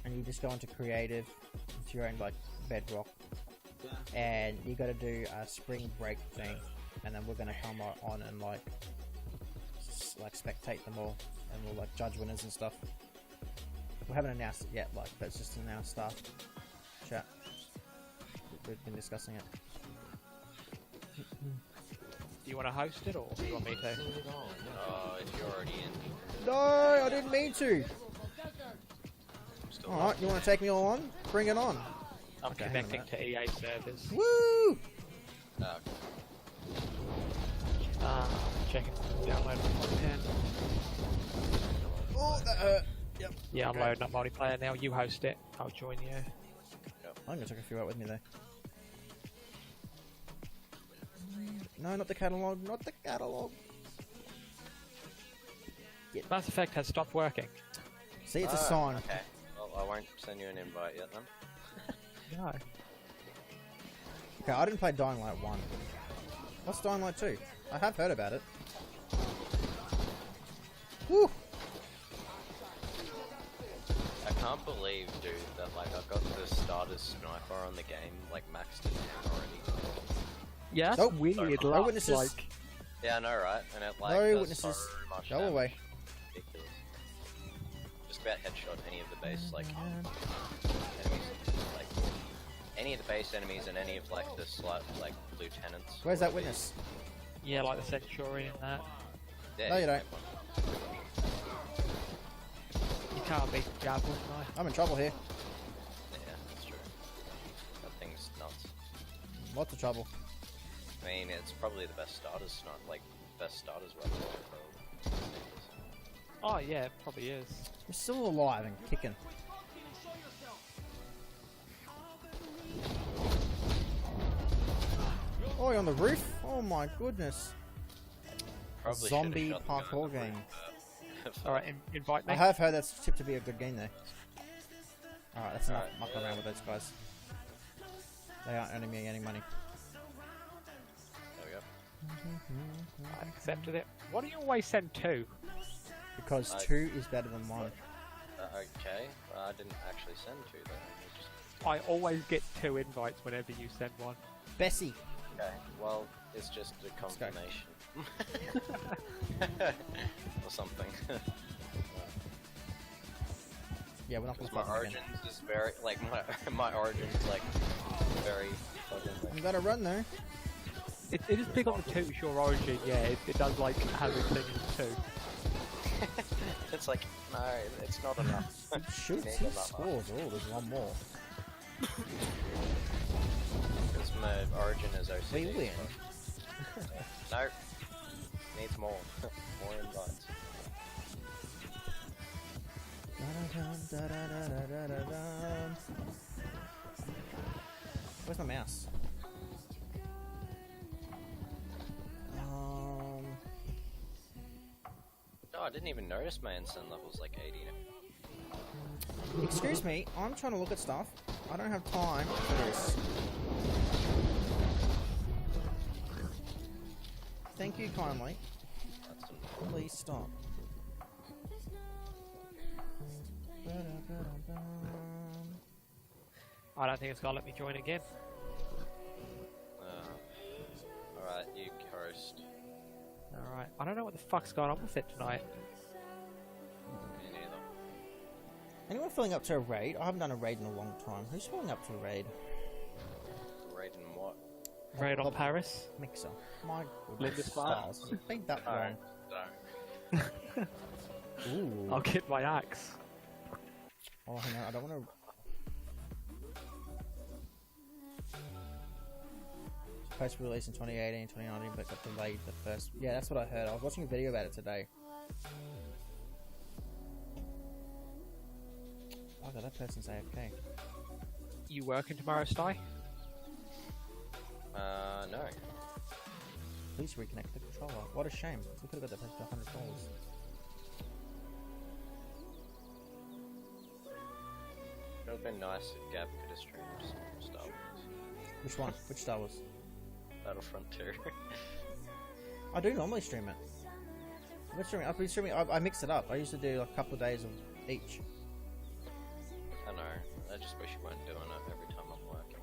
and you just go into creative. It's your own like bedrock, and you got to do a spring break thing, and then we're gonna come on and like spectate them all, and we'll like judge winners and stuff. We haven't announced it yet, like, but it's just in our staff chat. We've been discussing it. Do you want to host it, or do you want me to? If you're already in. No, I didn't mean to. Alright, you want to take me all on? Bring it on. I'm Okay, connecting to EA servers. Woo! Checking download content. Oh, that hurt. Yep. Yeah, Okay. I'm loading up multiplayer now. You host it. I'll join you. I'm gonna take a few out with me though. No, not the catalogue. Not the catalogue. Mass Effect has stopped working. See, it's a sign. Okay. Well, I won't send you an invite yet then. No. Okay, I didn't play Dying Light 1. What's Dying Light 2? I have heard about it. Woo! I can't believe, dude, that like I got the starter sniper on the game like maxed it out already. Yeah, that's Nope. weird. No luck, witnesses. Like, Yeah, I know, right? And it like No does witnesses. so much Go damage. away. Ridiculous. Just about headshot any of the base like enemies, like any of the base enemies and any of like the slight like lieutenants. Where's that witness? yeah, like the Centurion and that. Yeah, No, you don't. You can't beat Javelin, though. I'm in trouble here. Yeah, that's true. That thing's nuts. Lots of trouble. I mean, it's probably the best starters, not like best starters weapon. So. Oh yeah, it probably is. We're still alive and kicking. Oh, you're on the roof? Oh my goodness. Probably Zombie should've shot the parkour gun. game. Alright, invite me. I have heard that's tipped to be a good game though. Alright, that's enough Alright, mucking around with those guys. They aren't earning me any money. There we go. I accepted it. Why do you always send 2? Because 2 is better than 1. Okay, I didn't actually send 2 though. I just... I always get 2 invites whenever you send one. Bessie! Okay, well, it's just a go. confirmation. or something. Yeah, we're not gonna Because my fight them again. origins is very, like, my origins, like, very fucking, You like, gotta run though. It is big on the 2, your origin, yeah. It does like have a thing in 2. it's like, no, it's not enough. He shoots, Need he another. scores. Oh, there's one more. Because my origin is OCD. We win. No. Needs more. more invites. Where's my mouse? Oh, I didn't even notice my instant level's like 80 now. Excuse me, I'm trying to look at stuff. I don't have time for this. Thank you kindly. That's some... Please stop. I don't think it's gonna let me join again. Alright, you host. Alright, I don't know what the fuck's going on with it tonight. Me neither. Anyone filling up to a raid? I haven't done a raid in a long time. Who's filling up to a raid? Raid Raid on Paris. Mixer. My Linda goodness Smart. stars. You think that Alright, wrong. don't. Ooh. I'll get my axe. Oh, hang on. I don't want to. Supposed to be released in 2018, 2019, but got delayed the first. Yeah, that's what I heard. I was watching a video about it today. Oh god, that person's AFK. You working tomorrow, Sty? No. Please reconnect the controller. What a shame. We could have got that person to $100. It would have been nice if Gab could have streamed some Star Wars. Which one? Which Star Wars? Battlefront 2. I do normally stream it. I've been streaming. I mix it up. I used to do like a couple of days of each. I know. I just wish you weren't doing it every time I'm working.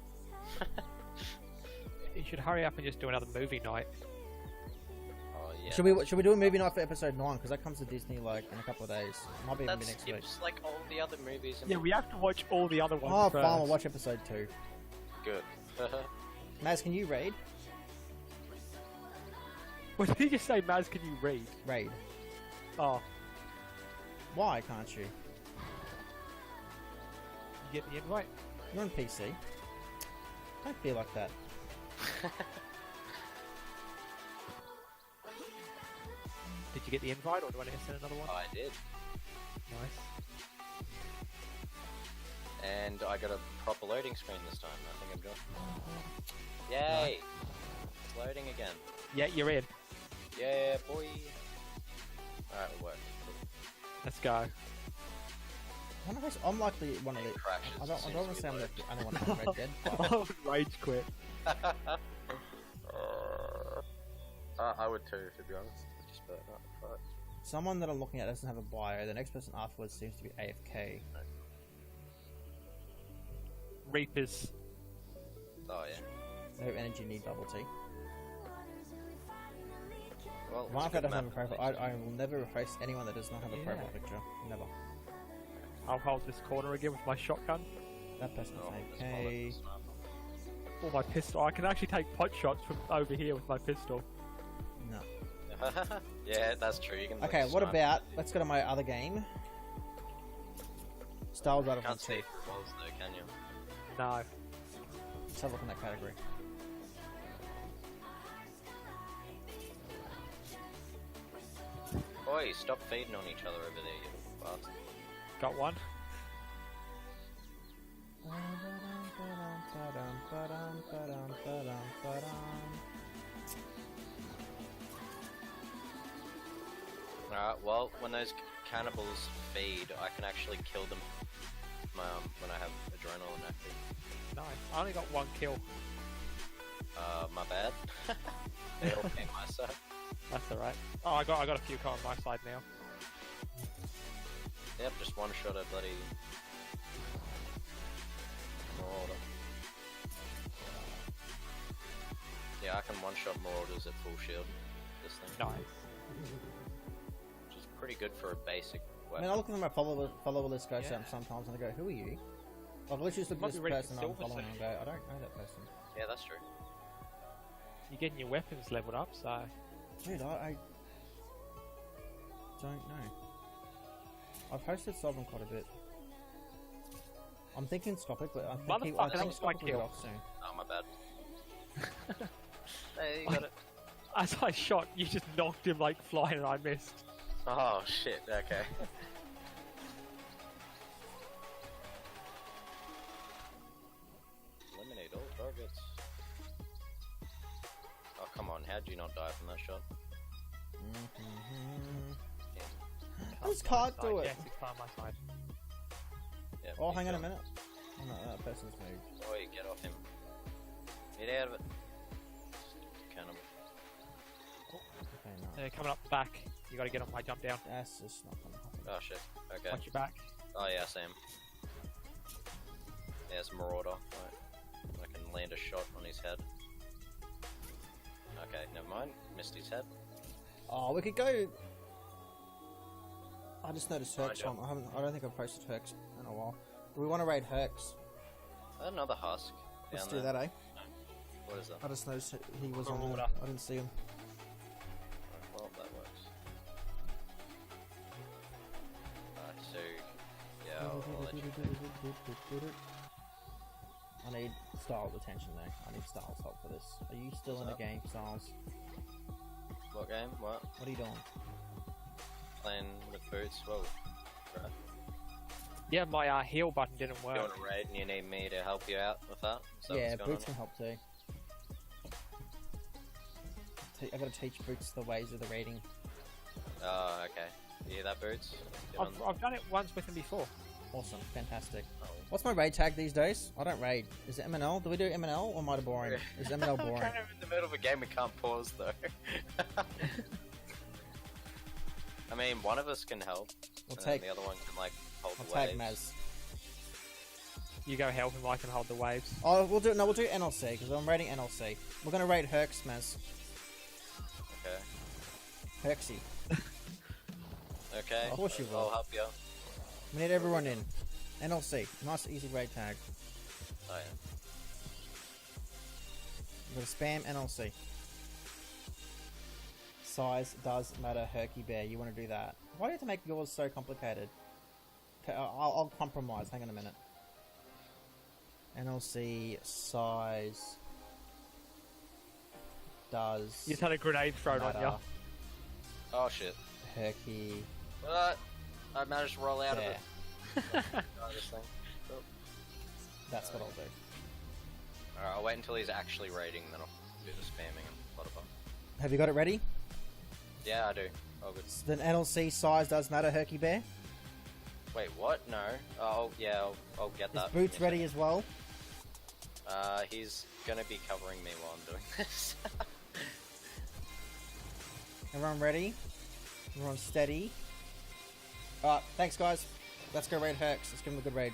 You should hurry up and just do another movie night. Oh yeah. Should we do a movie night for episode 9? Because that comes to Disney like in a couple of days. Might be even That next week. skips like all the other movies. And Yeah, we have to watch all the other ones Oh, first. fine. We'll watch episode 2. Good. Maz, can you raid? What did he just say, Maz? Can you read? Raid. Oh, Why can't you? you get the invite? You're on PC. Don't feel like that. Did you get the invite, or do I need to send another one? I did. Nice. And I got a proper loading screen this time. I think I'm good. Yay! It's loading again. Yeah, you're in. Yeah, boy. Alright, we'll work. Let's go. I'm like the one of the. Crashes I as don't soon want as to say I'm we the only one in Red Dead. But Oh, rage quit. I would too, to be honest. Just better not fight. someone that I'm looking at doesn't have a bio. The next person afterwards seems to be AFK. Reapers. Oh yeah. No energy, need bubble tea. Well, Mark it's a that good doesn't have a map, profile. I will never replace anyone that does not have a profile picture. Never. I'll hold this corner again with my shotgun. That person's Oh, it's AFK. bollocks, man. Or my pistol. I can actually take pot shots from over here with my pistol. No. Yeah, that's true. You can. like, Okay, what snipe. about? Let's go to my other game. Star Wars Can't Battlefront see 2. if it was though, can you? No. Let's have a look in that category. Oi, stop feeding on each other over there, you bastard. Got one. Alright, well, when those cannibals feed, I can actually kill them when I have adrenaline active. Nice. I only got one kill. My bad. They all came my side. That's alright. Oh, I got a few on my side now. Yep, just one shot at bloody Marauder. Yeah, I can one shot Marauders at full shield. This thing. Nice. Which is pretty good for a basic I weapon. mean, I look at my follower list guys Yeah. sometimes and I go, who are you? I've literally just looked Might at this be ready for person I'm silver following soon. and go, I don't know that person. Yeah, that's true. You're getting your weapons leveled up, so... Dude, I don't know. I've hosted Sovereign quite a bit. I'm thinking Scopic, but I think Motherfucker, that Scopic was my will get kill. off soon. Oh, my bad. Hey, you got it. As I shot, you just knocked him like flying and I missed. Oh, shit, okay. Eliminate all targets. Oh, come on, how'd you not die from that shot? I just can't do it. Yes, it's fine on my side. Yeah, Oh, he's hang on a gone. minute. Oh, no, that person's moved. Oi, get off him. Get out of it. Stupid cannibal. Okay, no. They're coming up the back. You gotta get on my jump down. That's just not gonna happen. Oh shit, okay. Watch your back. Oh yeah, I see him. There's Marauder. Right. I can land a shot on his head. Okay, never mind. Missed his head. Oh, we could go. I just noticed Herx jump. on. I don't think I've posted Herx in a while. Do we want to raid Herx? Another husk. Let's down do there. that, eh? What is that? I just noticed he was on Order. there. I didn't see him. Well, that works. So, yeah, I'll let you I need Styles' attention though. I need Styles' help for this. Are you still in the game, Styles? What game? What? What are you doing? Playing with boots? Whoa. Right. Yeah, my heal button didn't work. You want to raid and you need me to help you out with that? Is that Yeah, what's going Boots on? can help too. I gotta teach Boots the ways of the raiding. Oh, okay. You hear that, Boots? Get on- I've done it once with him before. Awesome, fantastic. Oh. What's my raid tag these days? I don't raid. Is it MNL? Do we do MNL or am I boring? Is MNL We're boring? kind of in the middle of a game, we can't pause though. I mean, one of us can help, We'll and take. then the other one can like hold I'll the tag waves. Maz. You go help him, I can hold the waves. Oh, we'll do NLC because I'm raiding NLC. We're gonna raid Herx, Maz. Okay. Herxy. Okay. Of course you will. I'll help you. We need everyone in. NLC. Nice, easy raid tag. Oh yeah. We're gonna spam NLC. Size does matter, Herky Bear. You want to do that? Why do you have to make yours so complicated? Okay, I'll compromise. Hang on a minute. NLC size does You just had a grenade thrown on matter, you. Oh shit. Herky What? I managed to roll out Bear. of it. Oh, this thing. Oh. That's what I'll do. Alright, I'll wait until he's actually raiding, then I'll do the spamming and blah blah. Have you got it ready? Yeah, I do. Oh good. Then NLC size does matter, Herky Bear. Wait, what? No. Oh yeah, I'll get Is that. Boots ready as well? He's gonna be covering me while I'm doing this. Everyone ready? Everyone steady? Alright, thanks guys. Let's go raid Herx. Let's give him a good raid.